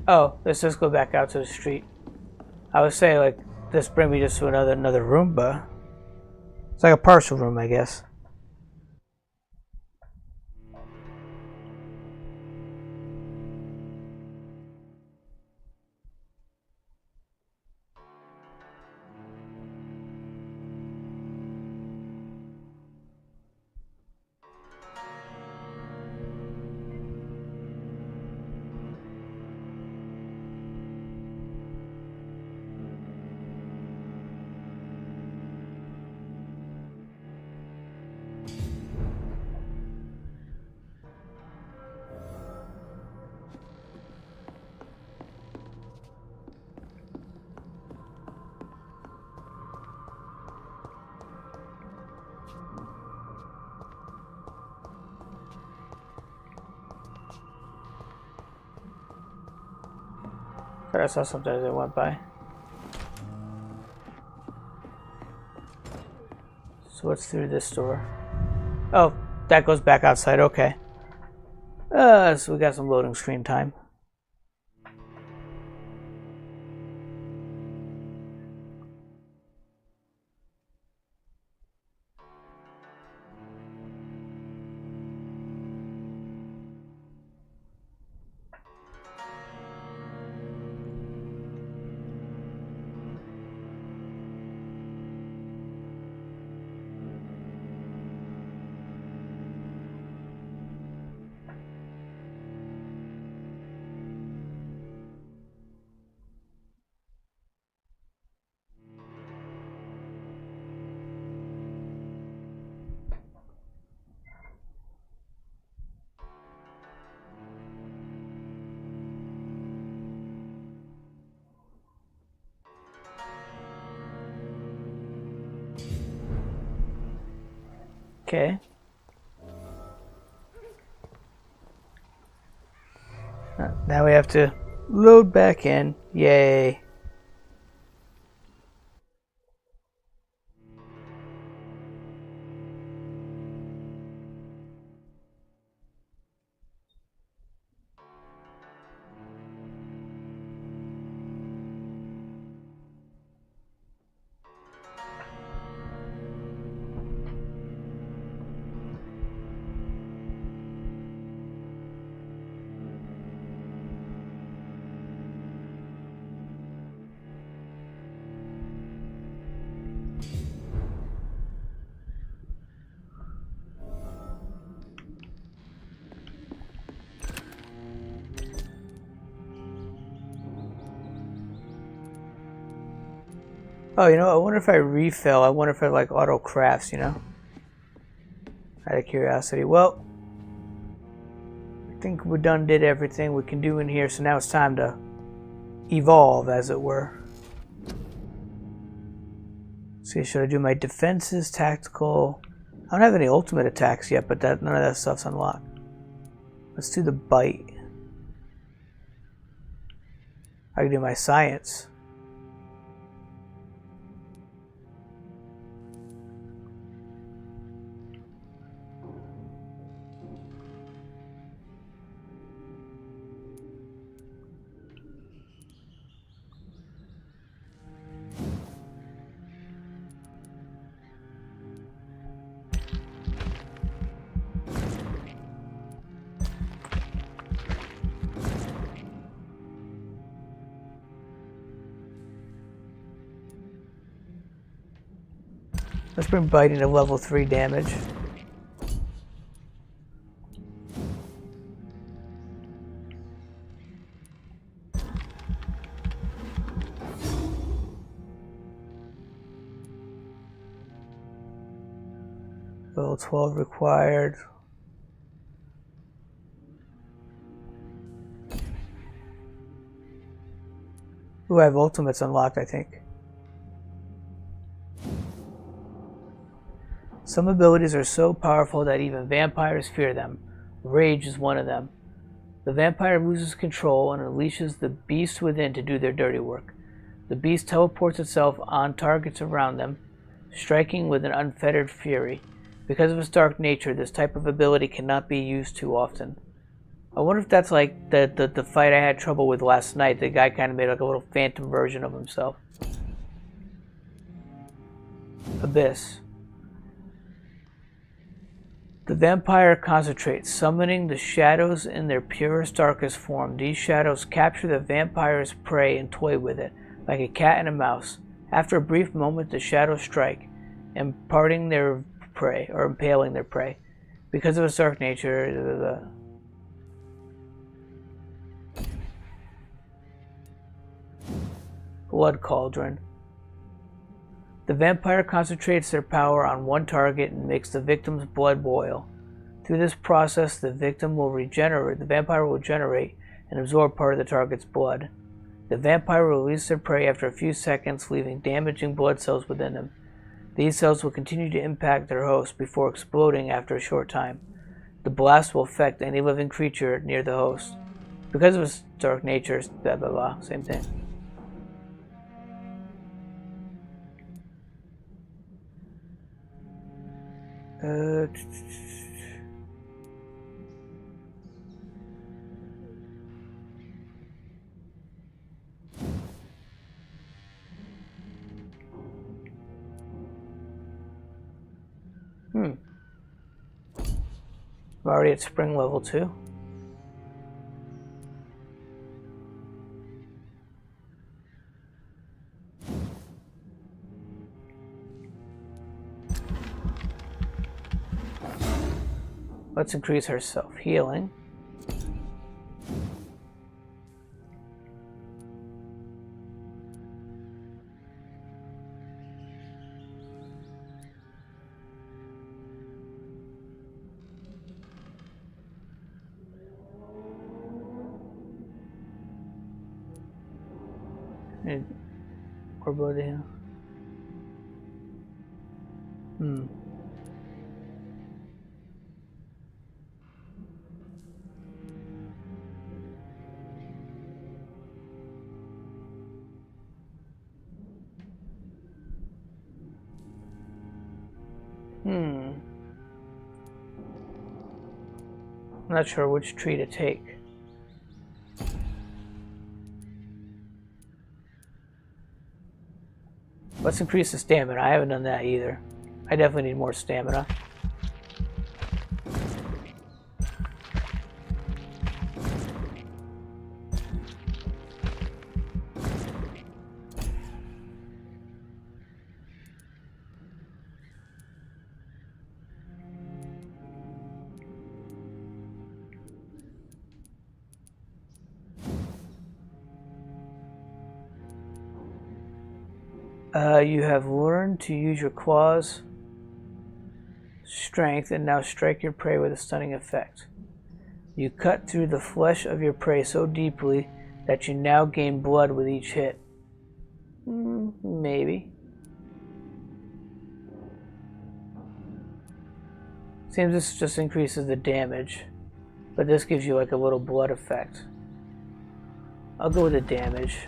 Oh, let's just go back out to the street. I would say, like, this bring me just to another room, but it's like a partial room, I guess. Thought I saw something as I went by. So what's through this door? Oh, that goes back outside. Okay. So we got some loading screen time. Okay. Now we have to load back in. Yay. Oh, you know, I wonder if I refill. I wonder if it like auto crafts, you know? Out of curiosity. Well, I think we done did everything we can do in here, so now it's time to evolve, as it were. See, should I do my defenses, tactical? I don't have any ultimate attacks yet, but none of that stuff's unlocked. Let's do the bite. I can do my science. Let's bring biting to level 3 damage. Level 12 required. Ooh, I have ultimates unlocked, I think. Some abilities are so powerful that even vampires fear them. Rage is one of them. The vampire loses control and unleashes the beast within to do their dirty work. The beast teleports itself on targets around them, striking with an unfettered fury. Because of its dark nature, this type of ability cannot be used too often. I wonder if that's like the fight I had trouble with last night. The guy kind of made like a little phantom version of himself. Abyss. The vampire concentrates, summoning the shadows in their purest, darkest form. These shadows capture the vampire's prey and toy with it, like a cat and a mouse. After a brief moment, the shadows strike, imparting their prey, or impaling their prey. Because of its dark nature, Blood Cauldron. The vampire concentrates their power on one target and makes the victim's blood boil. Through this process, the vampire will regenerate and absorb part of the target's blood. The vampire will release their prey after a few seconds, leaving damaging blood cells within them. These cells will continue to impact their host before exploding after a short time. The blast will affect any living creature near the host. Because of its dark nature, blah blah blah, same thing. I'm already at spring level 2. Let's increase her self-healing. And or body heal. I'm not sure which tree to take. Let's increase the stamina. I haven't done that either. I definitely need more stamina. You have learned to use your claws, strength, and now strike your prey with a stunning effect. You cut through the flesh of your prey so deeply that you now gain blood with each hit. Maybe. Seems this just increases the damage, but this gives you like a little blood effect. I'll go with the damage.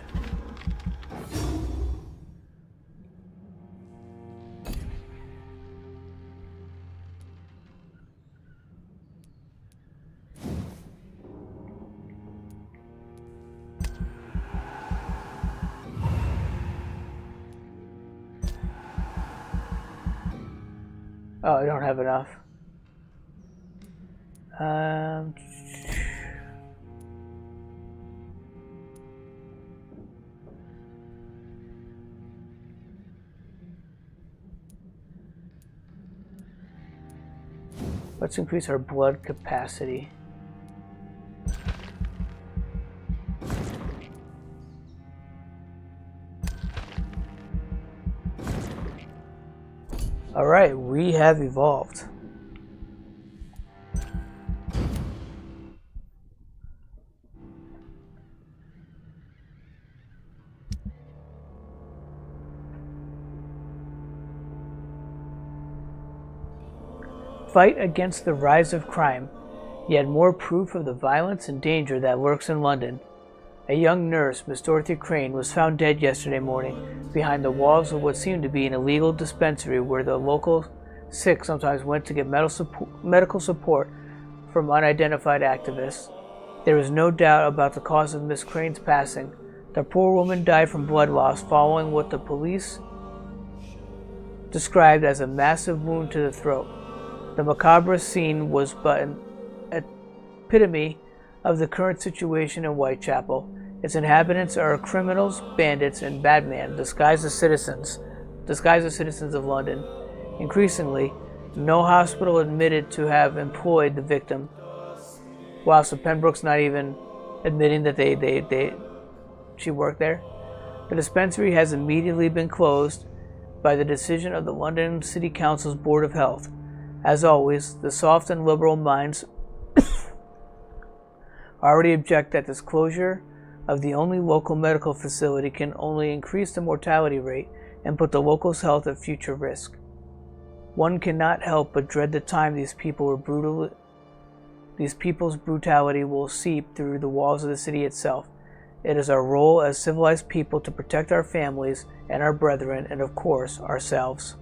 Oh, I don't have enough. Let's increase our blood capacity. Alright, we have evolved. Fight against the rise of crime, yet more proof of the violence and danger that lurks in London. A young nurse, Miss Dorothy Crane, was found dead yesterday morning behind the walls of what seemed to be an illegal dispensary where the local sick sometimes went to get medical support from unidentified activists. There is no doubt about the cause of Miss Crane's passing. The poor woman died from blood loss following what the police described as a massive wound to the throat. The macabre scene was but an epitome of the current situation in Whitechapel. Its inhabitants are criminals, bandits, and badmen disguised as citizens of London. Increasingly, no hospital admitted to have employed the victim, whilst the Pembroke's not even admitting that she worked there. The dispensary has immediately been closed by the decision of the London City Council's Board of Health. As always, the soft and liberal minds already object that this closure of the only local medical facility can only increase the mortality rate and put the locals' health at future risk. One cannot help but dread the time these people were brutally These people's brutality will seep through the walls of the city itself. It is our role as civilized people to protect our families and our brethren, and of course, ourselves.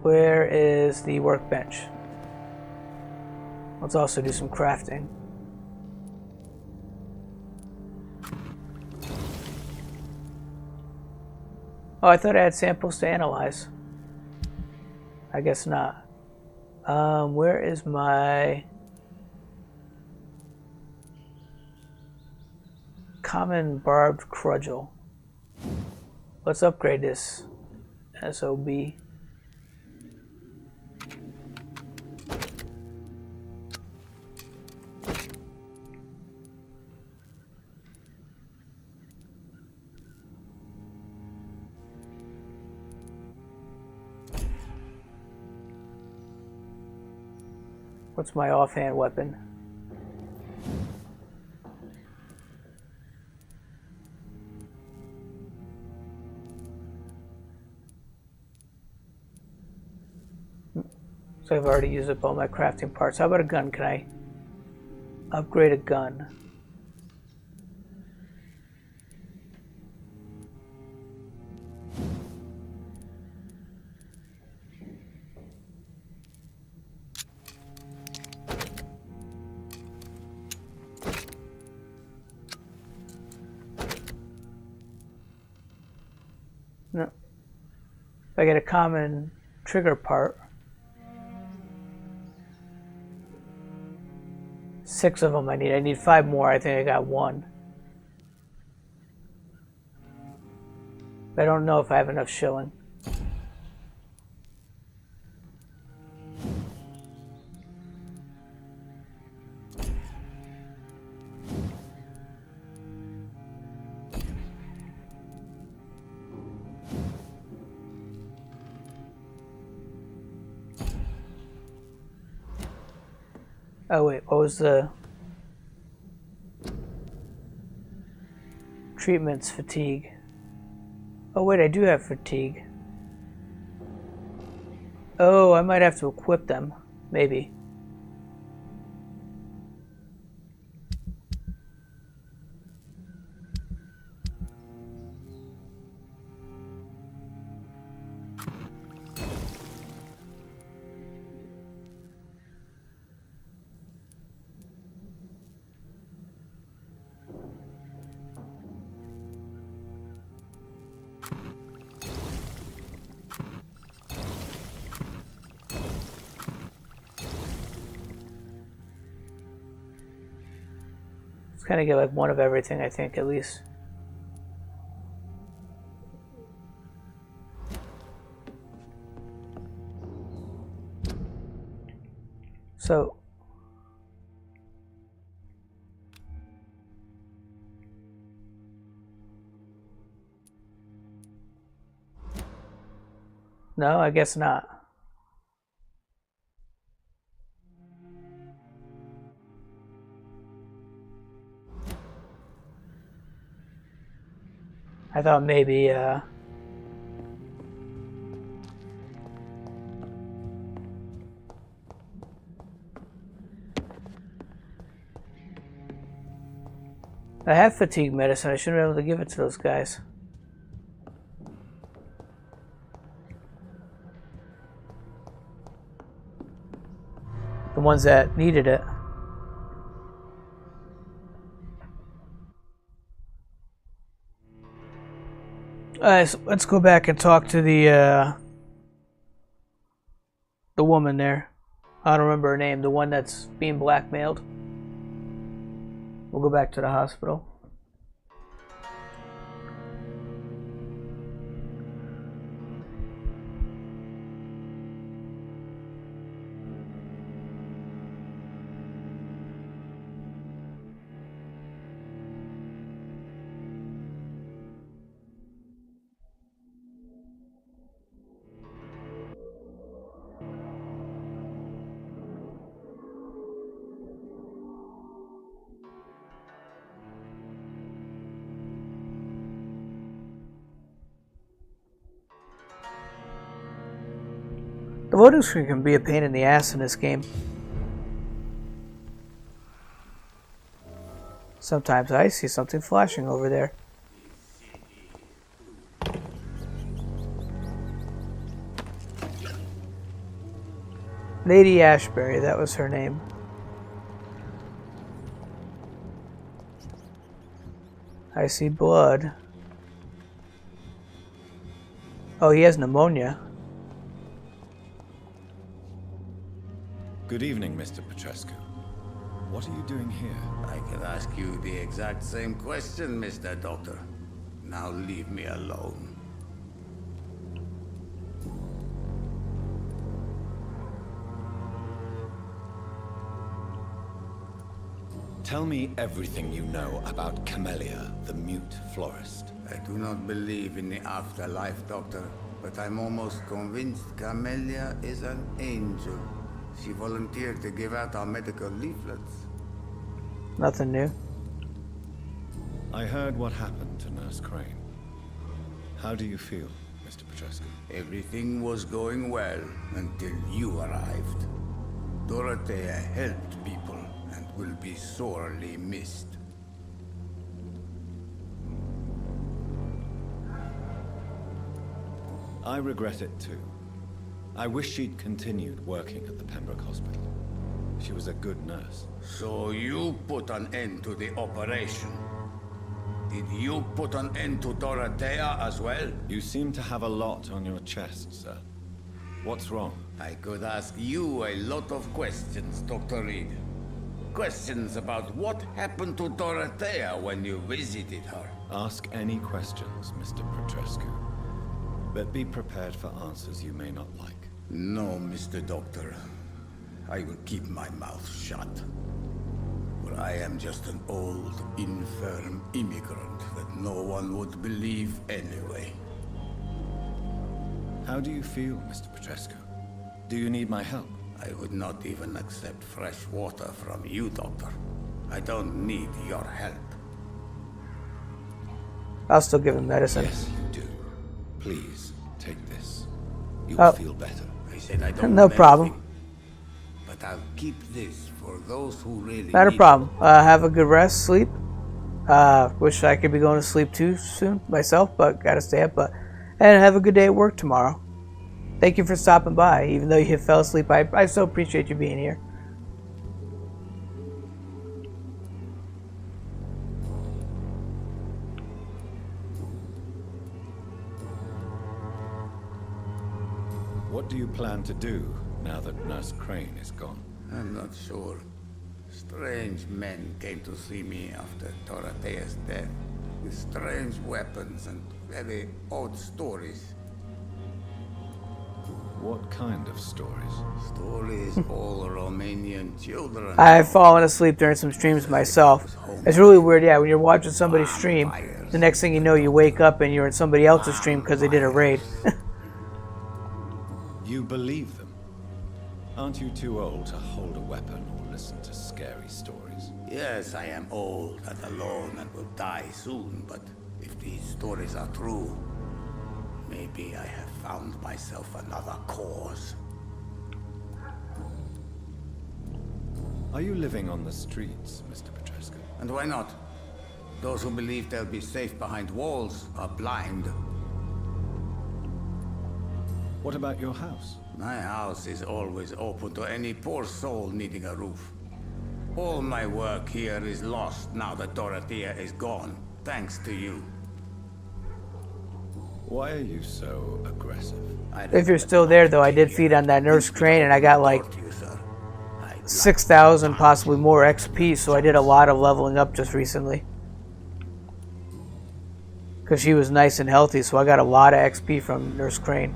Where is the workbench? Let's also do some crafting. Oh, I thought I had samples to analyze. I guess not. Where is my common barbed cudgel? Let's upgrade this SOB. What's my offhand weapon? So I've already used up all my crafting parts. How about a gun? Can I upgrade a gun? No. If I get a common trigger part, 6 of them I need. I need 5 more. I think I got 1. I don't know if I have enough shilling. Oh wait, what was the treatments? Fatigue. Oh wait, I do have fatigue. Oh, I might have to equip them. Maybe. Let's kind of get like 1 of everything, I think, at least. So no, I guess not. I thought maybe I have fatigue medicine. I shouldn't be able to give it to those guys. The ones that needed it. Alright, so let's go back and talk to the woman there. I don't remember her name. The one that's being blackmailed. We'll go back to the hospital. The loading screen can be a pain in the ass in this game. Sometimes I see something flashing over there. Lady Ashbury, that was her name. I see blood. Oh, he has pneumonia. Good evening, Mr. Petrescu. What are you doing here? I could ask you the exact same question, Mr. Doctor. Now leave me alone. Tell me everything you know about Camellia, the mute florist. I do not believe in the afterlife, Doctor, but I'm almost convinced Camellia is an angel. She volunteered to give out our medical leaflets. Nothing new. I heard what happened to Nurse Crane. How do you feel, Mr. Petrescu? Everything was going well until you arrived. Dorothea helped people and will be sorely missed. I regret it too. I wish she'd continued working at the Pembroke Hospital. She was a good nurse. So you put an end to the operation. Did you put an end to Dorothea as well? You seem to have a lot on your chest, sir. What's wrong? I could ask you a lot of questions, Dr. Reed. Questions about what happened to Dorothea when you visited her. Ask any questions, Mr. Petrescu. But be prepared for answers you may not like. No, Mr. Doctor. I will keep my mouth shut. For I am just an old, infirm immigrant that no one would believe anyway. How do you feel, Mr. Petrescu? Do you need my help? I would not even accept fresh water from you, Doctor. I don't need your help. I'll still give him medicine. Yes, you do. Please, take this. You'll feel better. I said I don't no problem. Anything, but I'll keep this for those who really Not a need problem. Have a good rest, sleep. Wish I could be going to sleep too soon myself, but gotta stay up. And have a good day at work tomorrow. Thank you for stopping by, even though you fell asleep. I so appreciate you being here. What do you plan to do now that Nurse Crane is gone? I'm not sure. Strange men came to see me after Dorothea's death, with strange weapons and very odd stories. What kind of stories? Stories all Romanian children. I've fallen asleep during some streams myself. It's really weird, yeah, when you're watching somebody stream, the next thing you know you wake up and you're in somebody else's stream because they did a raid. You believe them? Aren't you too old to hold a weapon or listen to scary stories? Yes, I am old and alone and will die soon, but if these stories are true, maybe I have found myself another cause. Are you living on the streets, Mr. Petrescu? And why not? Those who believe they'll be safe behind walls are blind. What about your house? My house is always open to any poor soul needing a roof. All my work here is lost now that Dorothea is gone, thanks to you. Why are you so aggressive? If you're still there, though, I did feed on that Nurse Crane, and I got like 6,000, possibly more XP, so I did a lot of leveling up just recently. Because she was nice and healthy, so I got a lot of XP from Nurse Crane.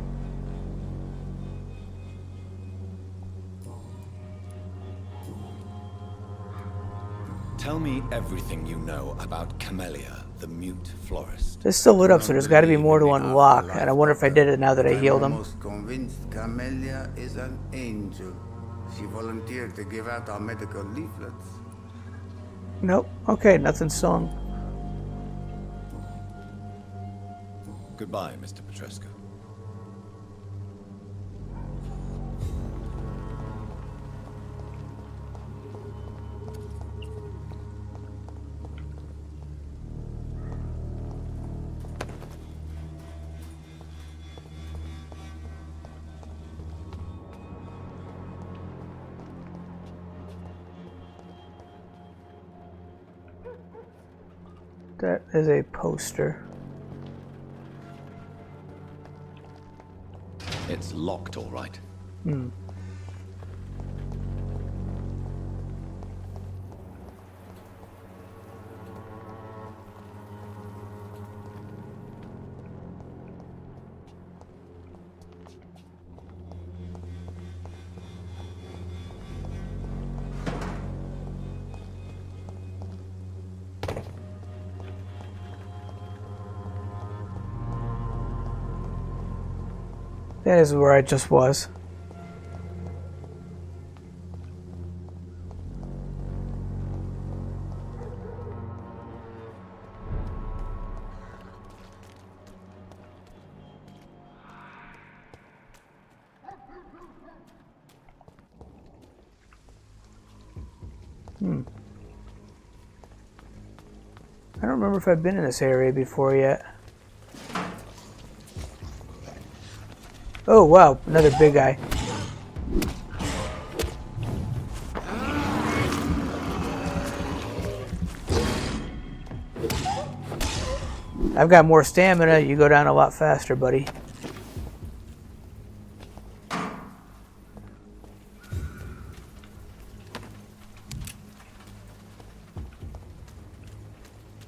Tell me everything you know about Camellia, the mute florist. It's still lit up, so there's got to be more to unlock, and I wonder if I did it now that I healed him. I'm almost convinced Camellia is an angel. She volunteered to give out our medical leaflets. Nope. Okay, nothing sung. Goodbye, Mr. Petrescu. That is a poster. It's locked, all right. Hmm. That is where I just was. I don't remember if I've been in this area before yet. Oh wow, another big guy. I've got more stamina, you go down a lot faster, buddy.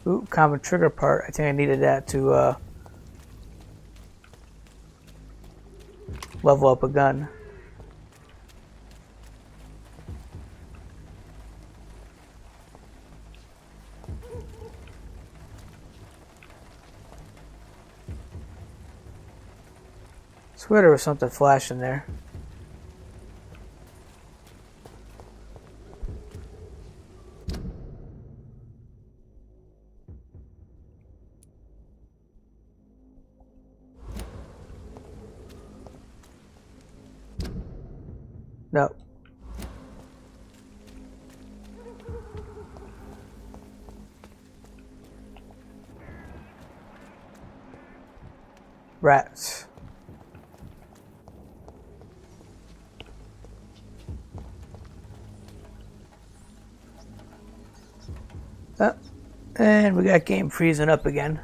Ooh, common trigger part. I think I needed that to level up a gun. Swear there was something flashing there. No. Rats. Oh, and we got game freezing up again.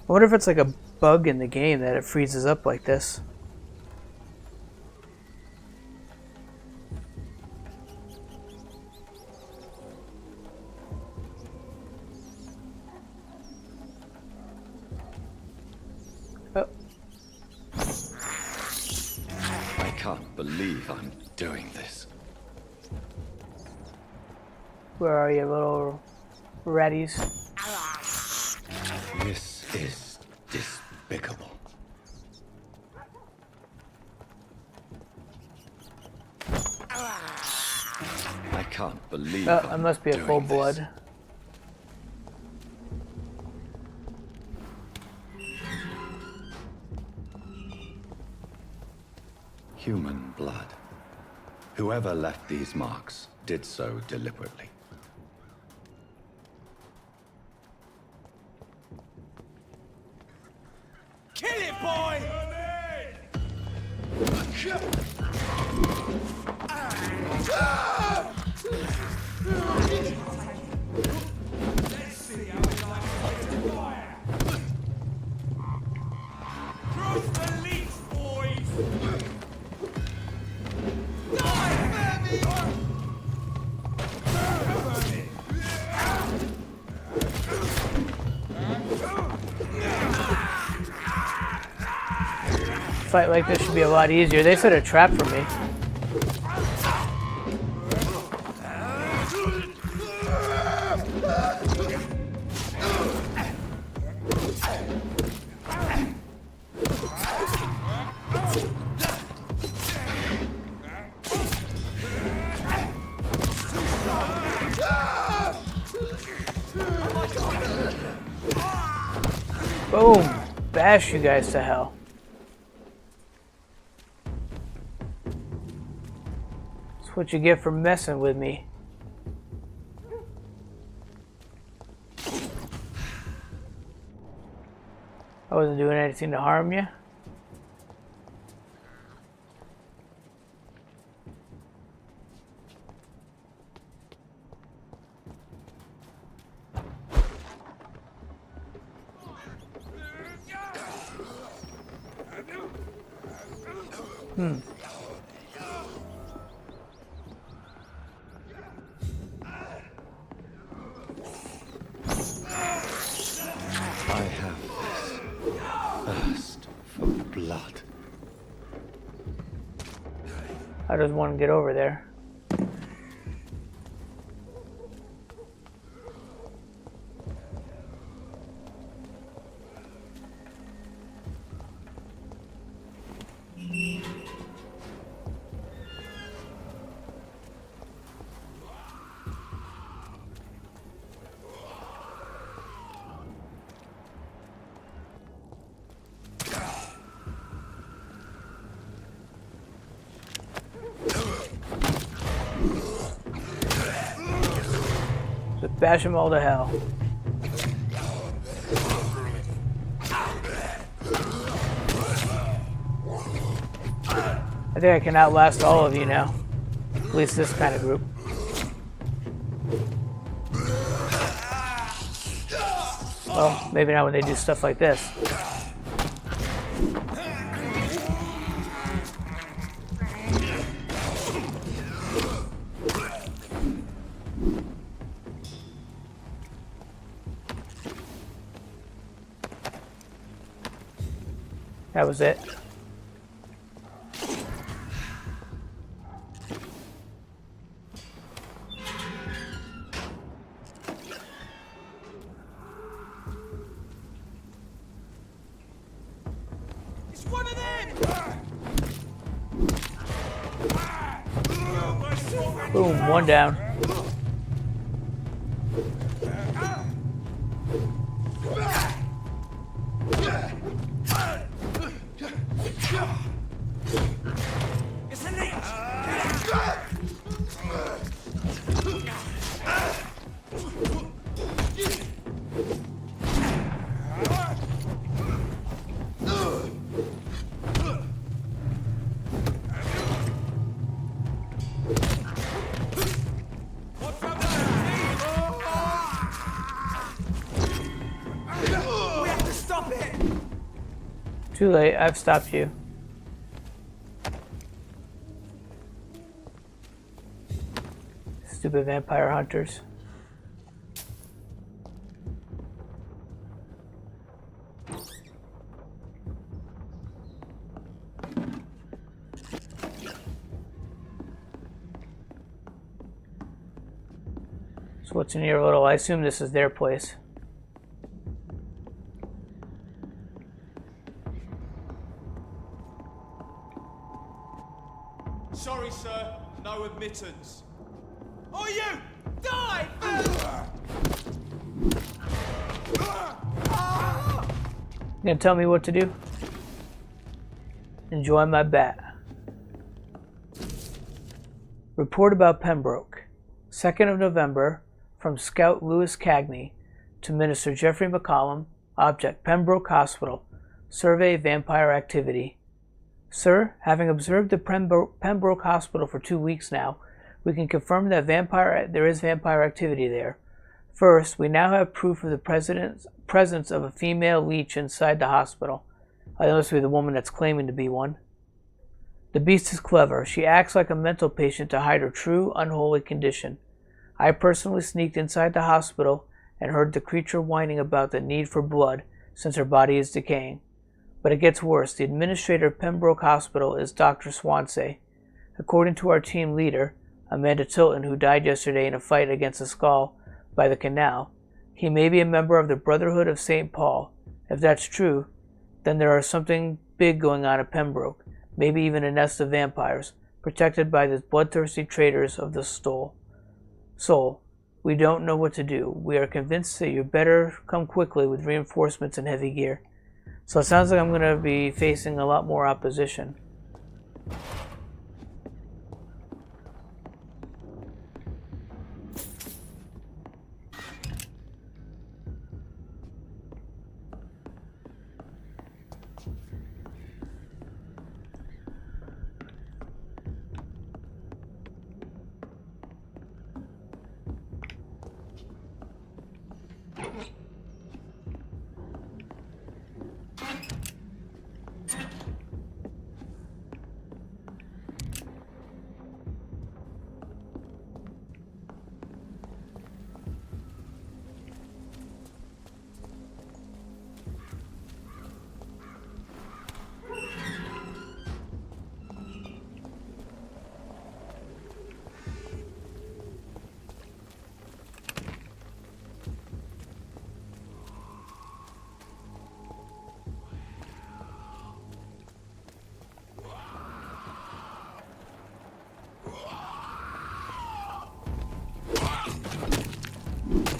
I wonder if it's like a bug in the game that it freezes up like this. Oh. I can't believe I'm doing this. Where are you, little ratties? This is despicable. I can't believe I must be a full blood. Human blood. Whoever left these marks did so deliberately. Kill it, boy! Let's see how it likes to fire. Cross the leech, boys! Fight like this should be a lot easier. They set a trap for me. bash you guys to hell. That's what you get for messing with me. I wasn't doing anything to harm you. I have this thirst for blood. How does one get over there? Just bash them all to hell. I think I can outlast all of you now. At least this kind of group. Well, maybe not when they do stuff like this. That was it. It's one of them! Boom, one down. It's a leech! We have to stop it! Too late, I've stopped you. Stupid vampire hunters. So what's in your little, I assume this is their place. Sorry, sir. No admittance. Oh, you! Die! You gonna tell me what to do? Enjoy my bat. Report about Pembroke. 2nd of November, from Scout Lewis Cagney to Minister Geoffrey McCollum. Object, Pembroke Hospital. Survey vampire activity. Sir, having observed the Pembroke Hospital for 2 weeks now, we can confirm that there is vampire activity there. First, we now have proof of the presence of a female leech inside the hospital. I know this will be the woman that's claiming to be one. The beast is clever. She acts like a mental patient to hide her true, unholy condition. I personally sneaked inside the hospital and heard the creature whining about the need for blood since her body is decaying. But it gets worse. The administrator of Pembroke Hospital is Dr. Swansea. According to our team leader, Amanda Tilton, who died yesterday in a fight against a skull by the canal, he may be a member of the Brotherhood of St. Paul. If that's true, then there is something big going on at Pembroke, maybe even a nest of vampires, protected by the bloodthirsty traders of the soul. We don't know what to do. We are convinced that you better come quickly with reinforcements and heavy gear. So it sounds like I'm going to be facing a lot more opposition.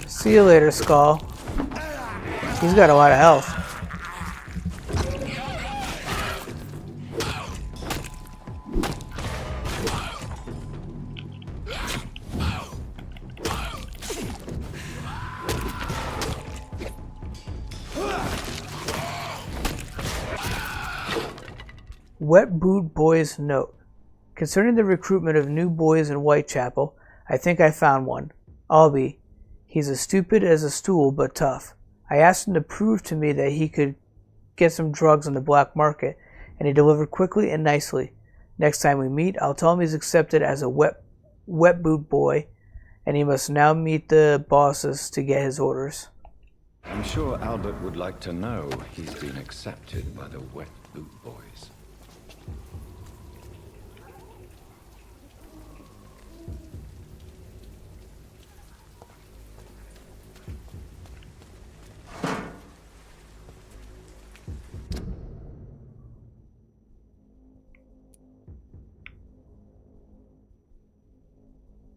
See you later, Skull. He's got a lot of health. Wet Boot Boy's note. Concerning the recruitment of new boys in Whitechapel, I think I found one. Albie. He's as stupid as a stool, but tough. I asked him to prove to me that he could get some drugs on the black market, and he delivered quickly and nicely. Next time we meet, I'll tell him he's accepted as a wet boot boy, and he must now meet the bosses to get his orders. I'm sure Albert would like to know he's been accepted by the Wet Boot Boys.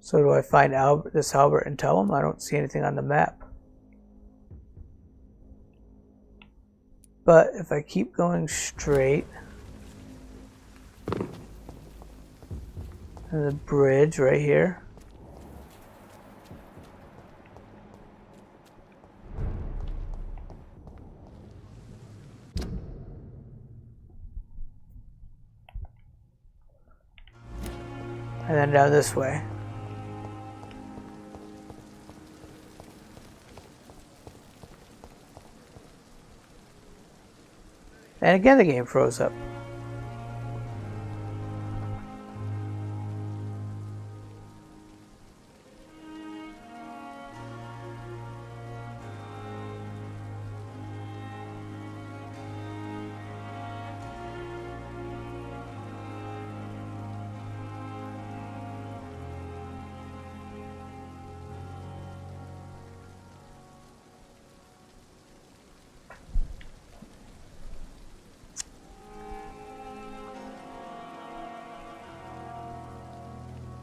So do I find this Albert and tell him? I don't see anything on the map. But if I keep going straight, and the bridge right here. And then down this way. And again the game froze up.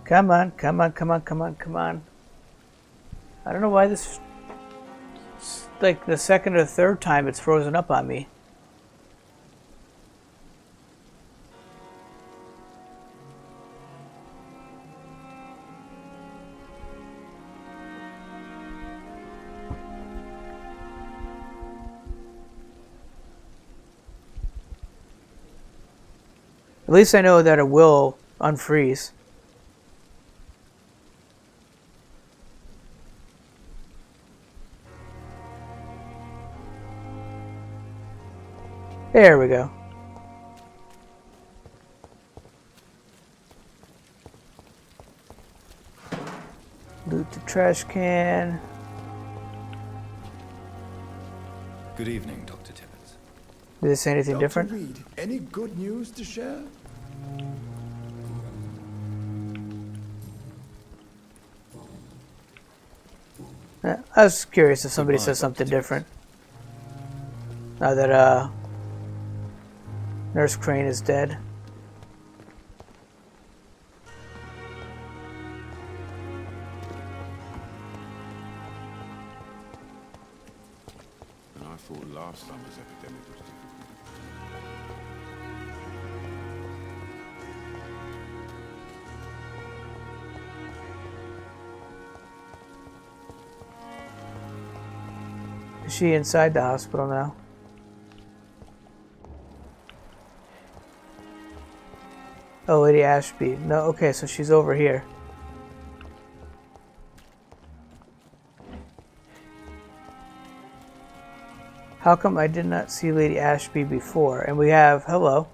Come on, come on, come on, come on, come on. I don't know why this, like the second or third time it's frozen up on me. At least I know that it will unfreeze. There we go. Loot the trash can. Good evening, Dr. Tibbets. Did they say anything different? Dr. Reed, any good news to share? I was curious if somebody says something different. Now that Nurse Crane is dead. And I thought last summer's epidemic was difficult. she inside the hospital now? Oh, Lady Ashby. No, okay, so she's over here. How come I did not see Lady Ashby before? And we have, hello.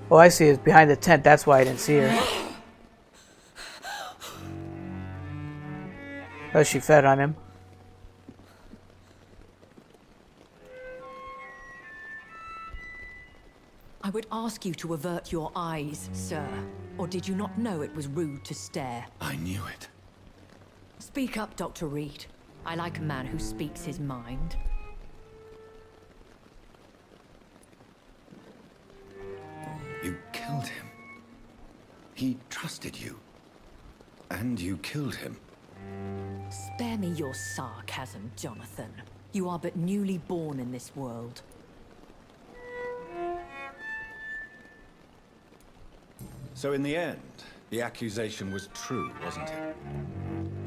Oh, I see, it's behind the tent. That's why I didn't see her. Oh, she fed on him. I would ask you to avert your eyes, sir. Or did you not know it was rude to stare? I knew it. Speak up, Dr. Reed. I like a man who speaks his mind. You killed him. He trusted you. And you killed him. Spare me your sarcasm, Jonathan. You are but newly born in this world. So in the end, the accusation was true, wasn't it?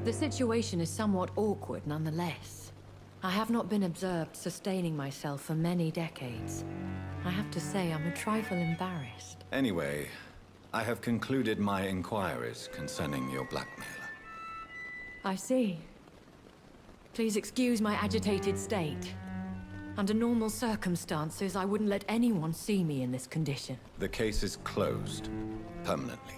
The situation is somewhat awkward nonetheless. I have not been observed sustaining myself for many decades. I have to say I'm a trifle embarrassed. Anyway, I have concluded my inquiries concerning your blackmailer. I see. Please excuse my agitated state. Under normal circumstances, I wouldn't let anyone see me in this condition. The case is closed. Permanently.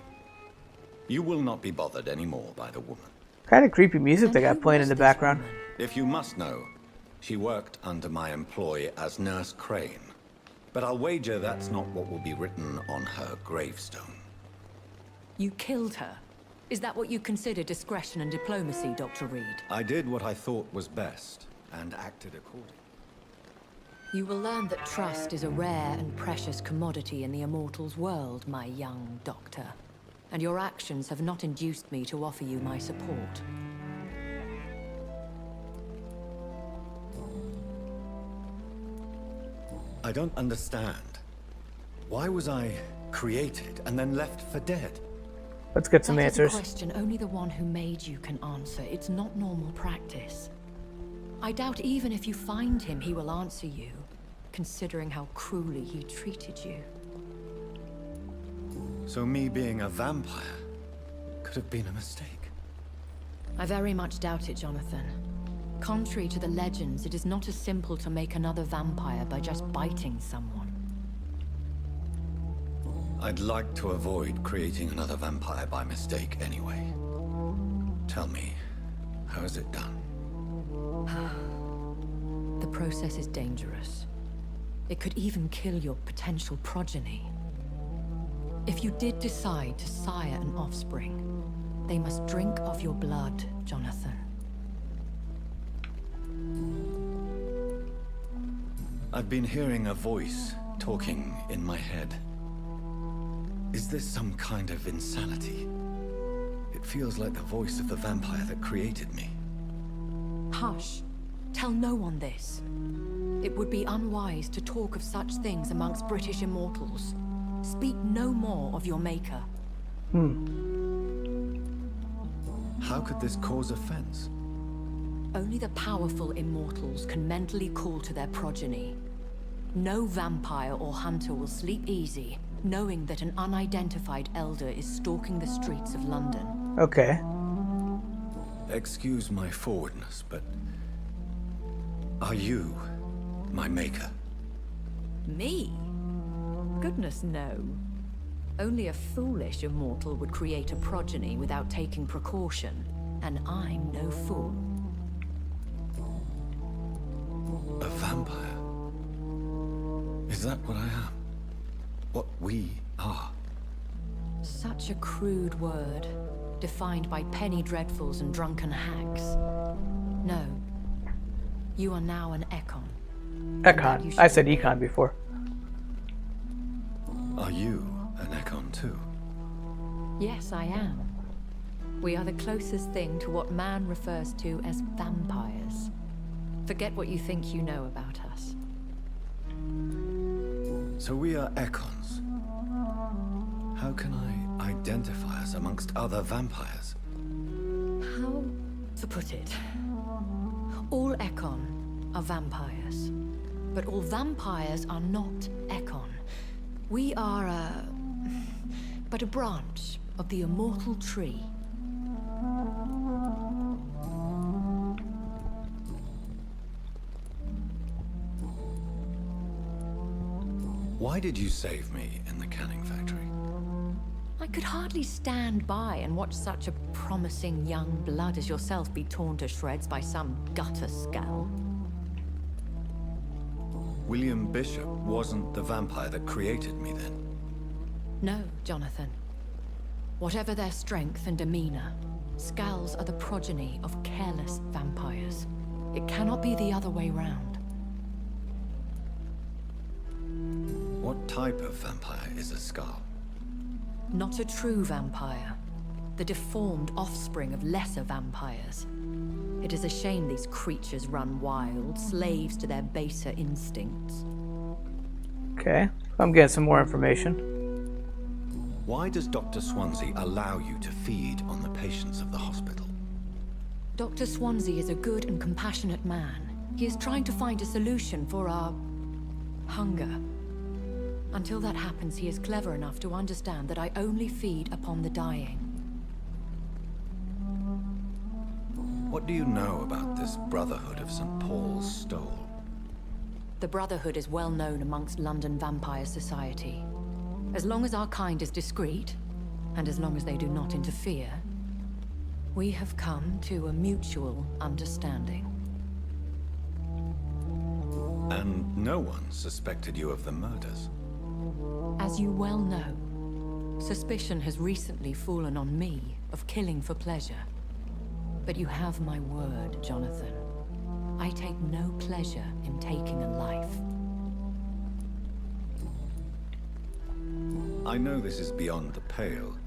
You will not be bothered anymore by the woman. Kind of creepy music they got playing in the background. If you must know, she worked under my employ as Nurse Crane. But I'll wager that's not what will be written on her gravestone. You killed her? Is that what you consider discretion and diplomacy, Dr. Reed? I did what I thought was best, and acted accordingly. You will learn that trust is a rare and precious commodity in the Immortals world, my young doctor. And your actions have not induced me to offer you my support. I don't understand. Why was I created and then left for dead? Let's get some answers. That's a question only the one who made you can answer. It's not normal practice. I doubt even if you find him, he will answer you, considering how cruelly he treated you. So me being a vampire could have been a mistake. I very much doubt it, Jonathan. Contrary to the legends, it is not as simple to make another vampire by just biting someone. I'd like to avoid creating another vampire by mistake anyway. Tell me, how is it done? The process is dangerous. It could even kill your potential progeny. If you did decide to sire an offspring, they must drink of your blood, Jonathan. I've been hearing a voice talking in my head. Is this some kind of insanity? It feels like the voice of the vampire that created me. Hush. Tell no one this. It would be unwise to talk of such things amongst British immortals. Speak no more of your maker. How could this cause offense? Only the powerful immortals can mentally call to their progeny. No vampire or hunter will sleep easy, knowing that an unidentified elder is stalking the streets of London. Okay. Excuse my forwardness, but are you my maker? Me? Goodness, no. Only a foolish immortal would create a progeny without taking precaution, and I'm no fool. A vampire? Is that what I am? What we are? Such a crude word, defined by penny dreadfuls and drunken hacks. No. You are now an Econ. Econ. I said Econ before. Are you an Econ too? Yes, I am. We are the closest thing to what man refers to as vampires. Forget what you think you know about us. So we are Econs. How can I identify us amongst other vampires? How to put it? All Ekon are vampires. But all vampires are not Ekon. We are but a branch of the immortal tree. Why did you save me in the canning factory? I could hardly stand by and watch such a promising young blood as yourself be torn to shreds by some gutter scowl. William Bishop wasn't the vampire that created me then? No, Jonathan. Whatever their strength and demeanor, Scowls are the progeny of careless vampires. It cannot be the other way round. What type of vampire is a Scowl? Not a true vampire. The deformed offspring of lesser vampires. It is a shame these creatures run wild, slaves to their baser instincts. Okay, I'm getting some more information. Why does Dr. Swansea allow you to feed on the patients of the hospital? Dr. Swansea is a good and compassionate man. He is trying to find a solution for our hunger. Until that happens, he is clever enough to understand that I only feed upon the dying. What do you know about this Brotherhood of St. Paul's Stole? The Brotherhood is well known amongst London Vampire Society. As long as our kind is discreet, and as long as they do not interfere, we have come to a mutual understanding. And no one suspected you of the murders? As you well know, suspicion has recently fallen on me of killing for pleasure. But you have my word, Jonathan. I take no pleasure in taking a life. I know this is beyond the pale.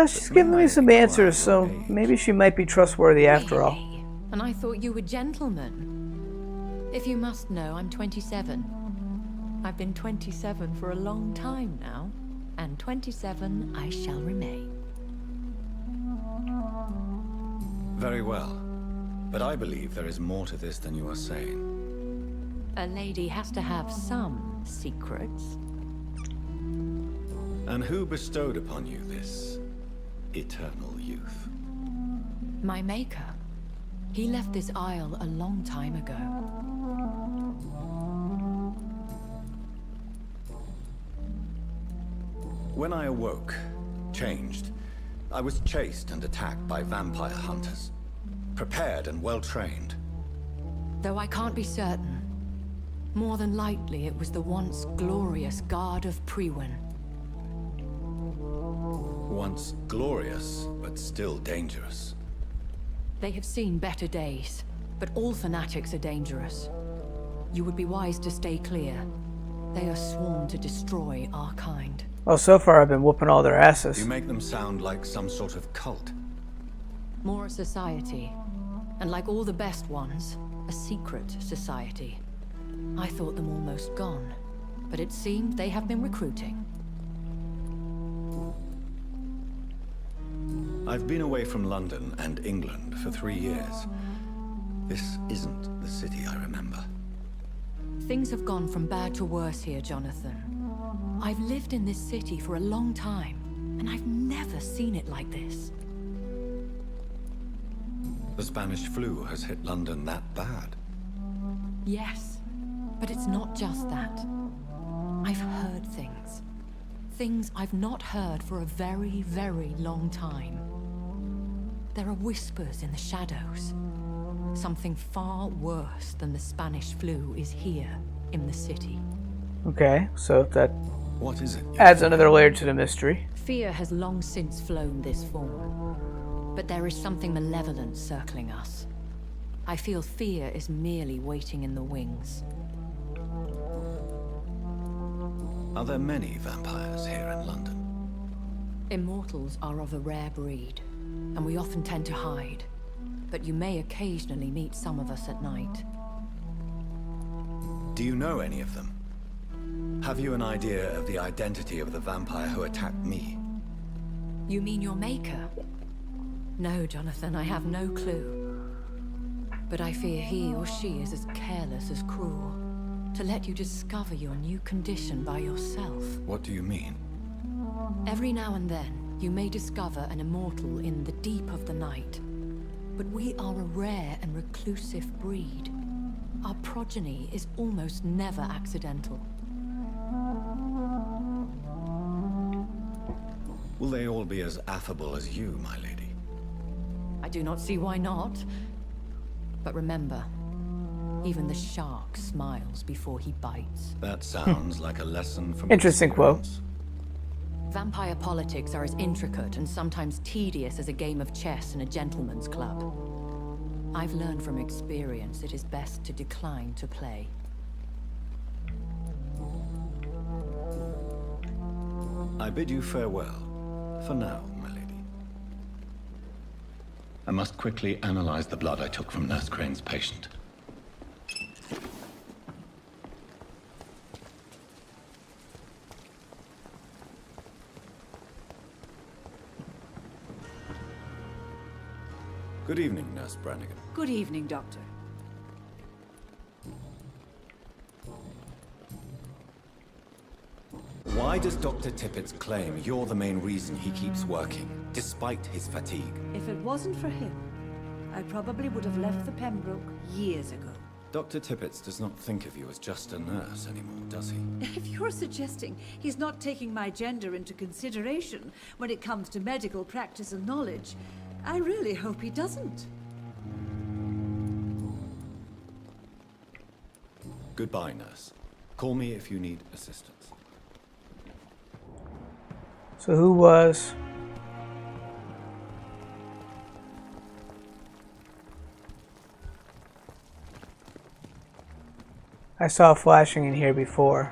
She's giving me some answers, so maybe she might be trustworthy after all. And I thought you were gentlemen. If you must know, I'm 27. I've been 27 for a long time now, and 27 I shall remain. Very well. But I believe there is more to this than you are saying. A lady has to have some secrets. And who bestowed upon you this eternal youth? My maker. He left this isle a long time ago. When I awoke, changed, I was chased and attacked by vampire hunters. Prepared and well-trained. Though I can't be certain. More than likely it was the once glorious Guard of Priwen. Once glorious, but still dangerous. They have seen better days, but all fanatics are dangerous. You would be wise to stay clear. They are sworn to destroy our kind. Well, so far I've been whooping all their asses. You make them sound like some sort of cult. More a society. And like all the best ones, a secret society. I thought them almost gone, but it seemed they have been recruiting. I've been away from London and England for 3 years. This isn't the city I remember. Things have gone from bad to worse here, Jonathan. I've lived in this city for a long time, and I've never seen it like this. The Spanish flu has hit London that bad? Yes, but it's not just that. I've heard things. Things I've not heard for a very, very long time. There are whispers in the shadows. Something far worse than the Spanish flu is here in the city. Okay, so that what is it? Adds another layer to the mystery. Fear has long since flown this form. But there is something malevolent circling us. I feel fear is merely waiting in the wings. Are there many vampires here in London? Immortals are of a rare breed, and we often tend to hide. But you may occasionally meet some of us at night. Do you know any of them? Have you an idea of the identity of the vampire who attacked me? You mean your maker? No, Jonathan, I have no clue. But I fear he or she is as careless as cruel. To let you discover your new condition by yourself. What do you mean? Every now and then, you may discover an immortal in the deep of the night. But we are a rare and reclusive breed. Our progeny is almost never accidental. Will they all be as affable as you, my lady? I do not see why not. But remember, even the shark smiles before he bites. That sounds like a lesson from Interesting quote. experience. Vampire politics are as intricate and sometimes tedious as a game of chess in a gentleman's club. I've learned from experience it is best to decline to play. I bid you farewell. For now, my lady. I must quickly analyze the blood I took from Nurse Crane's patient. Good evening, Nurse Brannigan. Good evening, Doctor. Why does Dr. Tippett claim you're the main reason he keeps working, despite his fatigue? If it wasn't for him, I probably would have left the Pembroke years ago. Dr. Tippett does not think of you as just a nurse anymore, does he? If you're suggesting he's not taking my gender into consideration when it comes to medical practice and knowledge, I really hope he doesn't. Goodbye, nurse. Call me if you need assistance. So who was... I saw flashing in here before.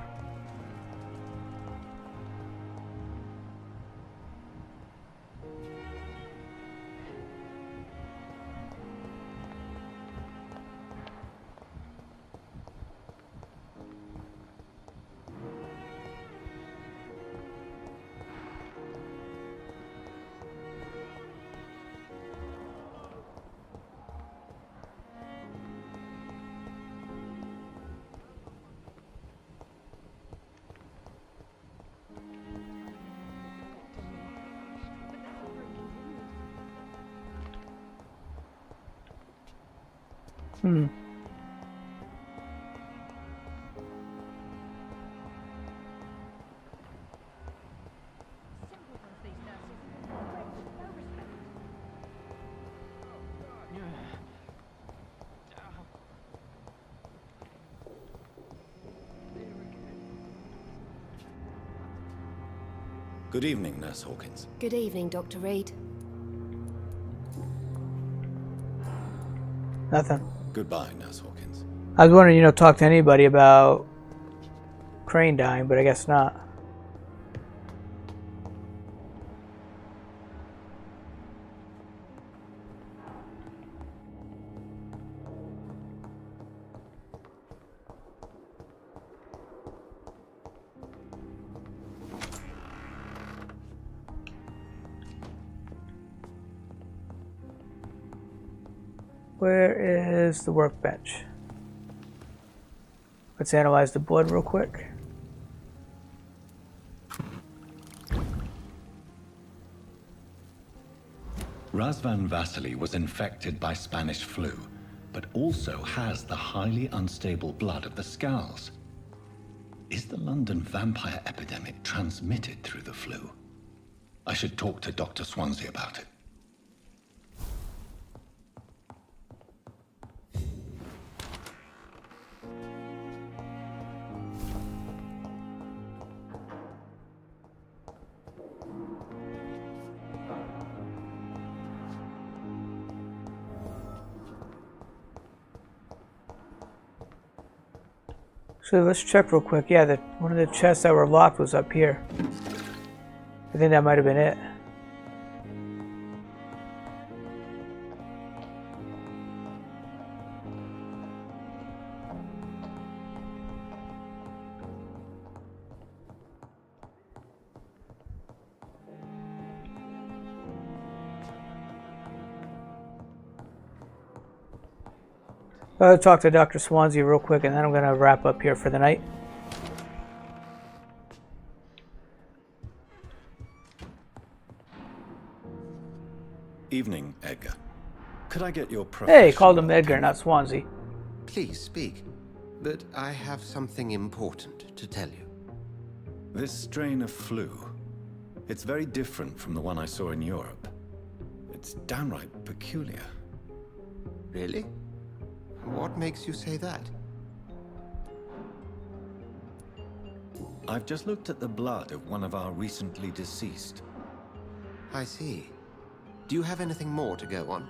Good evening, Nurse Hawkins. Good evening, Dr. Reed. Nothing. Goodbye, Nurse Hawkins. I was wondering, talk to anybody about Crane dying, but I guess not. Where is the workbench? Let's analyze the blood real quick. Razvan Vasily was infected by Spanish flu, but also has the highly unstable blood of the Scowls. Is the London vampire epidemic transmitted through the flu? I should talk to Dr. Swansea about it. So let's check real quick. Yeah, one of the chests that were locked was up here. I think that might have been it. I'll talk to Dr. Swansea real quick, and then I'm going to wrap up here for the night. Evening, Edgar. Could I get your professional... Hey, called him Edgar, not Swansea. Please speak. But I have something important to tell you. This strain of flu, it's very different from the one I saw in Europe. It's downright peculiar. Really? What makes you say that? I've just looked at the blood of one of our recently deceased. I see. Do you have anything more to go on?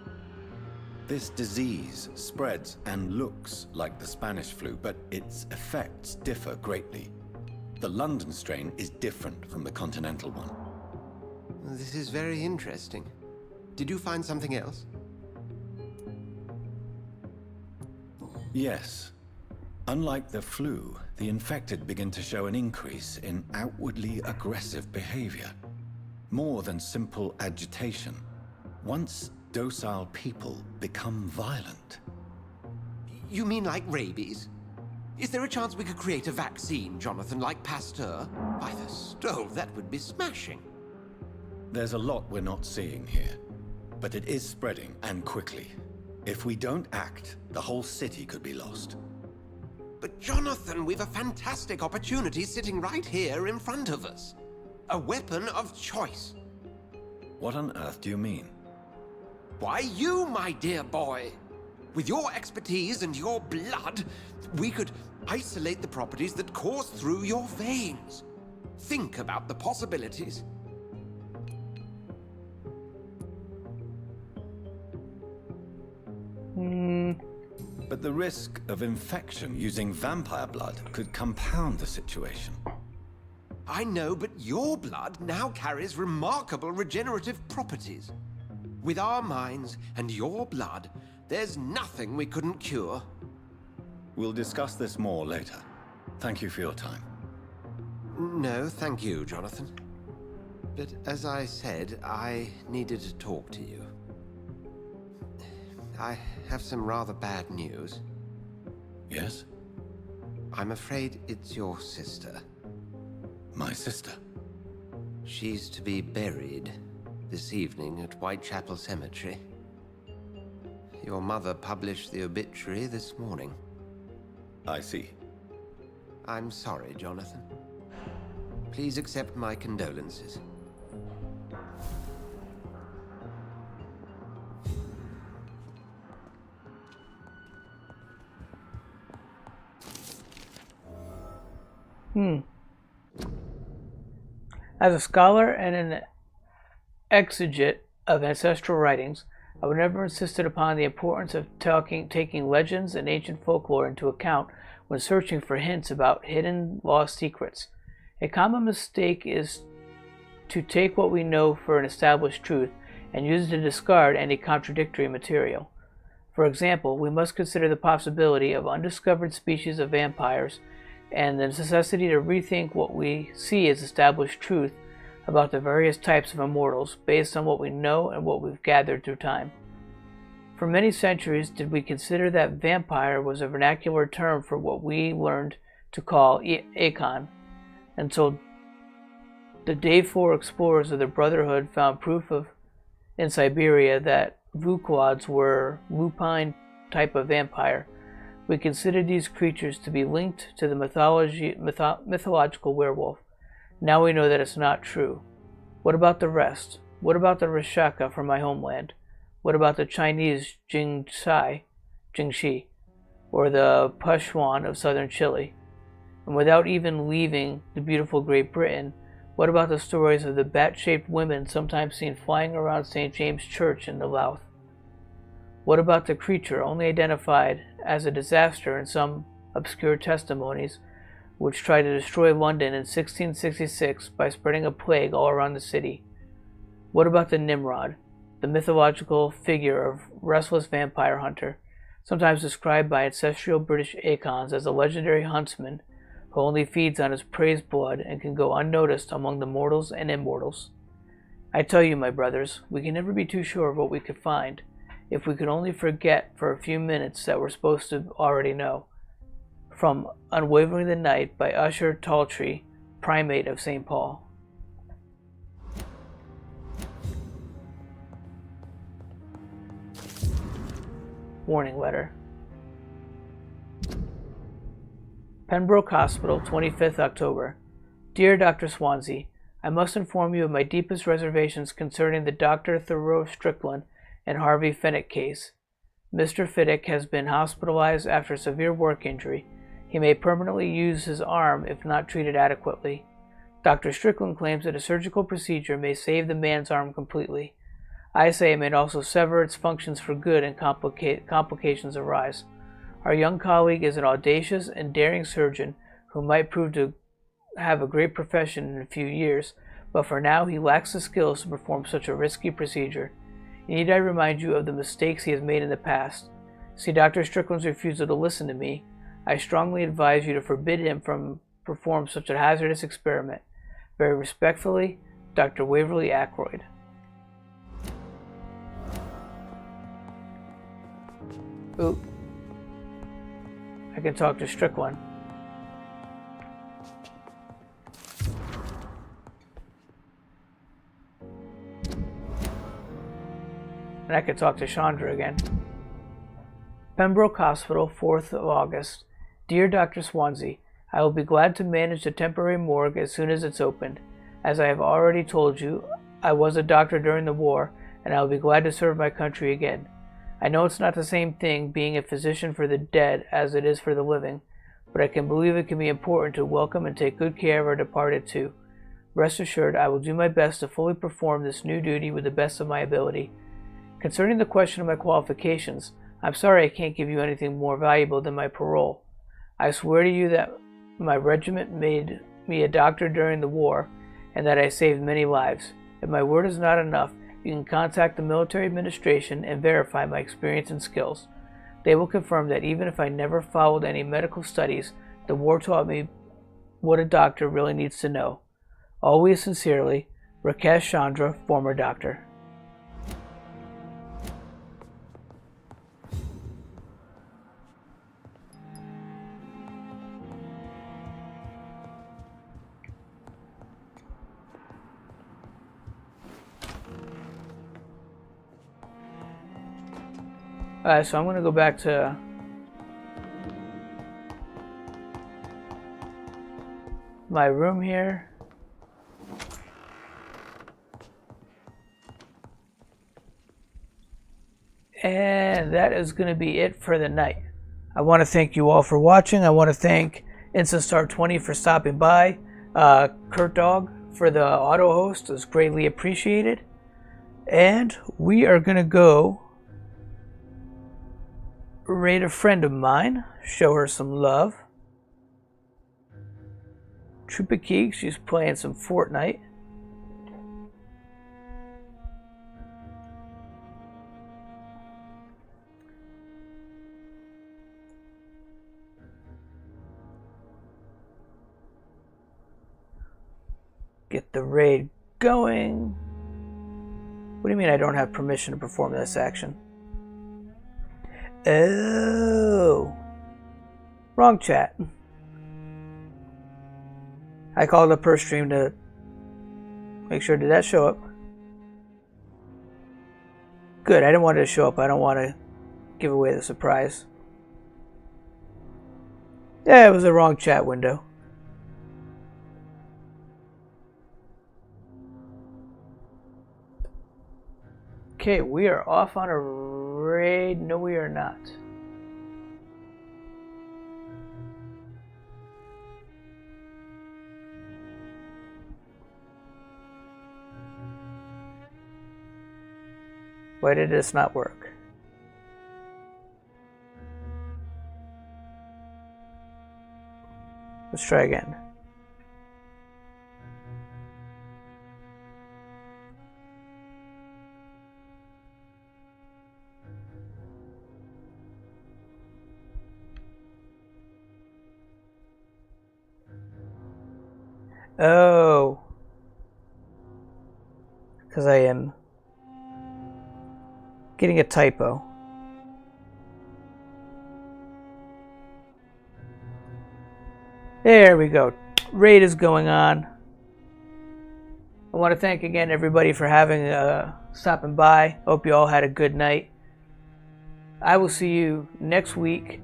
This disease spreads and looks like the Spanish flu, but its effects differ greatly. The London strain is different from the continental one. This is very interesting. Did you find something else? Yes. Unlike the flu, the infected begin to show an increase in outwardly aggressive behavior. More than simple agitation. Once docile people become violent. You mean like rabies? Is there a chance we could create a vaccine, Jonathan, like Pasteur? By the stove, that would be smashing. There's a lot we're not seeing here, but it is spreading, and quickly. If we don't act, the whole city could be lost. But Jonathan, we've a fantastic opportunity sitting right here in front of us. A weapon of choice. What on earth do you mean? Why, you, my dear boy. With your expertise and your blood, we could isolate the properties that course through your veins. Think about the possibilities. But the risk of infection using vampire blood could compound the situation. I know, but your blood now carries remarkable regenerative properties. With our minds and your blood, there's nothing we couldn't cure. We'll discuss this more later. Thank you for your time. No, thank you, Jonathan. But as I said, I needed to talk to you. I have some rather bad news. Yes? I'm afraid it's your sister. My sister? She's to be buried this evening at Whitechapel Cemetery. Your mother published the obituary this morning. I see. I'm sorry, Jonathan. Please accept my condolences. As a scholar and an exegete of ancestral writings, I would never insisted upon the importance of taking legends and ancient folklore into account when searching for hints about hidden, lost secrets. A common mistake is to take what we know for an established truth and use it to discard any contradictory material. For example, we must consider the possibility of undiscovered species of vampires and the necessity to rethink what we see as established truth about the various types of immortals based on what we know and what we've gathered through time. For many centuries did we consider that vampire was a vernacular term for what we learned to call Akon, until the day 4 explorers of the Brotherhood found proof in Siberia that Vukoids were lupine type of vampire. We considered these creatures to be linked to the mythological werewolf. Now we know that it's not true. What about the rest? What about the Rashaka from my homeland? What about the Chinese Jingxi, or the Pushuan of southern Chile? And without even leaving the beautiful Great Britain, what about the stories of the bat-shaped women sometimes seen flying around St. James Church in the Louth? What about the creature only identified as a disaster in some obscure testimonies, which tried to destroy London in 1666 by spreading a plague all around the city? What about the Nimrod, the mythological figure of restless vampire hunter, sometimes described by ancestral British Akons as a legendary huntsman who only feeds on his prey's blood and can go unnoticed among the mortals and immortals? I tell you, my brothers, we can never be too sure of what we could find. if we could only forget for a few minutes that we're supposed to already know. From Unwavering the Night by Usher Taltree, Primate of St. Paul. Warning letter. Pembroke Hospital, 25th October. Dear Dr. Swansea, I must inform you of my deepest reservations concerning the Dr. Thoreau Strickland and Harvey Finnick case. Mr. Finnick has been hospitalized after a severe work injury. He may permanently lose his arm if not treated adequately. Dr. Strickland claims that a surgical procedure may save the man's arm completely. I say it may also sever its functions for good and complications arise. Our young colleague is an audacious and daring surgeon who might prove to have a great profession in a few years, but for now he lacks the skills to perform such a risky procedure. Need I remind you of the mistakes he has made in the past? See Dr. Strickland's refusal to listen to me. I strongly advise you to forbid him from perform such a hazardous experiment. Very respectfully, Dr. Waverly Ackroyd. Ooh. I can talk to Strickland. And I could talk to Chandra again. Pembroke Hospital, 4th of August. Dear Dr. Swansea, I will be glad to manage the temporary morgue as soon as it's opened. As I have already told you, I was a doctor during the war, and I will be glad to serve my country again. I know it's not the same thing being a physician for the dead as it is for the living, but I can believe it can be important to welcome and take good care of our departed too. Rest assured, I will do my best to fully perform this new duty with the best of my ability. Concerning the question of my qualifications, I'm sorry I can't give you anything more valuable than my parole. I swear to you that my regiment made me a doctor during the war, and that I saved many lives. If my word is not enough, you can contact the military administration and verify my experience and skills. They will confirm that even if I never followed any medical studies, the war taught me what a doctor really needs to know. Always sincerely, Rakesh Chandra, former doctor. So I'm going to go back to my room here. And that is going to be it for the night. I want to thank you all for watching. I want to thank InstaStar20 for stopping by. Kurt Dog for the auto host is greatly appreciated. And we are going to go raid a friend of mine, show her some love. Trupakeek, she's playing some Fortnite. Get the raid going. What do you mean I don't have permission to perform this action? Oh, wrong chat. I called up her stream to make sure. Did that show up? Good, I didn't want it to show up. I don't want to give away the surprise. Yeah, it was the wrong chat window. Okay, we are off on a raid. No, we are not. Why did this not work? Let's try again. Oh, because I am Getting a typo. There we go. Raid is going on. I want to thank again everybody for stopping by. Hope you all had a good night. I will see you next week.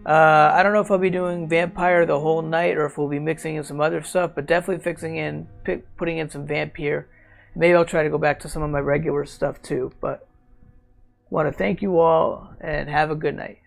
I don't know if I'll be doing Vampyr the whole night or if we'll be mixing in some other stuff, but definitely putting in some Vampyr. Maybe I'll try to go back to some of my regular stuff too. But I want to thank you all and have a good night.